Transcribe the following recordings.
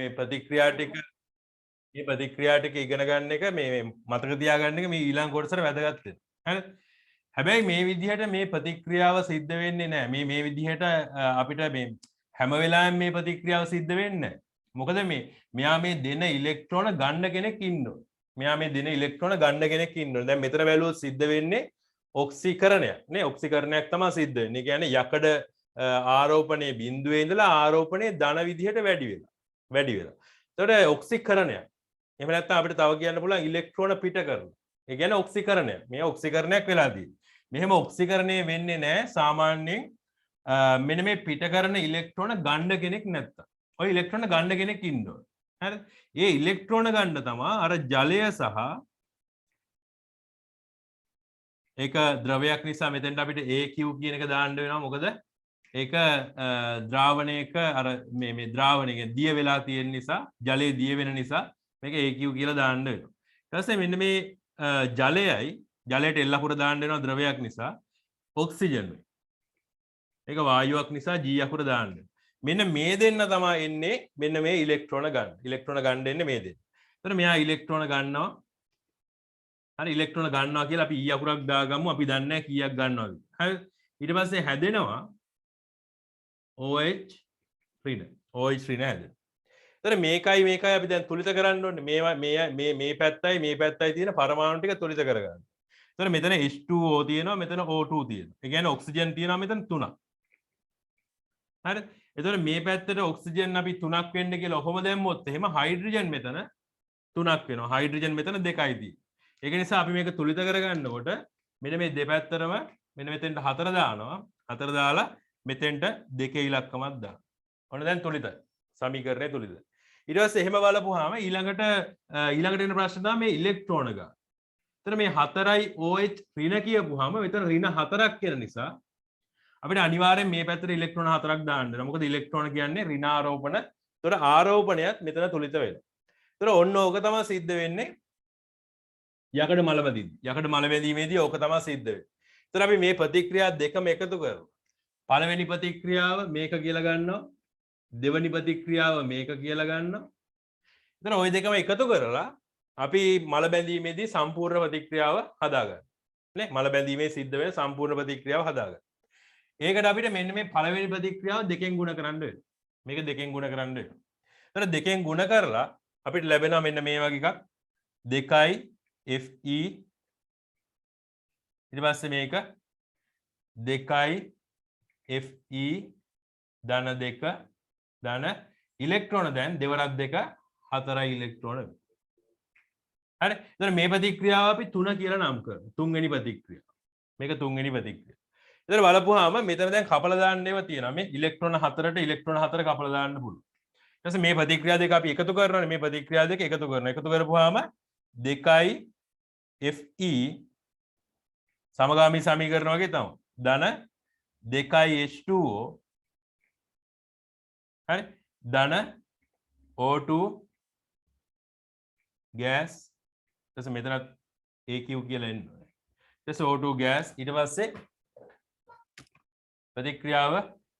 මේ ප්‍රතික්‍රියා ටික මේ ප්‍රතික්‍රියා ටික ඉගෙන ගන්න එක මේ මතක තියාගන්න එක මේ ඊළඟ කොටසට වැදගත් වෙනවා. හරිද? හැබැයි මේ විදිහට මේ ප්‍රතික්‍රියාව සිද්ධ වෙන්නේ නැහැ. මේ විදිහට අපිට මේ හැම වෙලාවෙම මේ ප්‍රතික්‍රියාව සිද්ධ වෙන්නේ නැහැ. මොකද මෙයා මේ දෙන ඉලෙක්ට්‍රෝන ගන්න කෙනෙක් ඉන්නවා. මෙයා මේ දෙන ඉලෙක්ට්‍රෝන ගන්න කෙනෙක් ඉන්නවා. දැන් මෙතන බැලුවොත් සිද්ධ වෙන්නේ ඔක්සිකරණයක් නේ. ඔක්සිකරණයක් තමයි සිද්ධ වෙන්නේ. ඒ කියන්නේ යකඩ ආරෝපණයේ බිඳුවේ ඉඳලා ආරෝපණයේ ධන විදිහට වැඩි වෙලා. එතකොට ඔක්සිකරණයක්. එහෙම නැත්නම් අපිට තව කියන්න පුළුවන් ඉලෙක්ට්‍රෝන පිට කරනවා. ඒ කියන්නේ ඔක්සිකරණයක්. මේ ඔක්සිකරණයක් වෙලා තියෙන්නේ. මෙහෙම ඔක්සිකරණය වෙන්නේ නැහැ සාමාන්‍යයෙන් මෙන්න මේ පිට කරන ඉලෙක්ට්‍රෝන ගන්න කෙනෙක් නැත්තම්. ඔය ඉලෙක්ට්‍රෝන ගන්න කෙනෙක් ඉන්න ඕනේ. හරිද? ඒ ඉලෙක්ට්‍රෝන ගන්න තමයි අර ජලය සහ ඒක ද්‍රවයක් නිසා මෙතෙන්ට අපිට AQ කියන එක දාන්න වෙනවා. මොකද ඒක ද්‍රාවණයක අර මේ ද්‍රාවණය කියන්නේ දිය වෙලා තියෙන නිසා ජලයේ දිය වෙන නිසා මේක AQ කියලා දාන්න වෙනවා. ඊට පස්සේ මෙන්න මේ ජලයයි ජලයට එල්ලපුර දාන්න වෙනවා ද්‍රවයක් නිසා ඔක්සිජන් වෙයි. ඒක වායුවක් නිසා G අකුර දාන්න. මෙන්න මේ දෙන්න තමයි එන්නේ මෙන්න මේ ඉලෙක්ට්‍රෝන ගන්න. ඉලෙක්ට්‍රෝන ගන්න දෙන්නේ මේ දෙන්න. එතන මෙයා ඉලෙක්ට්‍රෝන ගන්නවා. හරි ඉලෙක්ට්‍රෝන ගන්නවා කියලා අපි E අකුරක් දාගමු. අපි දන්නේ නැහැ කීයක් ගන්නවද. හරි. ඊට පස්සේ හැදෙනවා OH ඍණ. OH ඍණ හැදෙනවා. එතන මේකයි අපි දැන් තුලිත කරන්න ඕනේ. මේ පැත්තයි තියෙන පරමාණු ටික තුලිත කරගන්න. එතන මෙතන H2O තියෙනවා, මෙතන O2 තියෙනවා. ඒ කියන්නේ ඔක්සිජන් තියෙනවා මෙතන 3ක්. හරිද? එතකොට මේ පැත්තට ඔක්සිජන් අපි 3ක් වෙන්න කියලා ඔහොම දැම්මොත් එහෙම හයිඩ්‍රජන් මෙතන 3ක් වෙනවා. හයිඩ්‍රජන් මෙතන 2යි තියෙන්නේ. ඒක නිසා අපි මේක තුලිත කරගන්නකොට මෙන්න මේ දෙපැත්තටම මෙන්න මෙතෙන්ට 4 දානවා. 4 දාලා මෙතෙන්ට 2 ඉලක්කමක් දානවා. ඔන්න දැන් තුලිතයි. සමීකරණය තුලිතයි. ඊට පස්සේ එහෙම බලපුවාම ඊළඟට එන ප්‍රශ්න තමයි මේ ඉලෙක්ට්‍රෝන ගන්න. එතන මේ 4යි OH ඍණ කියපුවාම මෙතන ඍණ 4ක් කියන නිසා අපිට අනිවාර්යෙන් මේ පැත්තට ඉලෙක්ට්‍රෝන 4ක් දාන්න වෙනවා. මොකද ඉලෙක්ට්‍රෝන කියන්නේ ඍණ ආරෝපණ. ඒතර ආරෝපණයත් මෙතන තුලිත වෙනවා. ඒතර ඔන්න ඕක තමයි සිද්ධ වෙන්නේ යකඩ මලබැඳීමේදී. යකඩ මලබැඳීමේදී ඕක තමයි සිද්ධ වෙන්නේ. ඒතර අපි මේ ප්‍රතික්‍රියා දෙකම එකතු කරමු. පළවෙනි ප්‍රතික්‍රියාව මේක කියලා ගන්නවා. දෙවෙනි ප්‍රතික්‍රියාව මේක කියලා ගන්නවා. එතන ওই දෙකම එකතු කරලා අපි මල බැඳීමේදී සම්පූර්ණ ප්‍රතික්‍රියාව හදාගන්න. නේ මල බැඳීමේ සිද්ධ වෙන සම්පූර්ණ ප්‍රතික්‍රියාව හදාගන්න. ඒකට අපිට මෙන්න මේ පළවෙනි ප්‍රතික්‍රියාව දෙකෙන් ගුණ කරන්න වෙනවා. මේක දෙකෙන් ගුණ කරන්න වෙනවා. එතන දෙකෙන් ගුණ කරලා අපිට ලැබෙනවා මෙන්න මේ වගේ එකක් 2යි Fe ඊට පස්සේ මේක 2යි Fe ධන 2 ධන ඉලෙක්ට්‍රෝන දැන් දෙවරක් 2 4යි ඉලෙක්ට්‍රෝන. හරි. එතන මේ ප්‍රතික්‍රියාව අපි 3 කියලා නම් කරමු. තුන්වෙනි ප්‍රතික්‍රියාව. මේක තුන්වෙනි ප්‍රතික්‍රියාව. එතන බලපුවාම මෙතන දැන් කපලා දාන්න ඒවා තියෙනවා. මේ ඉලෙක්ට්‍රෝන 4ට ඉලෙක්ට්‍රෝන 4 කපලා දාන්න පුළුවන්. ඊට පස්සේ මේ ප්‍රතික්‍රියා දෙක අපි එකතු කරනවානේ. මේ ප්‍රතික්‍රියා දෙක එකතු කරනවා. එකතු කරපුවාම 2යි Fe සමගාමී සමීකරණ වගේ තමයි. ධන 2යි H2O හරි ධන O2 gas ඊට පස්සේ මෙතනත් AQ කියලා එන්න ඕනේ. ඊට පස්සේ O2 gas ඊට පස්සේ ප්‍රතික්‍රියාව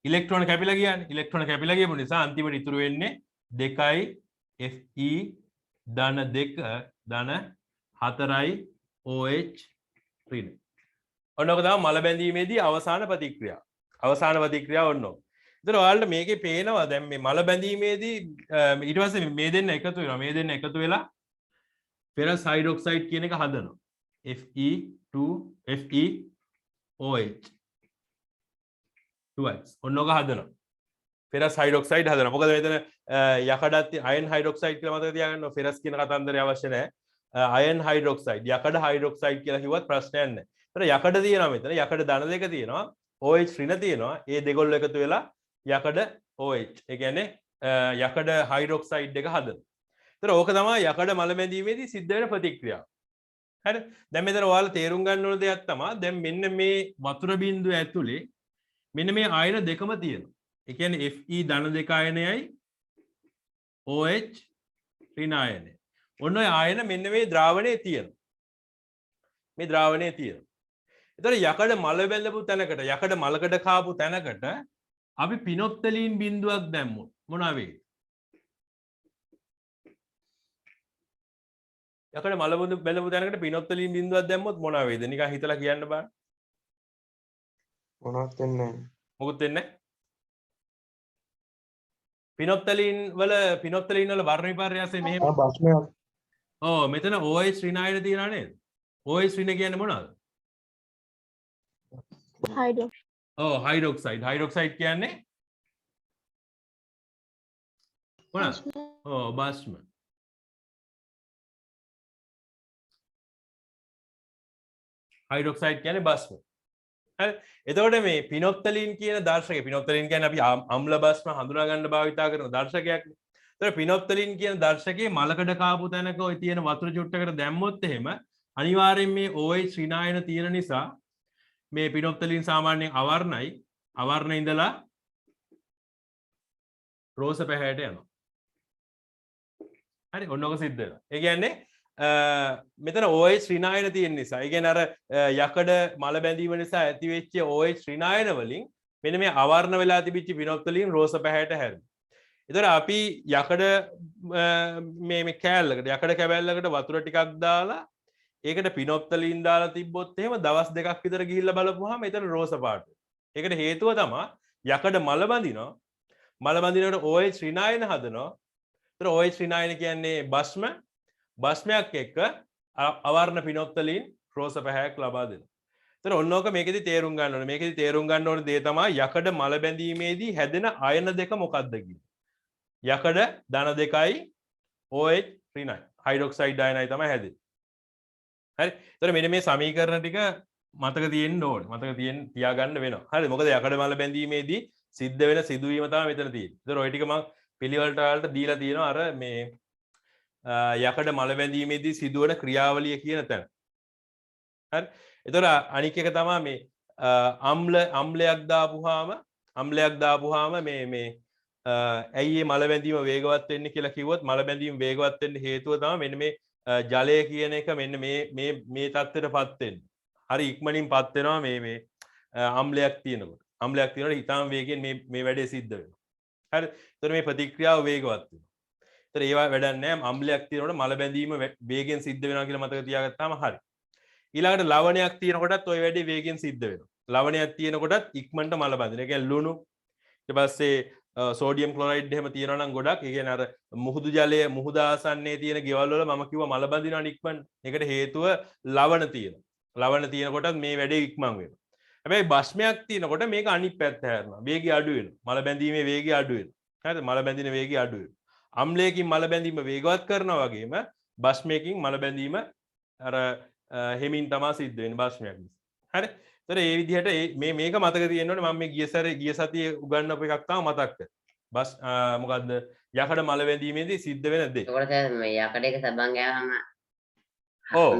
ඉලෙක්ට්‍රෝන කැපිලා ගියානේ. ඉලෙක්ට්‍රෝන කැපිලා ගියපු නිසා අන්තිමට ඉතුරු වෙන්නේ 2යි Fe ධන 2 ධන 4යි OH ඍණ. ඔන්න ඔක තමයි මල බැඳීමේදී අවසාන ප්‍රතික්‍රියාව. අවසාන ප්‍රතික්‍රියාව ඔන්න ඔක. ඉතින් ඔයාලට මේකේ පේනවා දැන් මේ මල බැඳීමේදී ඊට පස්සේ මේ දෙන්න එකතු වෙනවා. මේ දෙන්න එකතු වෙලා ferrous hydroxide කියන එක හදනවා. FeOH 2H. ඔන්න ඔක හදනවා. ferrous hydroxide හදනවා. මොකද මෙතන යකඩත් iron hydroxide කියලා මතක තියාගන්න. ferrous කියන කතන්දරය අවශ්‍ය නැහැ. iron hydroxide යකඩ hydroxide කියලා කිව්වත් ප්‍රශ්නයක් නැහැ. ඒතර යකඩ තියෙනවා මෙතන. යකඩ ධන දෙක තියෙනවා. OH ඍණ තියෙනවා. ඒ දෙකොල්ල එකතු වෙලා යකඩ OH. ඒ කියන්නේ යකඩ හයිඩ්‍රොක්සයිඩ් එක හදනවා. ඒතර ඕක තමයි යකඩ මල බැඳීමේදී සිද්ධ වෙන ප්‍රතික්‍රියාව. හරිද? දැන් මෙතන ඔයාලා තේරුම් ගන්න ඕන දෙයක් තමයි දැන් මෙන්න මේ වතුර බිඳුව ඇතුලේ මෙන්න මේ ආයන දෙකම තියෙනවා. ඒ කියන්නේ Fe ධන 2 ආයනයයි OH ඍණ ආයනය. ඔන්න ඔය ආයන මෙන්න මේ ද්‍රාවණයේ තියෙනවා. මේ ද්‍රාවණයේ තියෙනවා. එතකොට යකඩ මල බැඳපු තැනකට යකඩ මලකඩ කාපු තැනකට අපි පිනොප්තලීන් බිඳුවක් දැම්මොත් මොනවා වෙයිද? යකඩ මල බැලපු තැනකට පිනොප්තලීන් බිඳුවක් දැම්මොත් මොනවා වෙයිද? නිකන් හිතලා කියන්න බෑ. මොනවත් වෙන්නේ නැහැ. මොකුත් වෙන්නේ නැහැ. පිනොප්තලීන් වල වර්ණ විපර්යාසය මෙහෙම. බස්මයක්. ඔව් මෙතන OH ඍණායන තියනවා නේද? OH ඍණ කියන්නේ මොනවද? හයිඩ්‍රොක්සයිඩ්. හයිඩ්‍රොක්සයිඩ් කියන්නේ මොනවද? භස්ම. හයිඩ්‍රොක්සයිඩ් කියන්නේ භස්ම. හරි. එතකොට මේ පිනොප්තලීන් කියන දර්ශකය පිනොප්තලීන් කියන්නේ අපි අම්ල භස්ම හඳුනා ගන්න භාවිතා කරන දර්ශකයක් නේ. එතකොට පිනොප්තලීන් කියන දර්ශකයේ මලකඩ කාපු තැනක ওই තියෙන වතුර චුට්ටකට දැම්මොත් එහෙම අනිවාර්යෙන් මේ OH ඍණායන තියෙන නිසා මේ පිනොප්තලීන් සාමාන්‍යයෙන් අවර්ණයි. අවර්ණ ඉඳලා රෝස පැහැයට යනවා. හරි ඔන්නෝක සිද්ධ වෙනවා. ඒ කියන්නේ මෙතන OH ඍණායන තියෙන නිසා. ඒ කියන්නේ අර යකඩ මල බැඳීම නිසා ඇතිවෙච්ච OH ඍණායන වලින් මෙන්න මේ අවර්ණ වෙලා තිබිච්ච පිනොප්තලීන් රෝස පැහැයට හැරෙනවා. ඒතර අපි යකඩ මේ කෑල්ලකට යකඩ කැබැල්ලකට වතුර ටිකක් දාලා ඒකට පිනොප්තලීන් දාලා තිබ්බොත් එහෙම දවස් දෙකක් විතර ගිහිල්ලා බලපුවාම එතන රෝස පාට. ඒකට හේතුව තමයි යකඩ මල බඳිනවා. මල බඳිනකොට OH ඍණායන හදනවා. ඒතර OH ඍණායන කියන්නේ භස්ම. භස්මයක් එක්ක අවර්ණ පිනොප්තලීන් රෝස පැහැයක් ලබා දෙනවා. ඒතර ඔන්නෝක මේකෙදි තේරුම් ගන්න ඕනේ. මේකෙදි තේරුම් ගන්න ඕනේ දේ තමයි යකඩ මල බැඳීමේදී හැදෙන අයන දෙක මොකක්ද කියන්නේ. යකඩ ධන දෙකයි OH ඍණයි. හයිඩ්‍රොක්සයිඩ් අයනයි තමයි හැදෙන්නේ. හරි. ඒතර මෙන්න මේ සමීකරණ ටික මතක තියෙන්න ඕනේ. මතක තියාගන්න වෙනවා. හරි. මොකද යකඩ මල බැඳීමේදී සිද්ධ වෙන සිදුවීම තමයි මෙතන තියෙන්නේ. ඒතර ওই ටික මම පිළිවෙලට ඔයාලට දීලා තියෙනවා අර මේ යකඩ මල බැඳීමේදී සිදුවන ක්‍රියාවලිය කියන තැන. හරි. ඒතර අනික් එක තමයි මේ අම්ලයක් දාපුවාම මේ ඇයි මේ මල බැඳීම වේගවත් වෙන්නේ කියලා කිව්වොත් මල බැඳීම වේගවත් වෙන්න හේතුව තමයි මෙන්න මේ ජලය කියන එක මෙන්න මේ තත්ත්වයටපත් වෙන්නේ. හරි ඉක්මනින්පත් වෙනවා මේ අම්ලයක් තියෙනකොට. අම්ලයක් තියෙනකොට ඊටාම වේගෙන් මේ වැඩේ සිද්ධ වෙනවා. හරි. ඒතර මේ ප්‍රතික්‍රියාව වේගවත් වෙනවා. ඒතර ඒවා වැඩක් නැහැ. අම්ලයක් තියෙනකොට මල බැඳීම වේගෙන් සිද්ධ වෙනවා කියලා මතක තියාගත්තාම හරි. ඊළඟට ලවණයක් තියෙනකොටත් ওই වැඩේ වේගෙන් සිද්ධ වෙනවා. ලවණයක් තියෙනකොටත් ඉක්මනට මල බඳිනවා. ඒ කියන්නේ ලුණු ඊට පස්සේ සෝඩියම් ක්ලොරයිඩ් එහෙම තියෙනවා නම් ගොඩක් ඒ කියන්නේ අර මුහුදු ජලය මුහුද ආසන්නයේ තියෙන ගෙවල් වල මම කිව්වා මල බඳිනවා ඉක්මනට. ඒකට හේතුව ලවණ තියෙනවා. ලවණ තියෙනකොටත් මේ වැඩේ ඉක්මන් වෙනවා. හැබැයි භස්මයක් තියෙනකොට මේක අනිත් පැත්ත හැරෙනවා. වේගය අඩු වෙනවා. මල බැඳීමේ වේගය අඩු වෙනවා. හරිද? මල බැඳින වේගය අඩු වෙනවා. අම්ලයකින් මල බැඳීම වේගවත් කරනවා වගේම භස්මයකින් මල බැඳීම අර හෙමින් තමයි සිද්ධ වෙන්නේ භස්මයක් නිසා. හරි? ඒතර ඒ විදිහට මේක මතක තියෙන්න ඕනේ. මම මේ ගිය සතියේ උගන්වපු එකක් තමයි මතක් කරේ. බස් මොකද්ද? යකඩ මල බැඳීමේදී සිද්ධ වෙන දේ. ඒකට මේ යකඩේක සබන් ගෑවම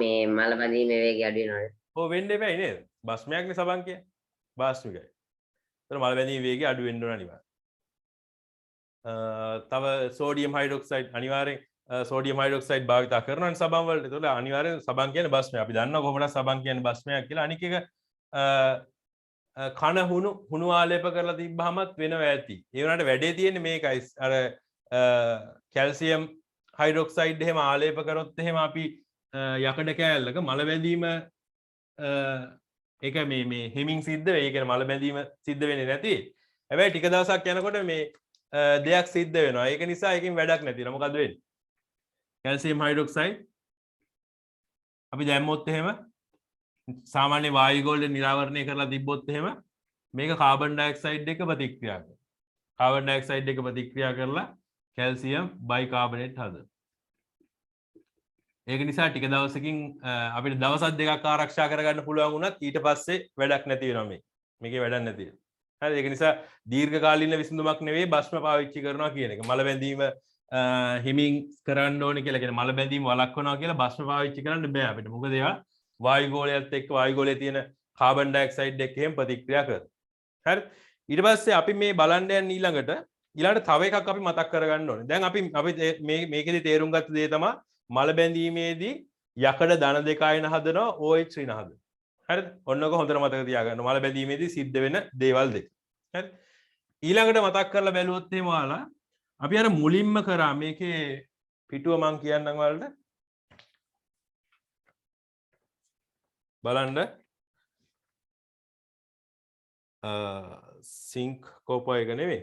මේ මල බැඳීමේ වේගය අඩු වෙනවද? ඔව් වෙන්න එපයි නේද? භස්මයක්නේ සබන් කියන්නේ. භස්මිකයි. ඒතර මල බැඳීමේ වේගය අඩු වෙන්න ඕන අනිවාර්යයෙන්. තව සෝඩියම් හයිඩ්‍රොක්සයිඩ් අනිවාර්යෙන් සෝඩියම් හයිඩ්‍රොක්සයිඩ් භාවිත කරනවා සබන් වලට. ඒතකොට අනිවාර්යෙන් සබන් කියන්නේ භස්මය. අපි දන්නවා කොහොමද සබන් කියන්නේ භස්මයක් කියලා. අනික එක කන හුණු ආලේප කරලා තිබ්බහමත් වෙනවා ඇති. ඒ වුණාට වැඩේ තියෙන්නේ මේකයි. අර කැල්සියම් හයිඩ්‍රොක්සයිඩ් එහෙම ආලේප කරොත් එහෙම අපි යකඩ කෑල්ලක මල බැඳීම ඒක මේ හෙමින් සිද්ධ වෙයි. ඒ කියන්නේ මල බැඳීම සිද්ධ වෙන්නේ නැති. හැබැයි ටික දවසක් යනකොට මේ දෙයක් සිද්ධ වෙනවා. ඒක නිසා එකකින් වැඩක් නැති වෙනවා. මොකද වෙන්නේ? කැල්සියම් හයිඩ්‍රොක්සයිඩ් අපි දැම්මොත් එහෙම සාමාන්‍ය වායු ගෝලය නිරාවරණය කරලා තිබ්බොත් එහෙම මේක කාබන් ඩයොක්සයිඩ් එක ප්‍රතික්‍රියා කරනවා. කාබන් ඩයොක්සයිඩ් එක ප්‍රතික්‍රියා කරලා කැල්සියම් බයිකාබනේට් හදනවා. ඒක නිසා ටික දවසකින් අපිට දවස් දෙකක් ආරක්ෂා කරගන්න පුළුවන් වුණත් ඊට පස්සේ වැඩක් නැති වෙනවා මේ. මේකේ වැඩක් නැති වෙනවා. හරි ඒක නිසා දීර්ඝකාලීන විසඳුමක් නෙවෙයි භස්ම පාවිච්චි කරනවා කියන එක. මල බැඳීම හිමින් කරන්න ඕනේ කියලා කියන මල බැඳීම වළක්වනවා කියලා භස්ම පාවිච්චි කරන්න බෑ අපිට. මොකද ඒවා වායු ගෝලයත් එක්ක වායු ගෝලයේ තියෙන කාබන් ඩයොක්සයිඩ් එක්ක එහෙම ප්‍රතික්‍රියා කරනවා. හරි. ඊට පස්සේ අපි මේ බලන්න යන ඊළඟට තව එකක් අපි මතක් කරගන්න ඕනේ. දැන් අපි මේකෙදි තේරුම් ගත්ත දේ තමයි මල බැඳීමේදී යකඩ ධන දෙක අයන හදනවා OH ඍණ හදනවා. හරිද? ඔන්නක හොඳට මතක තියාගන්න. මල බැඳීමේදී සිද්ධ වෙන දේවල් දෙක. හරි. ඊළඟට මතක් කරලා බැලුවොත් එහෙම ඔයාලා අපි අර මුලින්ම කරා මේකේ පිටුව මම කියන්නම් ඔයාලට. බලන්න සිංක් කෝපා එක නෙවෙයි.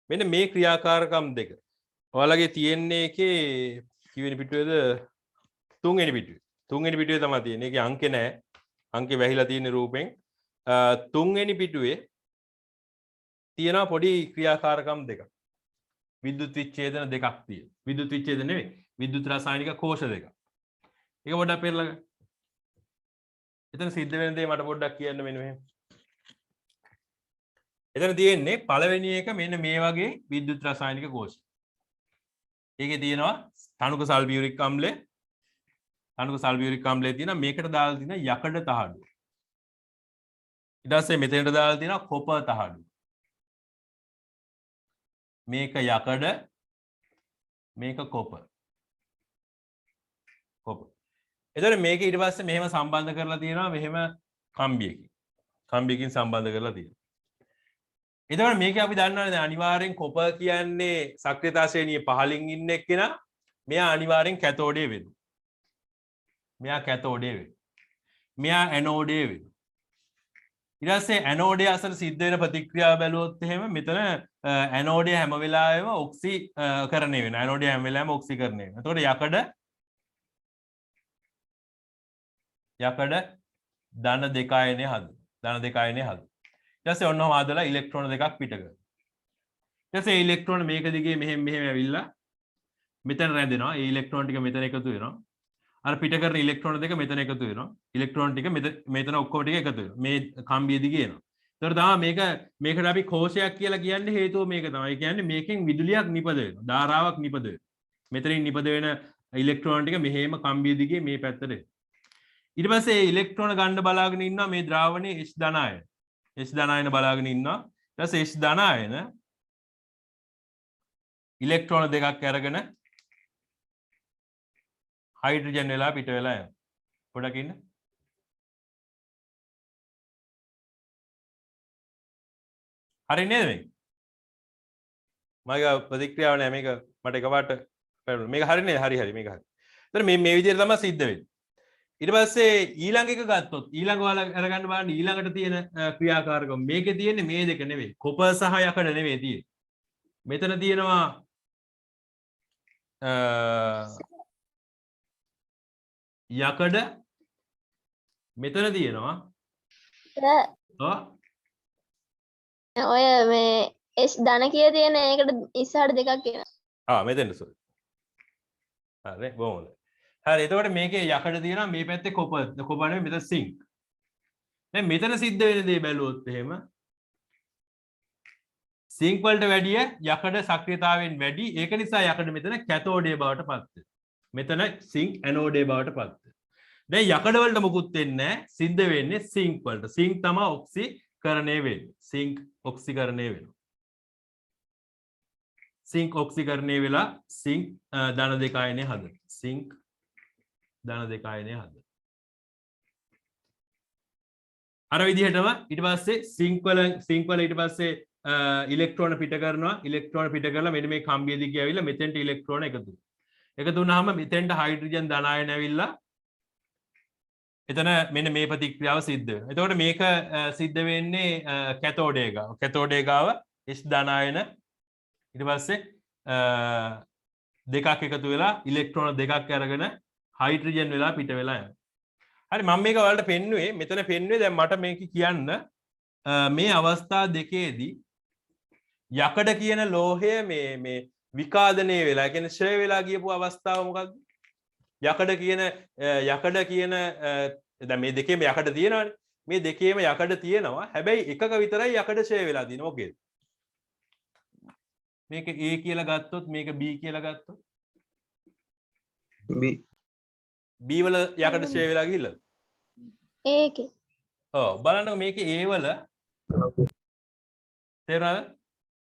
මෙන්න මේ ක්‍රියාකාරකම් දෙක. ඔයාලගේ තියෙන්නේ එකේ කිවෙනි පිටුවේද? තුන්වෙනි පිටුවේ. තුන්වෙනි පිටුවේ තමයි තියෙන්නේ. ඒකේ අංකේ නැහැ. අංකේ වැහිලා තියෙන රූපෙන්. තුන්වෙනි පිටුවේ තියෙනවා පොඩි ක්‍රියාකාරකම් දෙකක්. විද්‍යුත් විච්ඡේදන දෙකක් තියෙනවා. විද්‍යුත් විච්ඡේදන නෙවෙයි. විද්‍යුත් රසායනික කෝෂ දෙකක්. ඒක පොඩ්ඩක් පෙරලා ගන්න. එතන සිද්ධ වෙන දේ මට පොඩ්ඩක් කියන්න මෙන්න මෙහෙම. එතන තියෙන්නේ පළවෙනි එක මෙන්න මේ වගේ විද්‍යුත් රසායනික කෝෂ. ඒකේ තියෙනවා තනුක සල්ෆියුරික් අම්ලය. තනුක සල්ෆියුරික් අම්ලය තියෙනවා මේකට දාලා තියෙන යකඩ තහඩුව. ඊට පස්සේ මෙතනට දාලා තියෙනවා කොපර් තහඩුව. මේක යකඩ මේක කොපර්. කොපර්. එතකොට මේක ඊට පස්සේ මෙහෙම සම්බන්ධ කරලා තියෙනවා මෙහෙම කම්බියකින්. කම්බියකින් සම්බන්ධ කරලා තියෙනවා. එතකොට මේක අපි දන්නවනේ අනිවාර්යෙන් කොපර් කියන්නේ සක්‍රියතා ශ්‍රේණියේ පහළින් ඉන්න එක්කෙනා මෙයා අනිවාර්යෙන් කැතෝඩේ වෙනවා. මෙයා කැතෝඩේ වෙනවා. මෙයා ඇනෝඩේ වෙනවා. ඊට පස්සේ ඇනෝඩේ අසල සිද්ධ වෙන ප්‍රතික්‍රියාව බැලුවොත් එහෙම මෙතන ඇනෝඩේ හැම වෙලාවෙම ඔක්සිකරණය වෙනවා. ඇනෝඩේ හැම වෙලාවෙම ඔක්සිකරණය වෙනවා. එතකොට යකඩ ධන දෙක අයනේ හදනවා. ධන දෙක අයනේ හදනවා. ඊට පස්සේ ඔන්නම හදලා ඉලෙක්ට්‍රෝන දෙකක් පිට කරනවා. ඊට පස්සේ ඉලෙක්ට්‍රෝන මේක දිගේ මෙහෙම ඇවිල්ලා මෙතන රැඳෙනවා. ඒ ඉලෙක්ට්‍රෝන ටික මෙතන එකතු වෙනවා. අර පිට කරන ඉලෙක්ට්‍රෝන දෙක මෙතන එකතු වෙනවා. ඉලෙක්ට්‍රෝන ටික මෙතන ඔක්කොම ටික එකතු වෙනවා. මේ කම්බිය දිගේ එනවා. ඒතර තමයි මේකට අපි කෝෂයක් කියලා කියන්නේ හේතුව මේක තමයි. ඒ කියන්නේ මේකෙන් විදුලියක් නිපද වෙනවා. ධාරාවක් නිපද වෙනවා. මෙතනින් නිපද වෙන ඉලෙක්ට්‍රෝන ටික මෙහෙම කම්බිය දිගේ මේ පැත්තට එනවා. ඊට පස්සේ ඉලෙක්ට්‍රෝන ගන්න බලාගෙන ඉන්නවා මේ ද්‍රාවණයේ H ධන අයන. H ධන අයන බලාගෙන ඉන්නවා. ඊට පස්සේ H ධන අයන ඉලෙක්ට්‍රෝන දෙකක් අරගෙන හයිඩ්‍රජන් වෙලා පිට වෙලා යනවා. පොඩක් ඉන්න. හරි නේද මේක? මගේ ප්‍රතික්‍රියාව නෑ මේක මට එකපාරට පැටලුණා. මේක හරි නේද? හරි මේක හරි. ඒතර මේ විදිහට තමයි සිද්ධ වෙන්නේ. ඊට පස්සේ ඊළඟ එක ගත්තොත් ඊළඟ වල අරගන්න බලන්න ඊළඟට තියෙන ක්‍රියාකාරකම් මේකේ තියෙන්නේ මේ දෙක නෙවෙයි. කොපර් සහ යකඩ නෙවෙයි තියෙන්නේ. මෙතන තියෙනවා යකඩ මෙතන තියෙනවා ඔය මේ S ධන කිය තියෙන ඒකට ඉස්සරහට දෙකක් එනවා. මෙතන සෝරි. හරි බොහොම හොඳයි. හරි එතකොට මේකේ යකඩ තියෙනවා මේ පැත්තේ කොපර් නෙවෙයි මෙතන සිංක්. දැන් මෙතන සිද්ධ වෙන දේ බැලුවොත් එහෙම සිංක් වලට වැඩිය යකඩ සක්‍රියතාවයෙන් වැඩි. ඒක නිසා යකඩ මෙතන කැතෝඩේ බවට පත් වෙනවා. මෙතන සිංක් ඇනෝඩේ බවට පත් වෙනවා. දැන් යකඩ වලට මොකුත් වෙන්නේ නැහැ. සිද්ධ වෙන්නේ සිංක් වලට. සිංක් තමයි ඔක්සිකරණය වෙන්නේ. සිංක් ඔක්සිකරණය වෙනවා. සිංක් ඔක්සිකරණය වෙලා සිංක් ධන දෙක අයනේ හදනවා. සිංක් ධන දෙක අයනේ හදනවා. අර විදිහටම ඊට පස්සේ සිංක් වල ඊට පස්සේ ඉලෙක්ට්‍රෝන පිට කරනවා. ඉලෙක්ට්‍රෝන පිට කරලා මෙන්න මේ කම්බිය දිගේ ඇවිල්ලා මෙතෙන්ට ඉලෙක්ට්‍රෝන එකතු වෙනවා. එකතු වුණාම මෙතෙන්ට හයිඩ්‍රජන් ධන අයන ඇවිල්ලා එතන මෙන්න මේ ප්‍රතික්‍රියාව සිද්ධ වෙනවා. එතකොට මේක සිද්ධ වෙන්නේ කැතෝඩේ ගාව. කැතෝඩේ ගාව H ධන අයන ඊට පස්සේ දෙකක් එකතු වෙලා ඉලෙක්ට්‍රෝන දෙකක් අරගෙන හයිඩ්‍රජන් වෙලා පිට වෙලා යනවා. හරි මම මේක ඔයාලට පෙන්නුවේ මෙතන පෙන්නුවේ දැන් මට මේක කියන්න මේ අවස්ථා දෙකේදී යකඩ කියන ලෝහය මේ විකාදනය වෙලා කියන්නේ ක්ෂය වෙලා ගියපු අවස්ථාව මොකක්ද? යකඩ කියන දැන් මේ දෙකේම යකඩ තියෙනවානේ. මේ දෙකේම යකඩ තියෙනවා. හැබැයි එකක විතරයි යකඩ ක්ෂය වෙලා තියෙන්නේ. මොකේද? මේක A කියලා ගත්තොත් මේක B කියලා ගත්තොත් B වල යකඩ ක්ෂය වෙලා ගිහිල්ලාද? ඒකේ. ඔව් බලන්නකො මේකේ A වල තේරුණාද?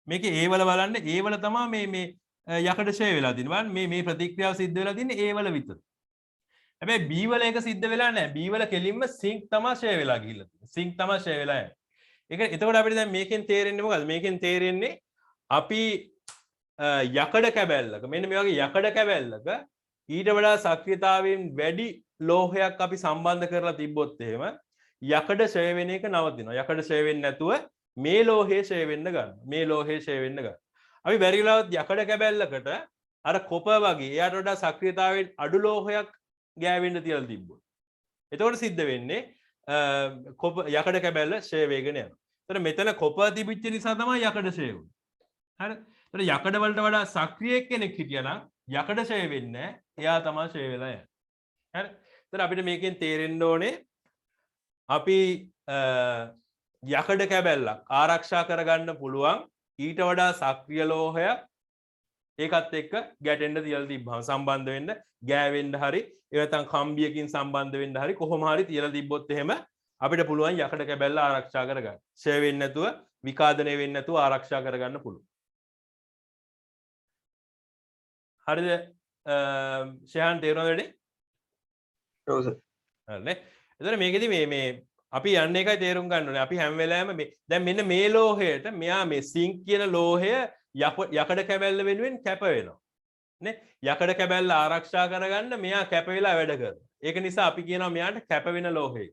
මේකේ A වල බලන්න A වල තමයි මේ යකඩ ක්ෂය වෙලා තියෙන්නේ. බලන්න මේ ප්‍රතික්‍රියාව සිද්ධ වෙලා තියෙන්නේ A වල විතර. හැබැයි B වල එක සිද්ධ වෙලා නැහැ. B වල කෙලින්ම සිංක් තමයි ක්ෂය වෙලා ගිහිල්ලා තියෙන්නේ. සිංක් තමයි ක්ෂය වෙලා යන්නේ. ඒක එතකොට අපිට දැන් මේකෙන් තේරෙන්නේ මොකද්ද? මේකෙන් තේරෙන්නේ අපි යකඩ කැබැල්ලක මෙන්න මේ වගේ යකඩ කැබැල්ලක ඊට වඩා සක්‍රියතාවයෙන් වැඩි ලෝහයක් අපි සම්බන්ධ කරලා තිබ්බොත් එහෙම යකඩ ක්ෂය වෙන එක නවතිනවා. යකඩ ක්ෂය වෙන්නේ නැතුව මේ ලෝහය ක්ෂය වෙන්න ගන්නවා. මේ ලෝහය ක්ෂය වෙන්න ගන්නවා. අපි බැරි වෙලාවත් යකඩ කැබැල්ලකට අර කොප වගේ එයාට වඩා සක්‍රියතාවයෙන් අඩු ලෝහයක් ගෑවෙන්න තියලා තිබ්බොත්. එතකොට සිද්ධ වෙන්නේ කොප යකඩ කැබැල්ල ක්ෂය වෙගෙන යනවා. එතකොට මෙතන කොප තිබිච්ච නිසා තමයි යකඩ ක්ෂය වුනේ. හරි. එතකොට යකඩ වලට වඩා සක්‍රිය කෙනෙක් හිටියනම් යකඩ ක්ෂය වෙන්නේ නැහැ. එයා තමයි ක්ෂය වෙලා යන්නේ. හරි. එතකොට අපිට මේකෙන් තේරෙන්න ඕනේ අපි යකඩ කැබැල්ලක් ආරක්ෂා කරගන්න පුළුවන් ඊට වඩා සක්‍රිය ලෝහයක් ඒකත් එක්ක ගැටෙන්න තියලා තිබ්බම සම්බන්ධ වෙන්න ගෑවෙන්න හරි ඒ නැත්නම් කම්බියකින් සම්බන්ධ වෙන්න හරි කොහොම හරි තියලා තිබ්බොත් එහෙම අපිට පුළුවන් යකඩ කැබැල්ල ආරක්ෂා කරගන්න. ක්ෂය වෙන්නේ නැතුව විකාදනය වෙන්නේ නැතුව ආරක්ෂා කරගන්න පුළුවන්. හරිද? ෂයන් තේරුණාද වැඩි? ඔව් සර්. හරිනේ. එතන මේකෙදි මේ අපි යන්නේ එකයි තේරුම් ගන්න ඕනේ. අපි හැම වෙලාවෙම දැන් මෙන්න මේ ලෝහයට මෙයා මේ සිංක් කියන ලෝහය යකඩ කැබැල්ල වෙනුවෙන් කැප වෙනවා. නේ? යකඩ කැබැල්ල ආරක්ෂා කරගන්න මෙයා කැප වෙලා වැඩ කරනවා. ඒක නිසා අපි කියනවා මෙයාට කැප වෙන ලෝහය.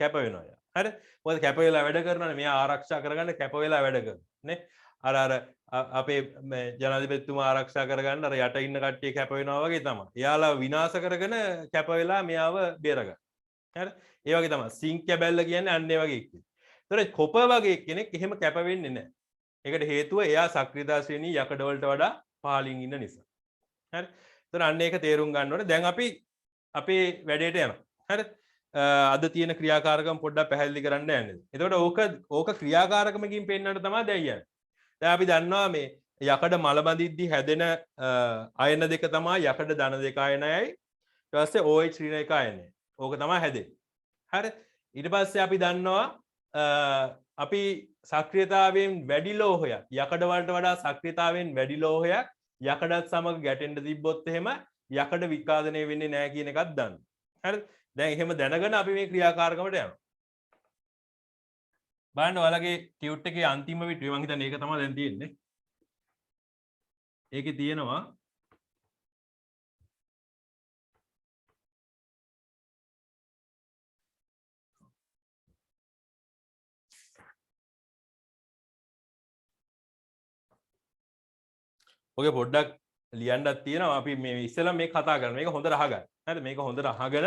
කැප වෙනවා යා. හරි? මොකද කැප වෙලා වැඩ කරනවානේ මෙයා ආරක්ෂා කරගන්න කැප වෙලා වැඩ කරනවා. නේ? අර අපේ ජනාධිපතිතුමා ආරක්ෂා කරගන්න අර යට ඉන්න කට්ටිය කැප වෙනවා වගේ තමයි. එයාලා විනාශ කරගෙන කැප වෙලා මෙයාව බේරගන්න. හරි? ඒ වගේ තමයි සිංක් කැබැල්ල කියන්නේ අන්න ඒ වගේ කෙනෙක්. ඒතර කොප වගේ කෙනෙක් එහෙම කැප වෙන්නේ නැහැ. ඒකට හේතුව එයා සක්‍රියතා ශ්‍රේණිය යකඩ වලට වඩා පහළින් ඉන්න නිසා. හරි? ඒතර අන්න ඒක තේරුම් ගන්න ඕනේ. දැන් අපි අපේ වැඩේට යනවා. හරි? අද තියෙන ක්‍රියාකාරකම් පොඩ්ඩක් පැහැදිලි කරන්න යන්නේ. එතකොට ඕක ක්‍රියාකාරකමකින් පෙන්නන්න තමයි දැන් යන්නේ. දැන් අපි දන්නවා මේ යකඩ මල බඳිද්දි හැදෙන අයන දෙක තමයි යකඩ ධන දෙක අයනයයි ඊට පස්සේ OH ඍණ එක අයනයයි. ඕක තමයි හැදෙන්නේ. හරි? ඊට පස්සේ අපි දන්නවා අපි සක්‍රියතාවයෙන් වැඩි ලෝහයක් යකඩ වලට වඩා සක්‍රියතාවයෙන් වැඩි ලෝහයක් යකඩත් සමග ගැටෙන්න තිබ්බොත් එහෙම යකඩ විකාදනය වෙන්නේ නැහැ කියන එකක් දන්න. හරි? දැන් එහෙම දැනගෙන අපි මේ ක්‍රියාකාරකමට යනවා. බලන්න ඔයාලගේ ටියුට් එකේ අන්තිම විදිය මම හිතන්නේ ඒක තමයි දැන් තියෙන්නේ. ඒකේ තියෙනවා ඔගේ පොඩ්ඩක් ලියන්නත් තියෙනවා අපි මේ ඉස්සෙල්ලා මේක කතා කරමු. මේක හොඳට අහගන්න. හරිද? මේක හොඳට අහගෙන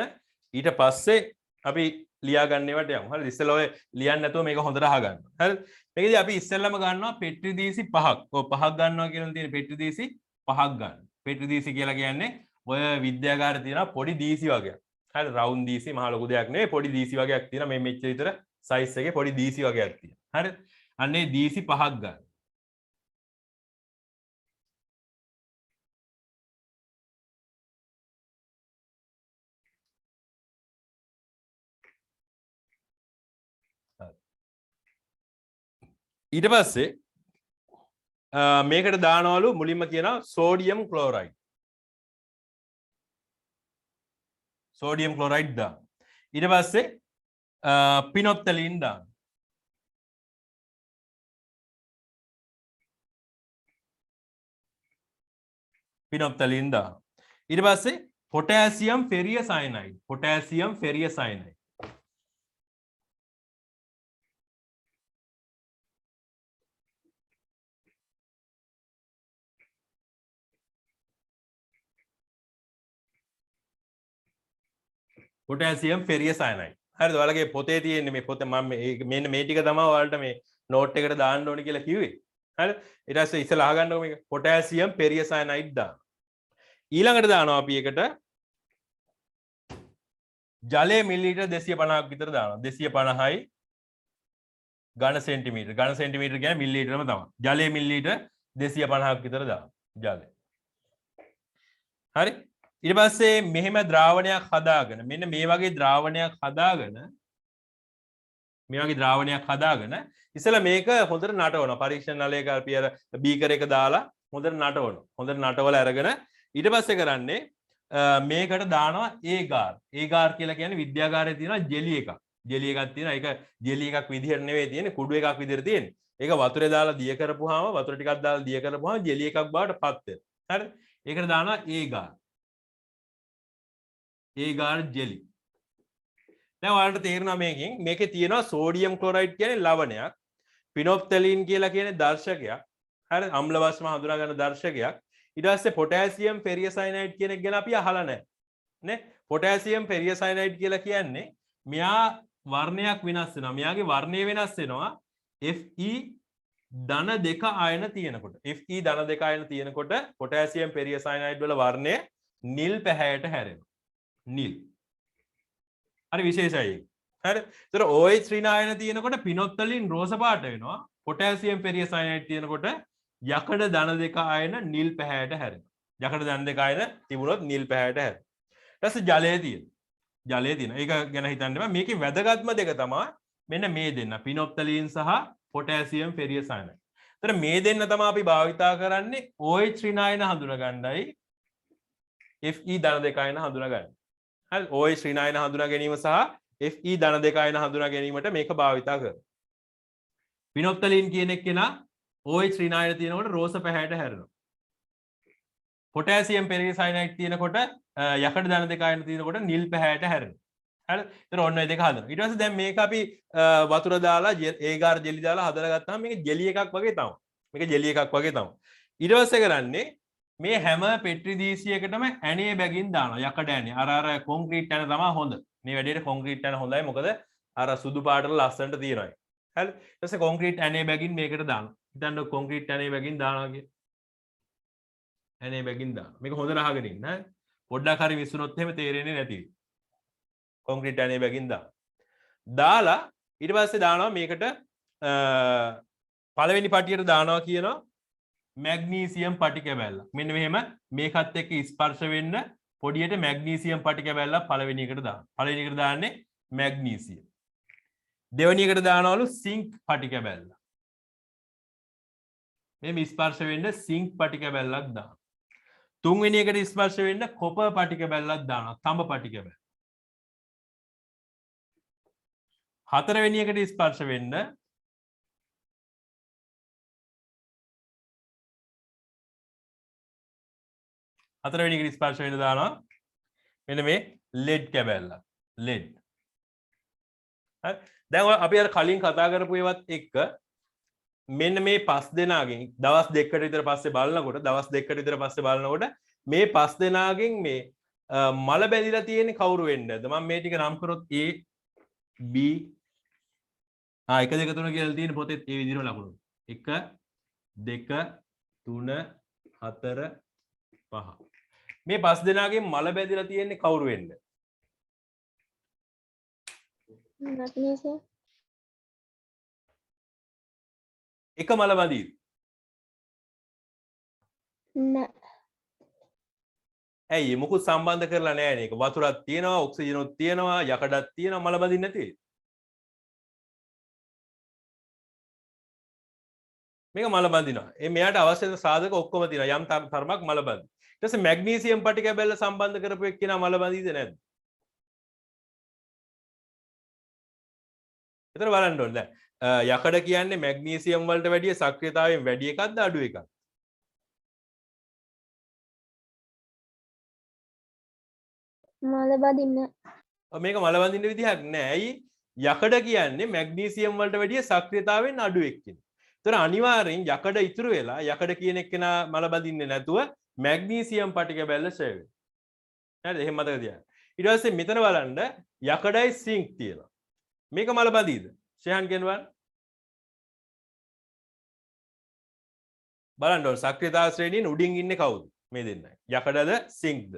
ඊට පස්සේ අපි ලියා ගන්න ඒවට යමු. හරිද? ඉස්සෙල්ලා ඔය ලියන්න නැතුව මේක හොඳට අහගන්න. හරිද? මේකදී අපි ඉස්සෙල්ලාම ගන්නවා පෙට්ටි දීසි 5ක්. ඔය 5ක් ගන්නවා කියලා තියෙන පෙට්ටි දීසි 5ක් ගන්න. පෙට්ටි දීසි කියලා කියන්නේ ඔය විද්‍යාගාරේ තියෙන පොඩි දීසි වගේක්. හරිද? රවුන්ඩ් දීසි මහ ලොකු දෙයක් නෙවෙයි පොඩි දීසි වගේක් තියෙනවා. මේ මෙච්චර විතර සයිස් එකේ පොඩි දීසි වගේක් තියෙනවා. හරිද? අන්නේ දීසි 5ක් ගන්න. ඊට පස්සේ මේකට දානවලු මුලින්ම කියනවා සෝඩියම් ක්ලෝරයිඩ්. සෝඩියම් ක්ලෝරයිඩ් දාන. ඊට පස්සේ පිනොප්තලීන් දාන. පිනොප්තලීන් දාන. ඊට පස්සේ පොටෑසියම් ෆෙරියසයනයිඩ්. පොටෑසියම් ෆෙරියසයනයිඩ්. පොටෑසියම් ෆෙරියසයනයිඩ්. හරිද? ඔයාලගේ පොතේ තියෙන්නේ මේ පොත මම මෙන්න මේ ටික තමයි ඔයාලට මේ නෝට් එකට දාන්න ඕනේ කියලා කිව්වේ. හරිද? ඊට පස්සේ ඉස්සලා අහගන්නකො මේක පොටෑසියම් ෆෙරියසයනයිඩ් දාන්න. ඊළඟට දානවා අපි එකට ජලය මිලිලීටර් 250ක් විතර දානවා. 250යි ඝන සෙන්ටිමීටර. ඝන සෙන්ටිමීටර කියන්නේ මිලිලීටරම තමයි. ජලය මිලිලීටර් 250ක් විතර දානවා. ජලය. හරි? ඊට පස්සේ මෙහෙම ද්‍රාවණයක් හදාගෙන මෙන්න මේ වගේ ද්‍රාවණයක් හදාගෙන ඉස්සෙල්ලා මේක හොඳට නටවනවා. පරීක්ෂණ නලයක අපි අර බීකර් එක දාලා හොඳට නටවනවා. හොඳට නටවලා අරගෙන ඊට පස්සේ කරන්නේ මේකට දානවා ඒගාර්. ඒගාර් කියලා කියන්නේ විද්‍යාගාරයේ තියෙන ජෙලි එකක්. ජෙලි එකක් තියෙනවා. ඒක ජෙලි එකක් විදිහට නෙවෙයි තියෙන්නේ කුඩු එකක් විදිහට තියෙන්නේ. ඒක වතුරේ දාලා දිය කරපුවාම වතුර ටිකක් දාලා දිය කරපුවාම ජෙලි එකක් බවට පත් වෙනවා. හරි? ඒකට දානවා ඒගාර්. ඒගාර් ජෙලි. දැන් ඔයාලට තේරෙනවා මේකේ තියෙනවා සෝඩියම් ක්ලොරයිඩ් කියන්නේ ලවණයක්, පිනොප්තලීන් කියලා කියන්නේ දර්ශකයක්. හරි අම්ල භස්ම හඳුනා ගන්න දර්ශකයක්. ඊට පස්සේ පොටෑසියම් පෙරියසයනයිඩ් කියන එක ගැන අපි අහලා නැහැ. නේ? පොටෑසියම් පෙරියසයනයිඩ් කියලා කියන්නේ මෙයා වර්ණයක් වෙනස් වෙනවා. මෙයාගේ වර්ණය වෙනස් වෙනවා Fe ධන දෙක ආයන තියෙනකොට. Fe ධන දෙක ආයන තියෙනකොට පොටෑසියම් පෙරියසයනයිඩ් වල වර්ණය නිල් පැහැයට හැරෙනවා. නිල්. හරි විශේෂයි. හරි. ඒතර OH ඍණායන තියෙනකොට පිනොප්තලින් රෝස පාට වෙනවා. පොටෑසියම් පෙරියසයනයිඩ් තියෙනකොට යකඩ ධන දෙක ආයන නිල් පැහැයට හැරෙනවා. යකඩ ධන දෙක ආයන තිබුණොත් නිල් පැහැයට හැරෙනවා. ඊට පස්සේ ජලය තියෙනවා. ජලය තියෙනවා. ඒක ගැන හිතන්න බෑ. මේකේ වැදගත්ම දෙක තමයි මෙන්න මේ දෙන්න. පිනොප්තලින් සහ පොටෑසියම් පෙරියසයනයිඩ්. ඒතර මේ දෙන්න තමයි අපි භාවිතා කරන්නේ OH ඍණායන හඳුනගන්නයි Fe ධන දෙක ආයන හඳුනගන්න. හරි OH ඍණායන හඳුනා ගැනීම සහ Fe ධන දෙක ආයන හඳුනා ගැනීමට මේක භාවිතා කරනවා. පිනොප්තලින් කියන එක්කෙනා OH ඍණායන තියෙනකොට රෝස පැහැයට හැරෙනවා. පොටෑසියම් පෙරියසයනයිඩ් තියෙනකොට යකඩ ධන දෙක ආයන තියෙනකොට නිල් පැහැයට හැරෙනවා. හරි. ඒතර ඔන්න ඔය දෙක හදනවා. ඊට පස්සේ දැන් මේක අපි වතුර දාලා ඒගාර් ජෙලි දාලා හදලා ගත්තාම මේක ජෙලි එකක් වගේ තමයි. මේක ජෙලි එකක් වගේ තමයි. ඊට පස්සේ කරන්නේ මේ හැම පෙට්‍රි දීසියකටම ඇනේ බැගින් දානවා. යකඩ ඇනේ. අර කොන්ක්‍රීට් ඇන තමයි හොඳ. මේ වැඩේට කොන්ක්‍රීට් ඇන හොඳයි. මොකද අර සුදු පාටට ලස්සනට තියෙනවා. හරි. ඊට පස්සේ කොන්ක්‍රීට් ඇනේ බැගින් මේකට දානවා. හිතන්න කොන්ක්‍රීට් ඇනේ බැගින් දානවා කිය. ඇනේ බැගින් දානවා. මේක හොඳට අහගෙන ඉන්න. හරි. පොඩ්ඩක් හරි විශ්ුනොත් එහෙම තේරෙන්නේ නැති. කොන්ක්‍රීට් ඇනේ බැගින් දාලා ඊට පස්සේ දානවා මේකට පළවෙනි පටියට දානවා කියනවා මැග්නීසියම් පටික බැල්ලක්. මෙන්න මෙහෙම මේකත් එක්ක ස්පර්ශ වෙන්න පොඩියට මැග්නීසියම් පටික බැල්ලක් පළවෙනි එකට දානවා. පළවෙනි එකට දාන්නේ මැග්නීසියම්. දෙවෙනි එකට දානවලු සිංක් පටික බැල්ලක්. මේ ස්පර්ශ වෙන්න සිංක් පටික බැල්ලක් දානවා. තුන්වෙනි එකට ස්පර්ශ වෙන්න කොපර් පටික බැල්ලක් දානවා. තඹ පටික බැල්ල. හතරවෙනි එකට ස්පර්ශ වෙන්න හතරවෙනි එකට ස්පර්ශ වෙන්න දානවා මෙන්න මේ ලෙඩ් කැබැල්ලක්. ලෙඩ්. හරි. දැන් අපි අර කලින් කතා කරපු ඒවත් එක්ක මෙන්න මේ පස් දෙනාගෙන් දවස් දෙකකට විතර පස්සේ බලනකොට මේ පස් දෙනාගෙන් මේ මල බැඳිලා තියෙන්නේ කවුරු වෙන්නද? මම මේ ටික නම් කරොත් A B 1 2 3 කියලා තියෙන පොතේ ඒ විදිහම ලකුණු 1 2 3 4 5 මේ පස් දෙනාගෙන් මල බැඳිලා තියෙන්නේ කවුරු වෙන්නද? මැග්නීසියම්. එක මල බඳීද? නෑ. ඇයි මොකුත් සම්බන්ධ කරලා නැහැ නේක. වතුරක් තියෙනවා, ඔක්සිජනුත් තියෙනවා, යකඩක් තියෙනවා, මල බඳින්නේ නැති. මේක මල බඳිනවා. මෙයාට අවශ්‍ය සාධක ඔක්කොම තියෙනවා. යම් තරමක් මල බඳින. ඊට පස්සේ මැග්නීසියම් පටික බැල්ල සම්බන්ධ කරපු එක්කිනා මල බඳීද නැද්ද? ඒතර බලන්න ඕනේ. දැන් යකඩ කියන්නේ මැග්නීසියම් වලට වැඩිය සක්‍රියතාවයෙන් වැඩි එකක්ද අඩු එකක්ද? මල බදින්න. මේක මල බඳින්න විදිහක් නෑ. ඇයි? යකඩ කියන්නේ මැග්නීසියම් වලට වැඩිය සක්‍රියතාවයෙන් අඩු එක්කින. ඒතර අනිවාර්යෙන් යකඩ ඉතුරු වෙලා යකඩ කියන එක්කෙනා මල බඳින්නේ නැතුව මැග්නීසියම් පටික බැල්ල ෂය වෙනවා. හරිද? එහෙම මතක තියාගන්න. ඊට පස්සේ මෙතන බලන්න යකඩයි සිංක් තියෙනවා. මේක මල බඳීද? ෂයන් කියනවා. බලන්න ඕන සක්‍රියතාව ශ්‍රේණියෙන් උඩින් ඉන්නේ කවුද? මේ දෙන්නයි. යකඩද සිංක්ද?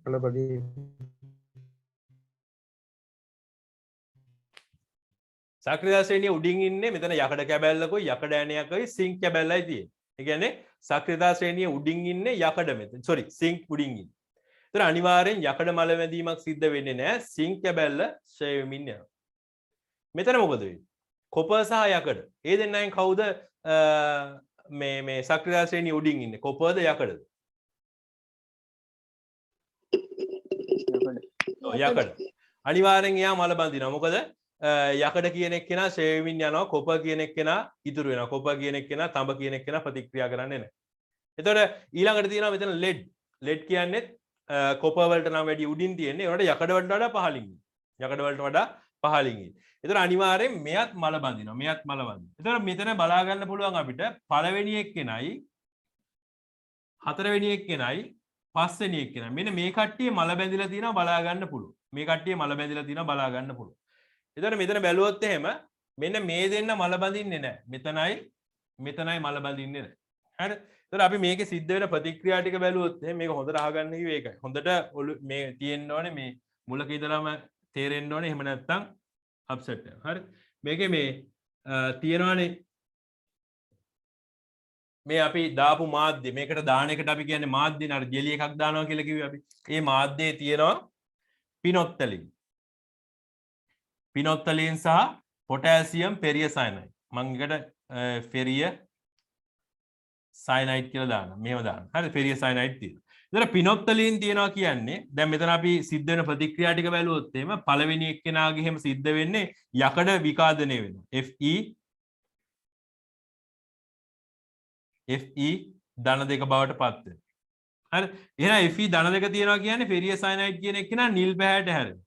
මලබදී සක්‍රියතාව ශ්‍රේණිය උඩින් ඉන්නේ මෙතන යකඩ කැබැල්ලකුයි යකඩ ඇණයකයි සිංක් කැබැල්ලයි තියෙන්නේ. ඒ කියන්නේ සක්‍රියතාව ශ්‍රේණිය උඩින් ඉන්නේ යකඩ මෙතන. සෝරි සිංක් උඩින් ඉන්නේ. ඒතර අනිවාර්යෙන් යකඩ මල වැදීමක් සිද්ධ වෙන්නේ නැහැ. සිංක් කැබැල්ල ෂය වෙමින් යනවා. මෙතන මොකද වෙන්නේ? කොපර් සහ යකඩ. ඒ දෙන්නෙන් කවුද මේ සක්‍රියතාව ශ්‍රේණිය උඩින් ඉන්නේ? කොපර්ද යකඩද? යකඩ. අනිවාර්යෙන් එයා මල බඳිනවා. මොකද යකඩ කියන එක්කෙනා ෂේවින් යනවා කොප කියන එක්කෙනා ඉතුරු වෙනවා කොප කියන එක්කෙනා තඹ කියන එක්කෙනා ප්‍රතික්‍රියා කරන්නේ නැහැ. එතකොට ඊළඟට තියෙනවා මෙතන ලෙඩ් කියන්නේ කොප වලට නම් වැඩි උඩින් තියෙන්නේ ඒකට යකඩ වලට වඩා පහළින් යකඩ වලට වඩා පහළින් ඉන්නේ. එතකොට අනිවාර්යෙන් මෙයත් මල බඳිනවා මෙයත් මල බඳිනවා. එතකොට මෙතන බලා ගන්න පුළුවන් අපිට පළවෙනි එක්කෙනයි හතරවෙනි එක්කෙනයි පස්වෙනි එක්කෙනයි මෙන්න මේ කට්ටිය මල බැඳිලා තියෙනවා බලා ගන්න පුළුවන්. මේ කට්ටිය මල බැඳිලා තියෙනවා බලා ගන්න පුළුවන්. එතකොට මෙතන බැලුවොත් එහෙම මෙන්න මේ දෙන්න මල බඳින්නේ නැහැ. මෙතනයි මල බඳින්නේ නැහැ. හරිද? එතකොට අපි මේකේ සිද්ධ වෙන ප්‍රතික්‍රියා ටික බැලුවොත් එහෙම මේක හොඳට අහගන්න කිව්වේ ඒකයි. හොඳට මේ තියෙන්න ඕනේ මේ මුලක ඉඳලම තේරෙන්න ඕනේ. එහෙම නැත්නම් අප්සෙට් වෙනවා. හරි? මේකේ මේ තියෙනවානේ මේ අපි දාපු මාධ්‍ය මේකට දාන එකට අපි කියන්නේ මාධ්‍ය නේ. අර ජෙලි එකක් දානවා කියලා කිව්වේ අපි. ඒ මාධ්‍යයේ තියෙනවා පිනොත්තලින්. පිනොත්තලින් සහ පොටෑසියම් පෙරිය සයනයිඩ්. මම එකට ෆෙරිය සයනයිඩ් කියලා දානවා. මෙහෙම දානවා. හරි ෆෙරිය සයනයිඩ් තියෙනවා. එතන පිනොත්තලින් තියෙනවා කියන්නේ දැන් මෙතන අපි සිද්ධ වෙන ප්‍රතික්‍රියා ටික බැලුවොත් එහෙම පළවෙනි එක්කෙනාගේ එහෙම සිද්ධ වෙන්නේ යකඩ විකාදනය වෙනවා. Fe ධන දෙක බවට පත් වෙනවා. හරි එහෙනම් Fe ධන දෙක තියෙනවා කියන්නේ ෆෙරිය සයනයිඩ් කියන එක්කෙනා නිල් පැහැයට හැරෙනවා.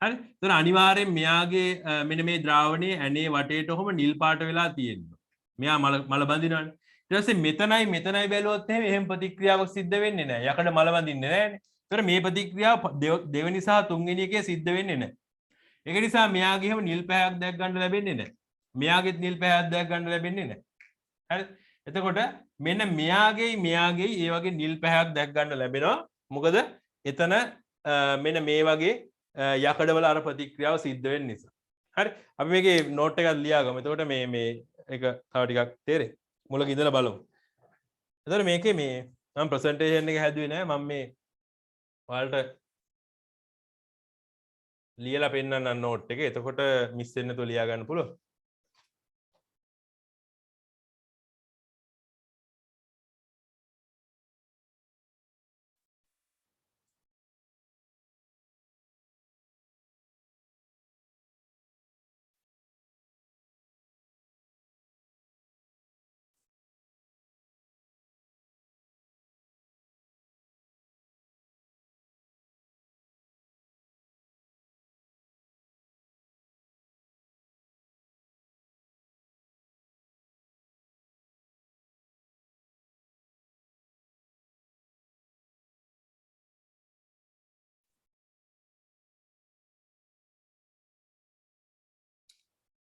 හරි එතන අනිවාර්යෙන් මෙයාගේ මෙන්න මේ ද්‍රාවණයේ ඇනේ වටේට ඔහොම නිල් පාට වෙලා තියෙනවා. මෙයා මල බඳිනවනේ. ඊට පස්සේ මෙතනයි බැලුවොත් එහෙම ප්‍රතික්‍රියාවක් සිද්ධ වෙන්නේ නැහැ. යකඩ මල බඳින්නේ නැහැනේ. ඒතර මේ ප්‍රතික්‍රියාව දෙවෙනි සහ තුන්වෙනි එකේ සිද්ධ වෙන්නේ නැහැ. ඒක නිසා මෙයාගේ එහෙම නිල් පැහැයක් දැක් ගන්න ලැබෙන්නේ නැහැ. මෙයාගෙත් නිල් පැහැයක් දැක් ගන්න ලැබෙන්නේ නැහැ. හරි එතකොට මෙන්න මෙයාගේ ඒ වගේ නිල් පැහැයක් දැක් ගන්න ලැබෙනවා. මොකද එතන මෙන්න මේ වගේ යකඩවල අර ප්‍රතික්‍රියාව සිද්ධ වෙන්න නිසා. හරි අපි මේකේ නෝට් එකක් ලියාගමු. එතකොට මේ එක තව ටිකක් තේරෙයි. මුලක ඉඳලා බලමු. එතකොට මේකේ මේ මම ප්‍රසන්ටේෂන් එක හැදුවේ නෑ. මම මේ ඔයාලට ලියලා පෙන්නන්න නෝට් එක. එතකොට මිස් වෙන්නේ නැතුව ලියා ගන්න පුළුවන්.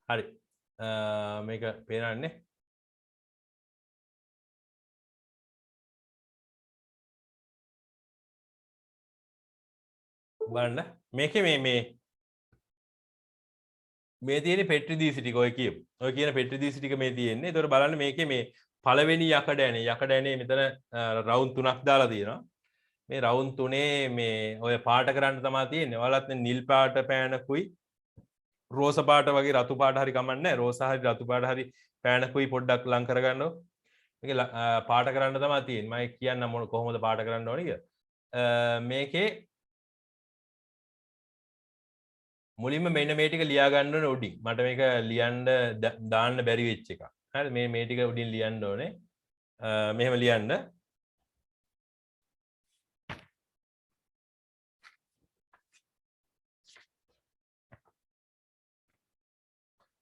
හරි මේක පේනවන්නේ බලන්න මේකේ මේ තියෙන පෙට්‍රි දීසි ටික ඔය කියමු. ඔය කියන පෙට්‍රි දීසි ටික මේ තියෙන්නේ. ඒතකොට බලන්න මේකේ මේ පළවෙනි යකඩ ඇනේ මෙතන රවුන්ඩ් 3ක් දාලා තියෙනවා. මේ රවුන්ඩ් 3 මේ ඔය පාට කරන්න තමයි තියෙන්නේ. ඔයාලත් නිල් පාට පෑනකුයි රෝස පාට වගේ රතු පාට හරි කමන්නේ නැහැ. රෝස හරි රතු පාට හරි පෑනකුයි පොඩ්ඩක් ලං කරගන්නකො. මේක පාට කරන්න තමයි තියෙන්නේ. මම කියන්නම් මොන කොහොමද පාට කරන්න ඕනේ කියලා. මේකේ මුලින්ම මෙන්න මේ ටික ලියා ගන්න ඕනේ උඩින්. මට මේක ලියන්න දාන්න බැරි වෙච්ච එකක්. හරි මේ ටික උඩින් ලියන්න ඕනේ. මෙහෙම ලියන්න.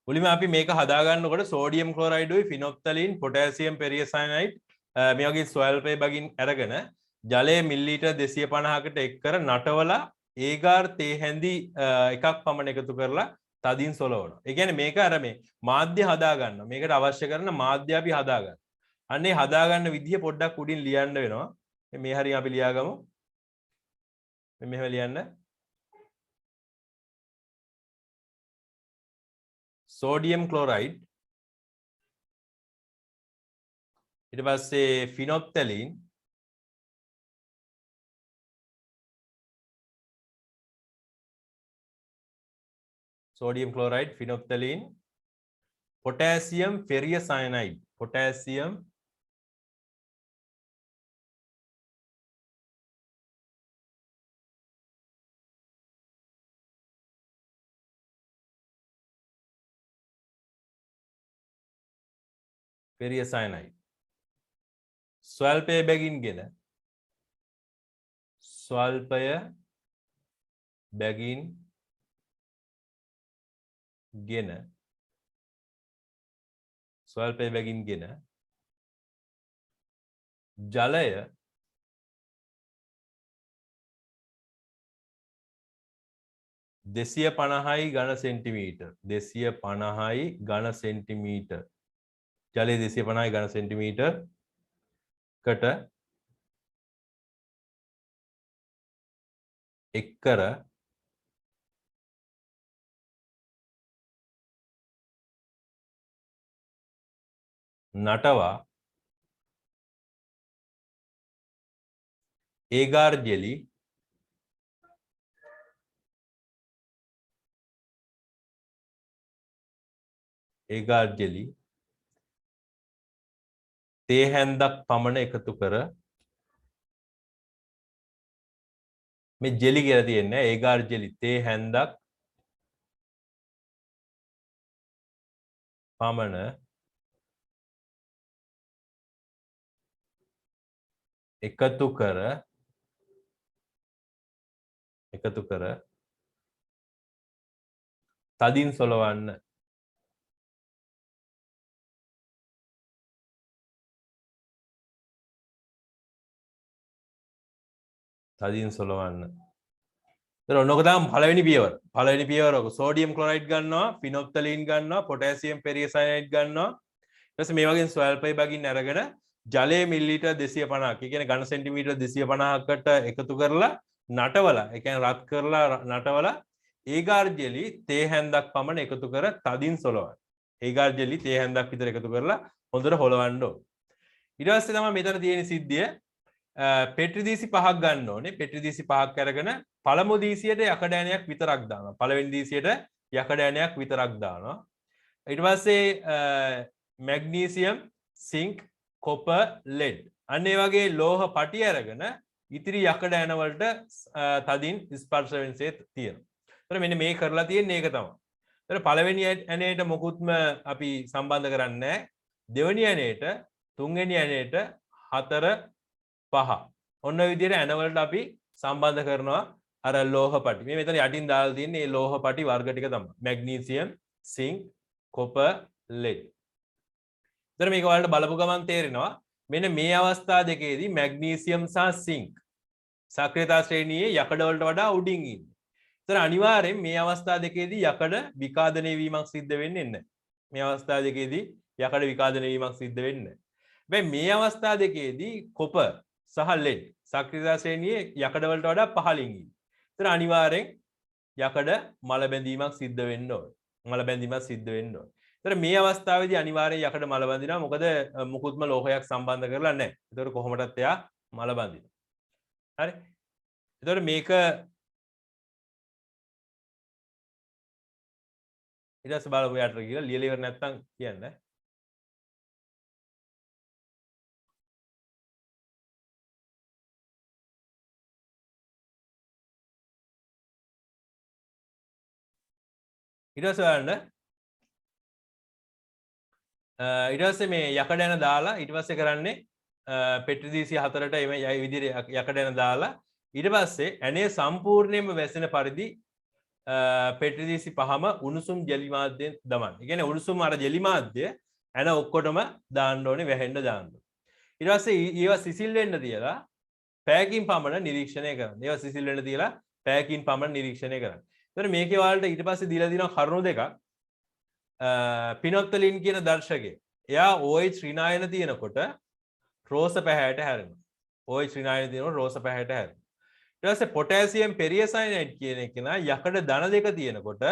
මුලින්ම අපි මේක හදාගන්නකොට සෝඩියම් ක්ලෝරයිඩුයි ෆිනොප්තලීන් පොටෑසියම් පෙරියසයනයිඩ් මේ වගේ ස්වල්පය බගින් අරගෙන ජලය මිලිලීටර් 250කට එක් කර නටවලා ඒගාර් තේ හැඳි එකක් පමණ එකතු කරලා තදින් සොලවනවා. ඒ කියන්නේ මේක අර මේ මාධ්‍ය හදාගන්න. මේකට අවශ්‍ය කරන මාධ්‍ය අපි හදාගන්න. අන්නේ හදාගන්න විදිය පොඩ්ඩක් උඩින් ලියන්න වෙනවා. මේ හරිය අපි ලියාගමු. මෙහෙම ලියන්න. sodium chloride ඊට පස්සේ phenolphthalein sodium chloride phenolphthalein potassium ferricyanide potassium පෙරිය සයනයිඩ් ස්වල්පය බැගින්ගෙන ස්වල්පය බැගින් ගෙන ස්වල්පය බැගින්ගෙන ජලය 250යි ඝන සෙන්ටිමීටර් 250යි ඝන සෙන්ටිමීටර් ජලය 250යි ඝන සෙන්ටිමීටර් කට එක්කර නටවා ඒගාර් ජෙලි තේ හැන්දක් පමණ එකතු කර මේ ජෙලි කියලා තියෙන්නේ ඒගාර් ජෙලි තේ හැන්දක් පමණ එකතු කර තදින් සොලවන්න එතන ඔන්නක තමයි පළවෙනි පියවර. පළවෙනි පියවර ඔක සෝඩියම් ක්ලොරයිඩ් ගන්නවා, ෆිනොප්තලීන් ගන්නවා, පොටෑසියම් පෙරියසයනයිඩ් ගන්නවා. ඊට පස්සේ මේ වගේ ස්වල්පය බගින් අරගෙන ජලය මිලිලීටර් 250ක්, ඒ කියන්නේ ඝන සෙන්ටිමීටර් 250කට එකතු කරලා නටවලා, ඒ කියන්නේ රත් කරලා නටවලා ඒගාර් ජෙලි තේ හැන්දක් පමණ එකතු කර තදින් සොලවන්න. ඒගාර් ජෙලි තේ හැන්දක් විතර එකතු කරලා හොඳට හොලවන්න ඕන. ඊට පස්සේ තමයි මෙතන තියෙන සිද්ධිය පෙට්‍රි දීසි 5ක් ගන්න ඕනේ. පෙට්‍රි දීසි 5ක් අරගෙන පළමු දීසියට යකඩ ඇණයක් විතරක් දානවා. පළවෙනි දීසියට යකඩ ඇණයක් විතරක් දානවා. ඊට පස්සේ මැග්නීසියම්, සිංක්, කොපර්, ලෙඩ් අන්න ඒ වගේ ලෝහ පටි අරගෙන ඉතිරි යකඩ ඇණ වලට තදින් ස්පර්ශ වෙනසේ තියෙනවා. එතකොට මෙන්න මේ කරලා තියෙන්නේ ඒක තමයි. එතකොට පළවෙනි ඇණයට මොකුත්ම අපි සම්බන්ධ කරන්නේ නැහැ. දෙවෙනි ඇණයට, තුන්වෙනි ඇණයට 4 5 ඔන්න ඔය විදිහට ඇනවලට අපි සම්බන්ධ කරනවා අර ලෝහ පටි. මේ මෙතන යටින් දාලා තියෙන්නේ මේ ලෝහ පටි වර්ග ටික තමයි. Magnesium, sync, copper, lead. ඉතින් මේක වලට බලපු ගමන් තේරෙනවා මෙන්න මේ අවස්ථා දෙකේදී මැග්නීසියම් සහ සිංක් සක්‍රියතා ශ්‍රේණියේ යකඩ වලට වඩා උඩින් ඉන්නේ. ඉතින් අනිවාර්යෙන් මේ අවස්ථා දෙකේදී යකඩ විකාදනය වීමක් සිද්ධ වෙන්නේ නැහැ. මේ අවස්ථා දෙකේදී යකඩ විකාදනය වීමක් සිද්ධ වෙන්නේ නැහැ. හැබැයි මේ අවස්ථා දෙකේදී කොපර් සහ ලෙඩ් සක්‍රියතා ශ්‍රේණියේ යකඩ වලට වඩා පහළින් ඉන්නේ. ඒතර අනිවාර්යෙන් යකඩ මල බැඳීමක් සිද්ධ වෙන්න ඕනේ. මල බැඳීමක් සිද්ධ වෙන්න ඕනේ. ඒතර මේ අවස්ථාවේදී අනිවාර්යෙන් යකඩ මල බඳිනවා. මොකද මුකුත්ම ලෝහයක් සම්බන්ධ කරලා නැහැ. ඒතර කොහොමදත් එයා මල බඳිනවා. හරි. ඒතර මේක ඊට පස්සේ බලමු යාට කියලා ලියලා ඉවර නැත්නම් කියන්න. ඊට පස්සේ මේ යකඩ ඇණ දාලා ඊට පස්සේ කරන්නේ පෙට්‍රි දීසි 4ට මේ විදිහට යකඩ ඇණ දාලා ඊට පස්සේ ඇණේ සම්පූර්ණයෙන්ම වැසෙන පරිදි පෙට්‍රි දීසි 5ම උණුසුම් ජෙලි මාධ්‍යයෙන් දමන්න. ඒ කියන්නේ උණුසුම් අර ජෙලි මාධ්‍ය ඇණ ඔක්කොටම දාන්න ඕනේ, වැහෙන්න දාන්න ඕනේ. ඊට පස්සේ ඒවා සිසිල් වෙන්න තියලා පැයකින් පමණ නිරීක්ෂණය කරන්න. ඒවා සිසිල් වෙන්න තියලා පැයකින් පමණ නිරීක්ෂණය කරන්න. එතකොට මේකේ වලට ඊට පස්සේ දීලා දිනවා කරුණු දෙකක්. පිනොප්තලින් කියන දර්ශකය. එයා OH ඍණායන තියෙනකොට රෝස පැහැයට හැරෙනවා. OH ඍණායන තියෙනකොට රෝස පැහැයට හැරෙනවා. ඊට පස්සේ පොටෑසියම් පෙරියසයනයිඩ් කියන එක නා යකඩ ධන දෙක තියෙනකොට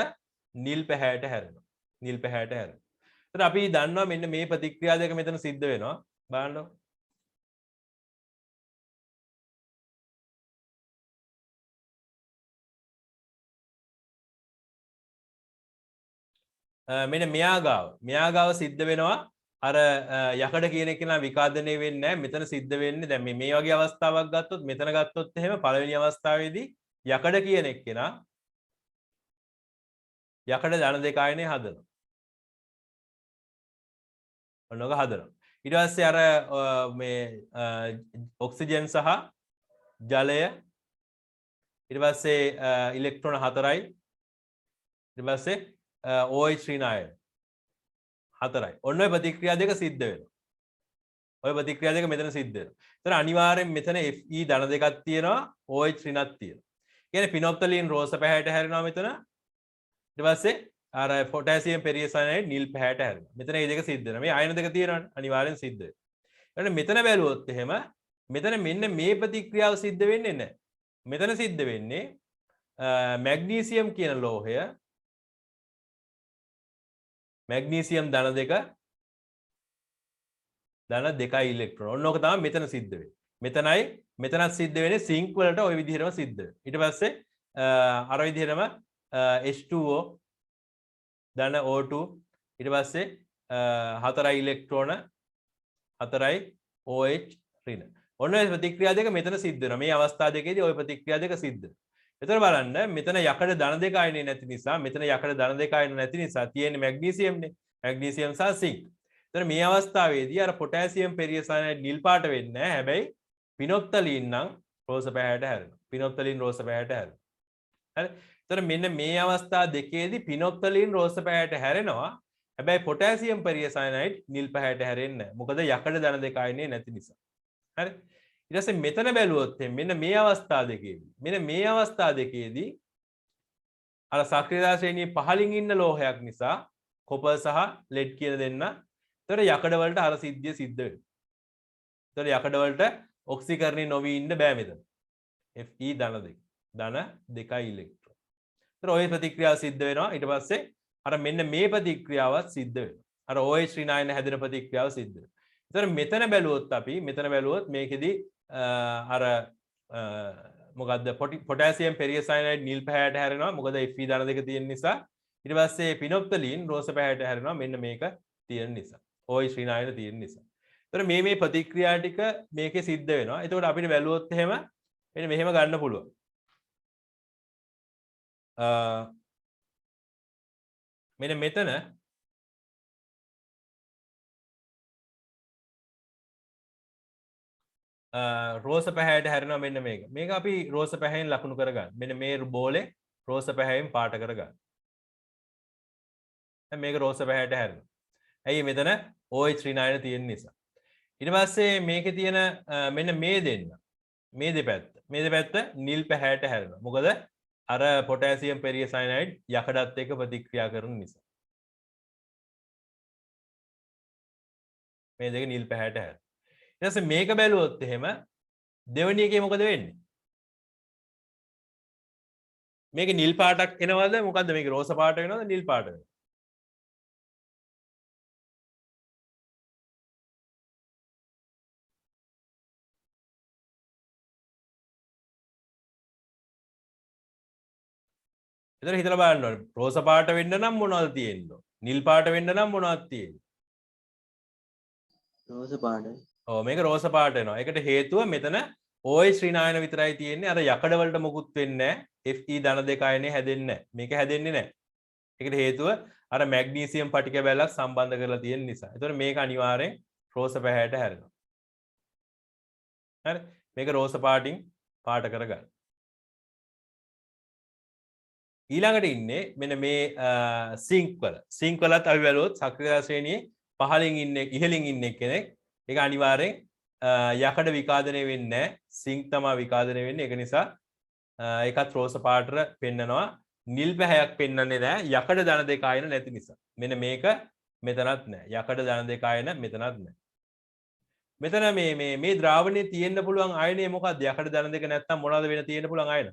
නිල් පැහැයට හැරෙනවා. නිල් පැහැයට හැරෙනවා. එතකොට අපි දන්නවා මෙන්න මේ ප්‍රතික්‍රියා දෙක මෙතන සිද්ධ වෙනවා. බලන්න. මෙන්න මෙයා ගාව සිද්ධ වෙනවා අර යකඩ කියන එක නා විකාදනය වෙන්නේ නැහැ. මෙතන සිද්ධ වෙන්නේ දැන් මේ වගේ අවස්ථාවක් ගත්තොත් මෙතන ගත්තොත් එහෙම පළවෙනි අවස්ථාවේදී යකඩ කියන එක නා යකඩ ධන දෙක ආයනේ හදනවා. ඔන්නෝක හදනවා. ඊට පස්සේ අර මේ ඔක්සිජන් සහ ජලය ඊට පස්සේ ඉලෙක්ට්‍රෝන 4යි ඊට පස්සේ OH ඍණායන 4යි. ඔන්න ඔය ප්‍රතික්‍රියා දෙක සිද්ධ වෙනවා. ඔය ප්‍රතික්‍රියා දෙක මෙතන සිද්ධ වෙනවා. ඒතර අනිවාර්යෙන් මෙතන Fe ධන දෙකක් තියෙනවා OH ඍණක් තියෙනවා. කියන්නේ පිනොප්තලීන් රෝස පැහැයට හැරෙනවා මෙතන. ඊට පස්සේ අර පොටෑසියම් පෙරියසයනයිඩ් නිල් පැහැයට හැරෙනවා. මෙතන මේ දෙක සිද්ධ වෙනවා. මේ අයන දෙක තියෙනවනේ අනිවාර්යෙන් සිද්ධ වෙනවා. ඊට මෙතන බැලුවොත් එහෙම මෙතන මෙන්න මේ ප්‍රතික්‍රියාව සිද්ධ වෙන්නේ නැහැ. මෙතන සිද්ධ වෙන්නේ මැග්නීසියම් කියන ලෝහය මැග්නීසියම් ධන දෙක ධන 2යි ඉලෙක්ට්‍රෝන. ඔන්න ඕක තමයි මෙතන සිද්ධ වෙන්නේ. මෙතනයි මෙතනත් සිද්ධ වෙන්නේ සිංක් වලට ওই විදිහටම සිද්ධ වෙනවා. ඊට පස්සේ අර විදිහටම H2O ධන O2 ඊට පස්සේ 4යි ඉලෙක්ට්‍රෝන 4යි OH ඍණ. ඔන්න ඔය ප්‍රතික්‍රියා දෙක මෙතන සිද්ධ වෙනවා. මේ අවස්ථා දෙකේදී ওই ප්‍රතික්‍රියා දෙක සිද්ධ වෙනවා. එතන බලන්න මෙතන යකඩ ධන දෙක අයනේ නැති නිසා මෙතන යකඩ ධන දෙක අයන නැති නිසා තියෙන්නේ මැග්නීසියම්නේ. මැග්නීසියම් සහ සිංක්. එතන මේ අවස්ථාවේදී අර පොටෑසියම් පෙරියසයනයිඩ් නිල් පාට වෙන්නේ නැහැ. හැබැයි පිනොප්තලීන් නම් රෝස පැහැයට හැරෙනවා. පිනොප්තලීන් රෝස පැහැයට හැරෙනවා. හරි. එතන මෙන්න මේ අවස්ථා දෙකේදී පිනොප්තලීන් රෝස පැහැයට හැරෙනවා. හැබැයි පොටෑසියම් පෙරියසයනයිඩ් නිල් පැහැයට හැරෙන්නේ නැහැ. මොකද යකඩ ධන දෙක අයනේ නැති නිසා. හරි. ඊට පස්සේ මෙතන බැලුවොත් මෙන්න මේ අවස්ථා දෙකේදී අර සක්‍රියතා ශ්‍රේණියේ පහළින් ඉන්න ලෝහයක් නිසා කොපර් සහ ලෙඩ් කියන දෙන්න. ඒතර යකඩ වලට අර සිද්ධිය සිද්ධ වෙනවා. ඒතර යකඩ වලට ඔක්සිකරණය නොවි ඉන්න බෑ මෙතන. Fe ධන 2. ධන 2යි ඉලෙක්ට්‍රෝන. ඒතර ওই ප්‍රතික්‍රියාව සිද්ධ වෙනවා. ඊට පස්සේ අර මෙන්න මේ ප්‍රතික්‍රියාවත් සිද්ධ වෙනවා. අර OH ඍණායන හැදෙන ප්‍රතික්‍රියාව සිද්ධ වෙනවා. ඒතර මෙතන බැලුවොත් මේකෙදි අර මොකද්ද පොටෑසියම් පෙරියසයනයිඩ් නිල් පැහැයට හැරෙනවා. මොකද Fe ධන දෙක තියෙන නිසා. ඊට පස්සේ පිනොප්තලීන් රෝස පැහැයට හැරෙනවා. මෙන්න මේක තියෙන නිසා. OH ඍණායන තියෙන නිසා. ඒතර මේ ප්‍රතික්‍රියා ටික මේකේ සිද්ධ වෙනවා. එතකොට අපිට බැලුවොත් එහෙම මෙන්න මෙහෙම ගන්න පුළුවන්. මෙන්න මෙතන රෝස පැහැයට හැරෙනවා මෙන්න මේක. මේක අපි රෝස පැහැයෙන් ලකුණු කරගන්න. මෙන්න මේ බෝලේ රෝස පැහැයෙන් පාට කරගන්න. දැන් මේක රෝස පැහැයට හැරෙනවා. ඇයි මෙතන OH ඍණායන තියෙන නිසා. ඊට පස්සේ මේකේ තියෙන මෙන්න මේ දෙපැත්ත නිල් පැහැයට හැරෙනවා. මොකද අර පොටෑසියම් පෙරියසයනයිඩ් යකඩත් එක්ක ප්‍රතික්‍රියා කරන නිසා. මේ දෙක නිල් පැහැයට හැරෙනවා. ඊට පස්සේ මේක බැලුවොත් එහෙම දෙවෙනි එකේ මොකද වෙන්නේ? මේක නිල් පාටක් එනවද? මොකද්ද මේක රෝස පාට වෙනවද? නිල් පාට වෙනවද? එතන හිතලා බලන්න ඕනේ. රෝස පාට වෙන්න නම් මොනවද තියෙන්න ඕන? නිල් පාට වෙන්න නම් මොනවද තියෙන්නේ? රෝස පාට. ඔව් මේක රෝස පාට වෙනවා. ඒකට හේතුව මෙතන OH ශ්‍රීනායන විතරයි තියෙන්නේ. අර යකඩ වලට මොකුත් වෙන්නේ නැහැ. Fe ධන දෙක අයනේ හැදෙන්නේ නැහැ. මේක හැදෙන්නේ නැහැ. ඒකට හේතුව අර මැග්නීසියම් පටික බැලක් සම්බන්ධ කරලා තියෙන නිසා. ඒතකොට මේක අනිවාර්යෙන් රෝස පැහැයට හැරෙනවා. හරි. මේක රෝස පාටින් පාට කරගන්න. ඊළඟට ඉන්නේ මෙන්න මේ සිංක් වල. සිංක් වලත් අපි බැලුවොත් සක්‍රියතා ශ්‍රේණියේ පහළින් ඉන්නේ ඉහළින් ඉන්නේ කෙනෙක්. ඒක අනිවාර්යෙන් යකඩ විකාදනය වෙන්නේ නැහැ. සිංක් තමයි විකාදනය වෙන්නේ. ඒක නිසා ඒකත් රෝස පාටට පෙන්නනවා. නිල් පැහැයක් පෙන්වන්නේ නැහැ. යකඩ ධන දෙක ආයන නැති නිසා. මෙන්න මේක මෙතනත් නැහැ. යකඩ ධන දෙක ආයන මෙතනත් නැහැ. මෙතන මේ ද්‍රාවණයේ තියෙන්න පුළුවන් ආයනය මොකක්ද? යකඩ ධන දෙක නැත්තම් මොනවද වෙන තියෙන්න පුළුවන් ආයන?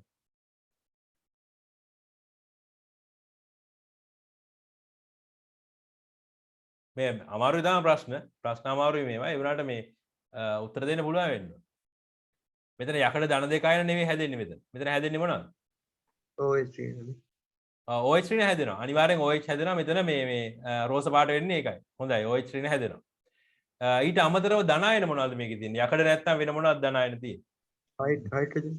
මේ අමාරුයි තමයි ප්‍රශ්න අමාරුයි මේවා. ඒ වුණාට මේ උත්තර දෙන්න පුළුවන් වෙන්න. මෙතන යකඩ ධන දෙක අයන නෙමෙයි හැදෙන්නේ මෙතන. මෙතන හැදෙන්නේ මොනවද? OH ශ්‍රේණිය හැදෙනවා. අනිවාර්යෙන් OH හැදෙනවා. මෙතන මේ රෝස පාට වෙන්නේ ඒකයි. හොඳයි. OH ශ්‍රේණිය හැදෙනවා. ඊට අමතරව ධන අයන මොනවද මේකේ තියෙන්නේ? යකඩ නැත්තම් වෙන මොනවද ධන අයන තියෙන්නේ?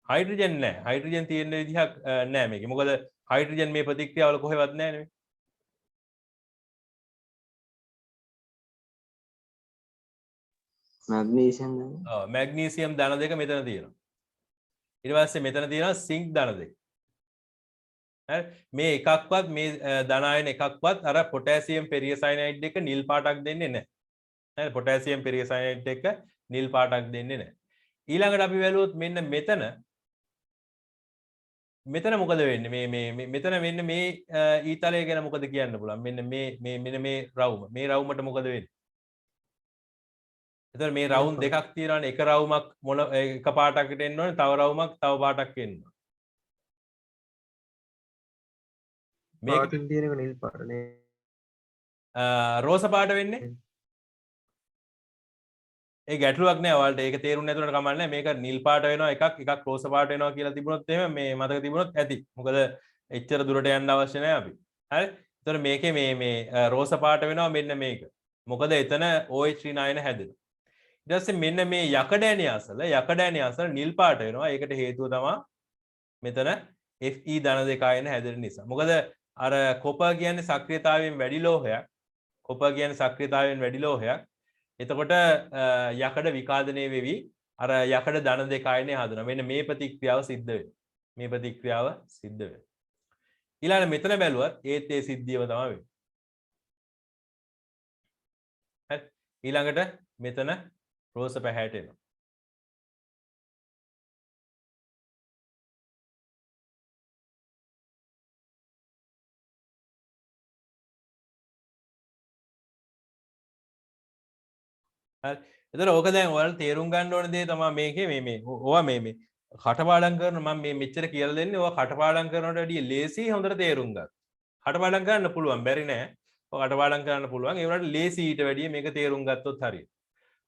හයිඩ්‍රජන් නෑ. හයිඩ්‍රජන් තියෙන විදිහක් නෑ මේකේ. මොකද හයිඩ්‍රජන් මේ ප්‍රතික්‍රියාවල කොහෙවත් නෑ නෙමෙයි. මැග්නීසියම් මැග්නීසියම් ධන දෙක මෙතන තියෙනවා. ඊට පස්සේ මෙතන තියෙනවා සිංක් ධන දෙක. හරි මේ එකක්වත් මේ ධන අයන එකක්වත් අර පොටෑසියම් පෙරියසයනයිඩ් එක නිල් පාටක් දෙන්නේ නැහැ. හරි පොටෑසියම් පෙරියසයනයිඩ් එක නිල් පාටක් දෙන්නේ නැහැ. ඊළඟට අපි බැලුවොත් මෙන්න මෙතන මොකද වෙන්නේ මේ මෙතන මෙන්න මේ ඊතලය ගැන මොකද කියන්න පුළුවන් මෙන්න මේ රවුමට මොකද වෙන්නේ එතකොට මේ රවුම් දෙකක් තියෙනවානේ එක රවුමක් මොන එක පාටකට එන්න ඕනේ තව රවුමක් තව පාටක් එන්න මේක පාටින් තියෙන එක නිල් පාටනේ රෝස පාට වෙන්නේ ඒ ගැටලුවක් නෑ ඔයාලට ඒක තේරුම් නැතුනට කමක් නෑ මේක නිල් පාට වෙනවා එකක් රෝස පාට වෙනවා කියලා තිබුණොත් එහෙම මේ මතක තිබුණොත් ඇති මොකද එච්චර දුරට යන්න අවශ්‍ය නෑ අපි හරි එතකොට මේකේ මේ රෝස පාට වෙනවා මෙන්න මේක මොකද එතන OH9 හැදෙනවා ඊට පස්සේ මෙන්න මේ යකඩ ඇණි අසල නිල් පාට වෙනවා ඒකට හේතුව තමයි මෙතන Fe ධන දෙක ආයන හැදෙන නිසා මොකද අර කොපර් කියන්නේ සක්‍රියතාවයෙන් වැඩි ලෝහයක් එතකොට යකඩ විකාදනය වෙවි අර යකඩ ධන දෙක ආයනේ හදනවා මෙන්න මේ ප්‍රතික්‍රියාව සිද්ධ වෙනවා ඊළඟ මෙතන බැලුවත් ඒත් ඒ සිද්ධියම තමයි වෙන්නේ හරි ඊළඟට මෙතන රෝස පැහැයට එනවා හරි එතකොට ඕක දැන් ඔයාලා තේරුම් ගන්න ඕන දේ තමයි මේකේ මේ ඕවා මේ කටපාඩම් කරන මම මේ මෙච්චර කියලා දෙන්නේ ඕවා කටපාඩම් කරනවට වැඩිය ලේසි හොඳට තේරුම් ගන්න. කටපාඩම් කරන්න පුළුවන් බැරි නෑ. ඔය කටපාඩම් කරන්න පුළුවන්. ඒ වුණාට ලේසි ඊට වැඩිය මේක තේරුම් ගත්තොත් හරියට.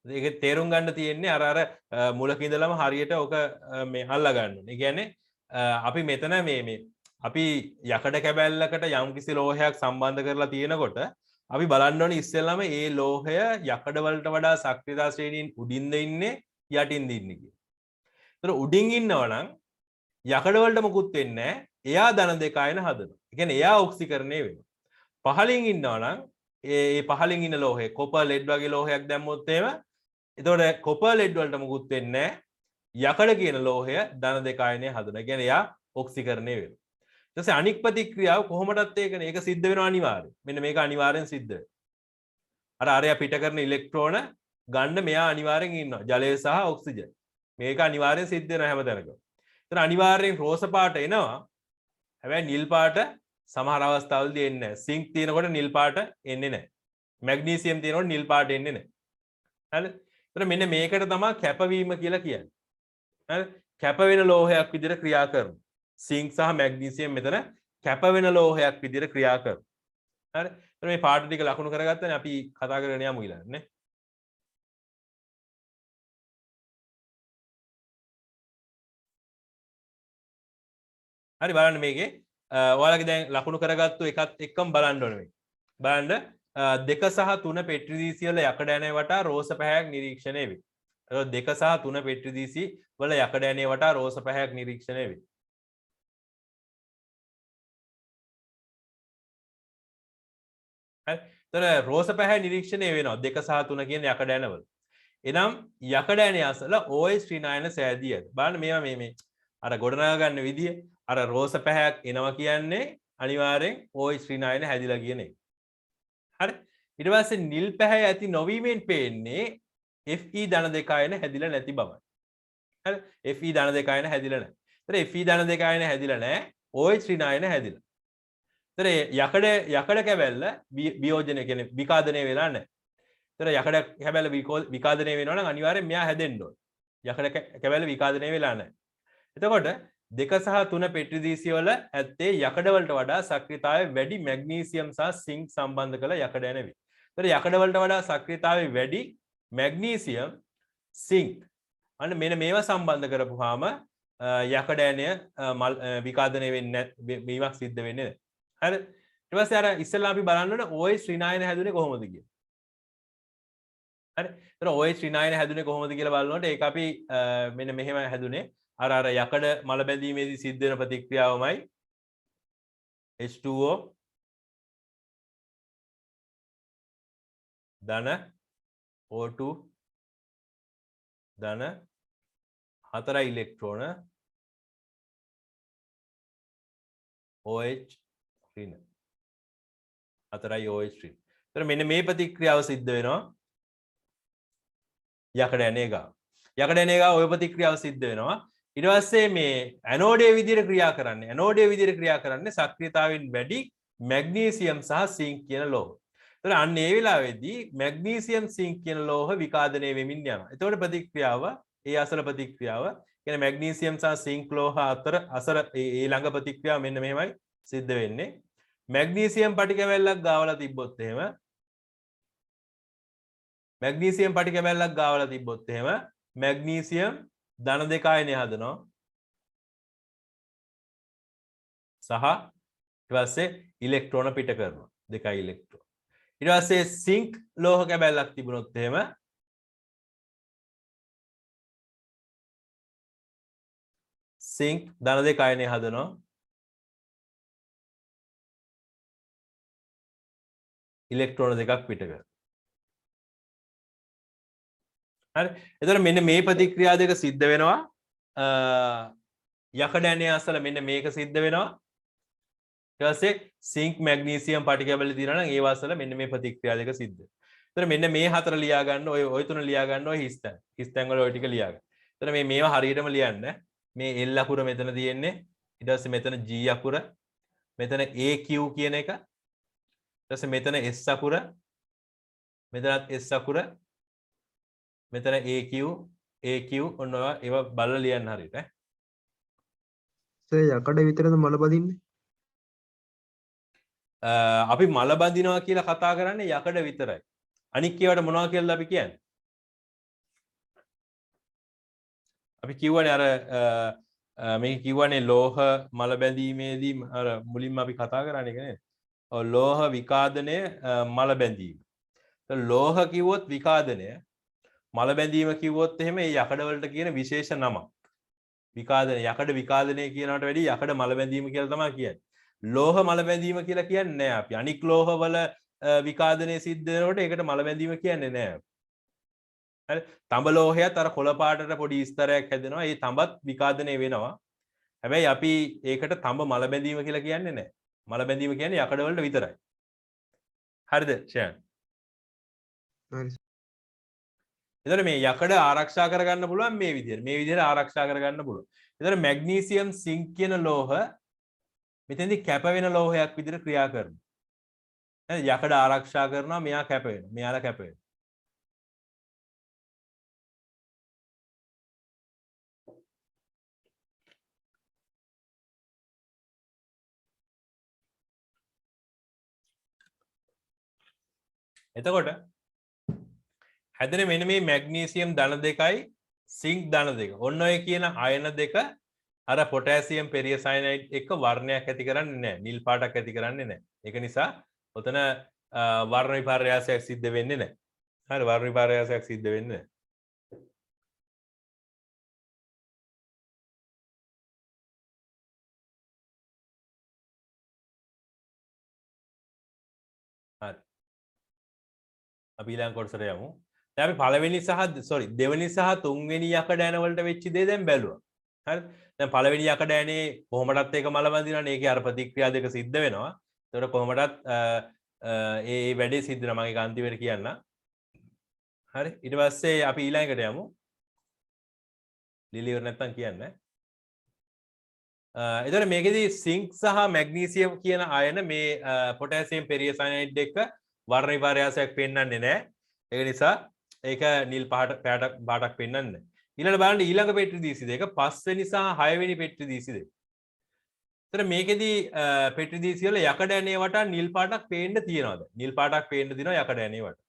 ඒක තේරුම් ගන්න තියෙන්නේ අර මුලක ඉඳලම හරියට ඕක මේ අල්ලා ගන්න ඕනේ. ඒ කියන්නේ අපි මෙතන මේ අපි යකඩ කැබැල්ලකට යම්කිසි ලෝහයක් සම්බන්ධ කරලා තියෙනකොට අපි බලන්න ඕනේ ඉස්සෙල්ලාම ඒ ලෝහය යකඩ වලට වඩා සක්‍රියතා ශ්‍රේණියෙන් උඩින්ද ඉන්නේ යටින්ද ඉන්නේ කියලා. ඒතර උඩින් ඉන්නවා නම් යකඩ වලට මොකුත් වෙන්නේ නැහැ. එයා ධන දෙක ආයන හදනවා. ඒ කියන්නේ එයා ඔක්සිකරණය වෙනවා. පහලින් ඉන්නවා නම් ඒ පහලින් ඉන්න ලෝහය කොපර් ලෙඩ් වගේ ලෝහයක් දැම්මොත් එහෙම එතකොට කොපර් ලෙඩ් වලට මොකුත් වෙන්නේ නැහැ. යකඩ කියන ලෝහය ධන දෙක ආයනය හදනවා. ඒ කියන්නේ එයා ඔක්සිකරණය වෙනවා. ඊට පස්සේ අනික් ප්‍රතික්‍රියාව කොහොමදත් ඒකනේ ඒක සිද්ධ වෙනවා අනිවාර්යෙන්. මෙන්න මේක අනිවාර්යෙන් සිද්ධ වෙනවා. අරයා පිට කරන ඉලෙක්ට්‍රෝන ගන්න මෙයා අනිවාර්යෙන් ඉන්නවා. ජලය සහ ඔක්සිජන්. මේක අනිවාර්යෙන් සිද්ධ වෙනවා හැමතැනකම. ඒතර අනිවාර්යෙන් රෝස පාට එනවා. හැබැයි නිල් පාට සමහර අවස්ථාවලදී එන්නේ නැහැ. සිංක් තියෙනකොට නිල් පාට එන්නේ නැහැ. මැග්නීසියම් තියෙනකොට නිල් පාට එන්නේ නැහැ. හරිද? ඒතර මෙන්න මේකට තමයි කැපවීම කියලා කියන්නේ. හරිද? කැප වෙන ලෝහයක් විදිහට ක්‍රියා කරනවා. සිංක් සහ මැග්නීසියම් මෙතන කැප වෙන ලෝහයක් විදිහට ක්‍රියා කරනවා. හරි? එතන මේ පාඩු ටික ලකුණු කරගත්තනේ අපි කතා කරගෙන යමු ඊළඟට නේ. හරි බලන්න මේකේ ඔයාලගේ දැන් ලකුණු කරගත්තු එකත් එක්කම බලන්න ඕනේ මේක. බලන්න 2 සහ 3 පෙට්‍රිදීසි වල යකඩ ඇණය වටා රෝස පැහැයක් නිරීක්ෂණය වේ. 2 සහ 3 පෙට්‍රිදීසි වල යකඩ ඇණය වටා රෝස පැහැයක් නිරීක්ෂණය වේ. තොර රෝස පැහැ නිරීක්ෂණය වෙනවා 2 සහ 3 කියන යකඩ ඇණවල. එනම් යකඩ ඇණය අසල OH9 සෑදී ඇත. බලන්න මේවා මේ අර ගොඩනගා ගන්න විදිය අර රෝස පැහැයක් එනවා කියන්නේ අනිවාර්යෙන් OH9 හැදිලා කියන එක. හරි? ඊට පස්සේ නිල් පැහැ ඇති නොවීමෙන් පේන්නේ Fe ධන දෙක ආයන හැදිලා නැති බවයි. හරි? Fe ධන දෙක ආයන හැදිලා නැහැ. ඒතර Fe ධන දෙක ආයන හැදිලා නැහැ. OH9 හැදිලා. තර යකඩ කැබැල්ල වියෝජනය කියන්නේ විකාදනය වෙලා නැහැ. තර යකඩ කැබැල්ල විකාදනය වෙනවා නම් අනිවාර්යෙන් මෙයා හැදෙන්න ඕන. යකඩ කැබැල්ල විකාදනය වෙලා නැහැ. එතකොට 2 සහ 3 පෙට්‍රිදීසි වල ඇත්තේ යකඩ වලට වඩා සක්‍රියතාවය වැඩි මැග්නීසියම් සහ සිංක් සම්බන්ධ කළ යකඩ ඇණ වේ. තර යකඩ වලට වඩා සක්‍රියතාවය වැඩි මැග්නීසියම් සිංක් අන්න මෙන්න මේවා සම්බන්ධ කරපුවාම යකඩ ඇණය විකාදනය වෙන්නේ වීමක් සිද්ධ වෙන්නේ නැහැ. හරි ඊට පස්සේ අර ඉස්සෙල්ලා අපි බලන්න ඕනේ OH9 හැදුනේ කොහොමද කියලා. හරි. ඒතර OH9 හැදුනේ කොහොමද කියලා බලනකොට ඒක අපි මෙන්න මෙහෙම හැදුනේ. අර යකඩ මල බැඳීමේදී සිද්ධ වෙන ප්‍රතික්‍රියාවමයි H2O ධන O2 ධන 4 ඉලෙක්ට්‍රෝන OH ඍණ 4යි OH ඍණ. එතන මෙන්න මේ ප්‍රතික්‍රියාව සිද්ධ වෙනවා යකඩ ඇණේ ගාව. යකඩ ඇණේ ගාව ওই ප්‍රතික්‍රියාව සිද්ධ වෙනවා. ඊට පස්සේ මේ ඇනෝඩයේ විදිහට ක්‍රියා කරන්නේ. ඇනෝඩයේ විදිහට ක්‍රියා කරන්නේ සක්‍රියතාවයෙන් වැඩි මැග්නීසියම් සහ සිංක් කියන ලෝහ. එතකොට අන්න ඒ වෙලාවේදී මැග්නීසියම් සිංක් කියන ලෝහ විකාදනය වෙමින් යනවා. එතකොට ප්‍රතික්‍රියාව ඒ අසල ප්‍රතික්‍රියාව කියන්නේ මැග්නීසියම් සහ සිංක් ලෝහ අතර ඒ ළඟ ප්‍රතික්‍රියාව මෙන්න මෙහෙමයි සිද්ධ වෙන්නේ. මැග්නීසියම් පටි කැවැල්ලක් ගාවලා තිබ්බොත් එහෙම මැග්නීසියම් පටි කැවැල්ලක් ගාවලා තිබ්බොත් එහෙම මැග්නීසියම් ධන 2 අයනය හදනවා. සහ ඊට පස්සේ ඉලෙක්ට්‍රෝන පිට කරනවා. 2 ඉලෙක්ට්‍රෝන. ඊට පස්සේ සිංක් ලෝහ කැබැල්ලක් තිබුණොත් එහෙම සිංක් ධන 2 අයනය හදනවා. ඉලෙක්ට්‍රෝන 2ක් පිට කරනවා. හරි. එතකොට මෙන්න මේ ප්‍රතික්‍රියා දෙක සිද්ධ වෙනවා. යකඩ ඇණේ අසල මෙන්න මේක සිද්ධ වෙනවා. ඊට පස්සේ සිංක් මැග්නීසියම් පටි කැබලි දිනනවා නම් ඒ වාසල මෙන්න මේ ප්‍රතික්‍රියා දෙක සිද්ධ වෙනවා. එතකොට මෙන්න මේ හතර ලියා ගන්න ඔය තුන ලියා ගන්න ඔය හිස්තැන්. හිස්තැන් වල ඔය ටික ලියා ගන්න. එතකොට මේවා හරියටම ලියන්න. මේ L අකුර මෙතන තියෙන්නේ. ඊට පස්සේ මෙතන G අකුර. මෙතන AQ කියන එක. ඊට පස්සේ මෙතන S අකුර. මෙතනත් S අකුර. මෙතන AQ ඔන්න ඒවා බලලා ලියන්න හරියට ඈ. යකඩ විතරද මල බදින්නේ? අපි මල බඳිනවා කියලා කතා කරන්නේ යකඩ විතරයි. අනික් ඒවාට මොනවා කියලාද අපි කියන්නේ? අපි කියවනේ අර මේක කියවනේ ලෝහ මල බැඳීමේදී අර මුලින්ම අපි කතා කරන්නේ ඒක නේද? ඔව් ලෝහ විකාදනය මල බැඳීම. ලෝහ කිව්වොත් විකාදනය මල බැඳීම කිව්වොත් එහෙම මේ යකඩ වලට කියන විශේෂ නමක්. විකාදනය යකඩ විකාදනය කියනකට වැඩිය යකඩ මල බැඳීම කියලා තමයි කියන්නේ. ලෝහ මල බැඳීම කියලා කියන්නේ නැහැ අපි. අනික් ලෝහ වල විකාදනය සිද්ධ වෙනකොට ඒකට මල බැඳීම කියන්නේ නැහැ. හරි. තඹ ලෝහයත් අර කොළ පාටට පොඩි ස්තරයක් හැදෙනවා. ඒ තඹත් විකාදනය වෙනවා. හැබැයි අපි ඒකට තඹ මල බැඳීම කියලා කියන්නේ නැහැ. මල බැඳීම කියන්නේ යකඩ වලට විතරයි. හරිද ෂයන්? හරි. එතකොට මේ යකඩ ආරක්ෂා කරගන්න පුළුවන් මේ විදිහට. මේ විදිහට ආරක්ෂා කරගන්න පුළුවන්. එතකොට මැග්නීසියම් සිංක් කියන ලෝහ මෙතෙන්දී කැප වෙන ලෝහයක් විදිහට ක්‍රියා කරනවා. නේද? යකඩ ආරක්ෂා කරනවා මෙයා කැප වෙනවා. මෙයාලා කැප වෙනවා. එතකොට හැදෙන මෙන්න මේ මැග්නීසියම් ධන 2යි සිංක් ධන 2. ඔන්න ඔය කියන අයන දෙක අර පොටෑසියම් පෙරියසයනයිඩ් එක්ක වර්ණයක් ඇති කරන්නේ නැහැ. නිල් පාටක් ඇති කරන්නේ නැහැ. ඒක නිසා ඔතන වර්ණ විපර්යාසයක් සිද්ධ වෙන්නේ නැහැ. හරි වර්ණ විපර්යාසයක් සිද්ධ වෙන්නේ නැහැ. හරි. අපි ඊළඟ කොටසට යමු. දැන් අපි පළවෙනි සහ දෙවෙනි සහ තුන්වෙනි යකඩ ඇන වලට වෙච්ච දේ දැන් බැලුවා. හරි. දැන් පළවෙනි යකඩ ඇනේ කොහොමදත් ඒක මල බඳිනවනේ. ඒකේ අර ප්‍රතික්‍රියා දෙක සිද්ධ වෙනවා. ඒතකොට කොහොමදත් ඒ වැඩේ සිද්ධ වෙනවා. මම ඒක අන්තිමට කියන්න. හරි. ඊට පස්සේ අපි ඊළඟට යමු. ලිලියවර නැත්තම් කියන්න. එතකොට මේකෙදි සිංක් සහ මැග්නීසියම් කියන අයන මේ පොටෑසියම් පෙරියසයනයිඩ් එක වර්ණ විපර්යාසයක් පෙන්වන්නේ නැහැ. ඒක නිසා ඒක නිල් පාටක් පෙන්වන්නේ නැහැ. ඊළඟට බලන්න ඊළඟ පෙට්ටි දීසි දෙක 5 වෙනි සහ 6 වෙනි පෙට්ටි දීසි දෙක. ඒතර මේකෙදි පෙට්ටි දීසි වල යකඩ ඇනේ වටා නිල් පාටක් පේන්න තියනවාද? නිල් පාටක් පේන්න දිනවා යකඩ ඇනේ වටා.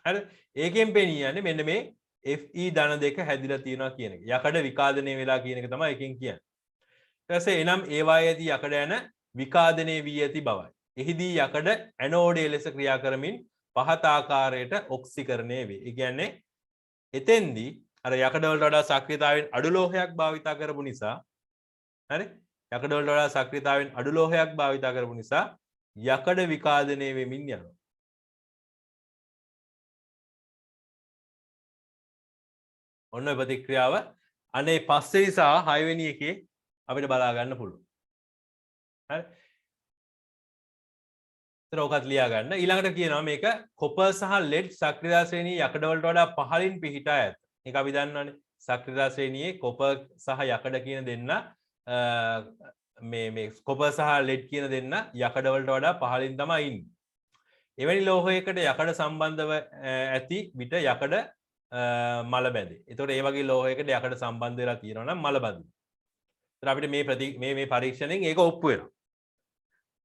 හරිද? ඒකෙන් පෙනියන්නේ මෙන්න මේ Fe ධන දෙක හැදිලා තියෙනවා කියන එක. යකඩ විකාදනය වෙලා කියන එක තමයි එකෙන් කියන්නේ. ඊට පස්සේ එනම් ඒ වායේදී යකඩ ඇන විකාදනය වී ඇති බවයි. එහිදී යකඩ ඇනෝඩයේ ලෙස ක්‍රියා කරමින් පහත ආකාරයට ඔක්සිකරණය වේ. ඒ කියන්නේ එතෙන්දී අර යකඩ වලට වඩා සක්‍රියතාවයෙන් අඩු ලෝහයක් භාවිතා කරපු නිසා හරි යකඩ වලට වඩා සක්‍රියතාවයෙන් අඩු ලෝහයක් භාවිතා කරපු නිසා යකඩ විකාදනය වෙමින් යනවා. ඔන්න ඔය ප්‍රතික්‍රියාව අනේ පස්වෙනි සහ හයවෙනි එකේ අපිට බලා ගන්න පුළුවන්. හරි. ඒතර ඔකත් ලියා ගන්න. ඊළඟට කියනවා මේක කොපර් සහ ලෙඩ් සක්‍රියතා ශ්‍රේණියේ යකඩ වලට වඩා පහළින් පිහිටා ඇත. ඒක අපි දන්නවනේ. සක්‍රියතා ශ්‍රේණියේ කොපර් සහ යකඩ කියන දෙන්න මේ කොපර් සහ ලෙඩ් කියන දෙන්න යකඩ වලට වඩා පහළින් තමයි ඉන්නේ. එවැනි ලෝහයකට යකඩ සම්බන්ධව ඇති විට යකඩ මල බැඳේ. එතකොට ඒ වගේ ලෝහයකට යකඩ සම්බන්ධ වෙලා තියෙනවා නම් මල බඳිනවා. ඒතර අපිට මේ පරීක්ෂණයෙන් ඒක ඔප්පු වෙනවා.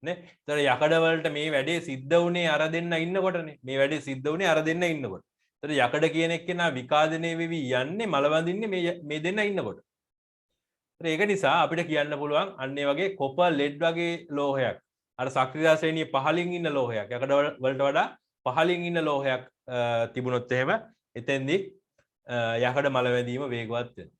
නේ? ඒතර යකඩ වලට මේ වැඩේ සිද්ධ වුණේ අර දෙන්න ඉන්නකොටනේ. මේ වැඩේ සිද්ධ වුණේ අර දෙන්න ඉන්නකොට. ඒතර යකඩ කියන එක්කෙනා විකාදනය වෙවි යන්නේ මල බඳින්නේ මේ දෙන්න ඉන්නකොට. ඒතර ඒක නිසා අපිට කියන්න පුළුවන් අන්න ඒ වගේ කොපර් ලෙඩ් වගේ ලෝහයක් අර සක්‍රියතා ශ්‍රේණියේ පහළින් ඉන්න ලෝහයක් යකඩ වලට වඩා පහළින් ඉන්න ලෝහයක් තිබුණොත් එහෙම එතෙන්දී යකඩ මල වැදීම වේගවත් වෙනවා.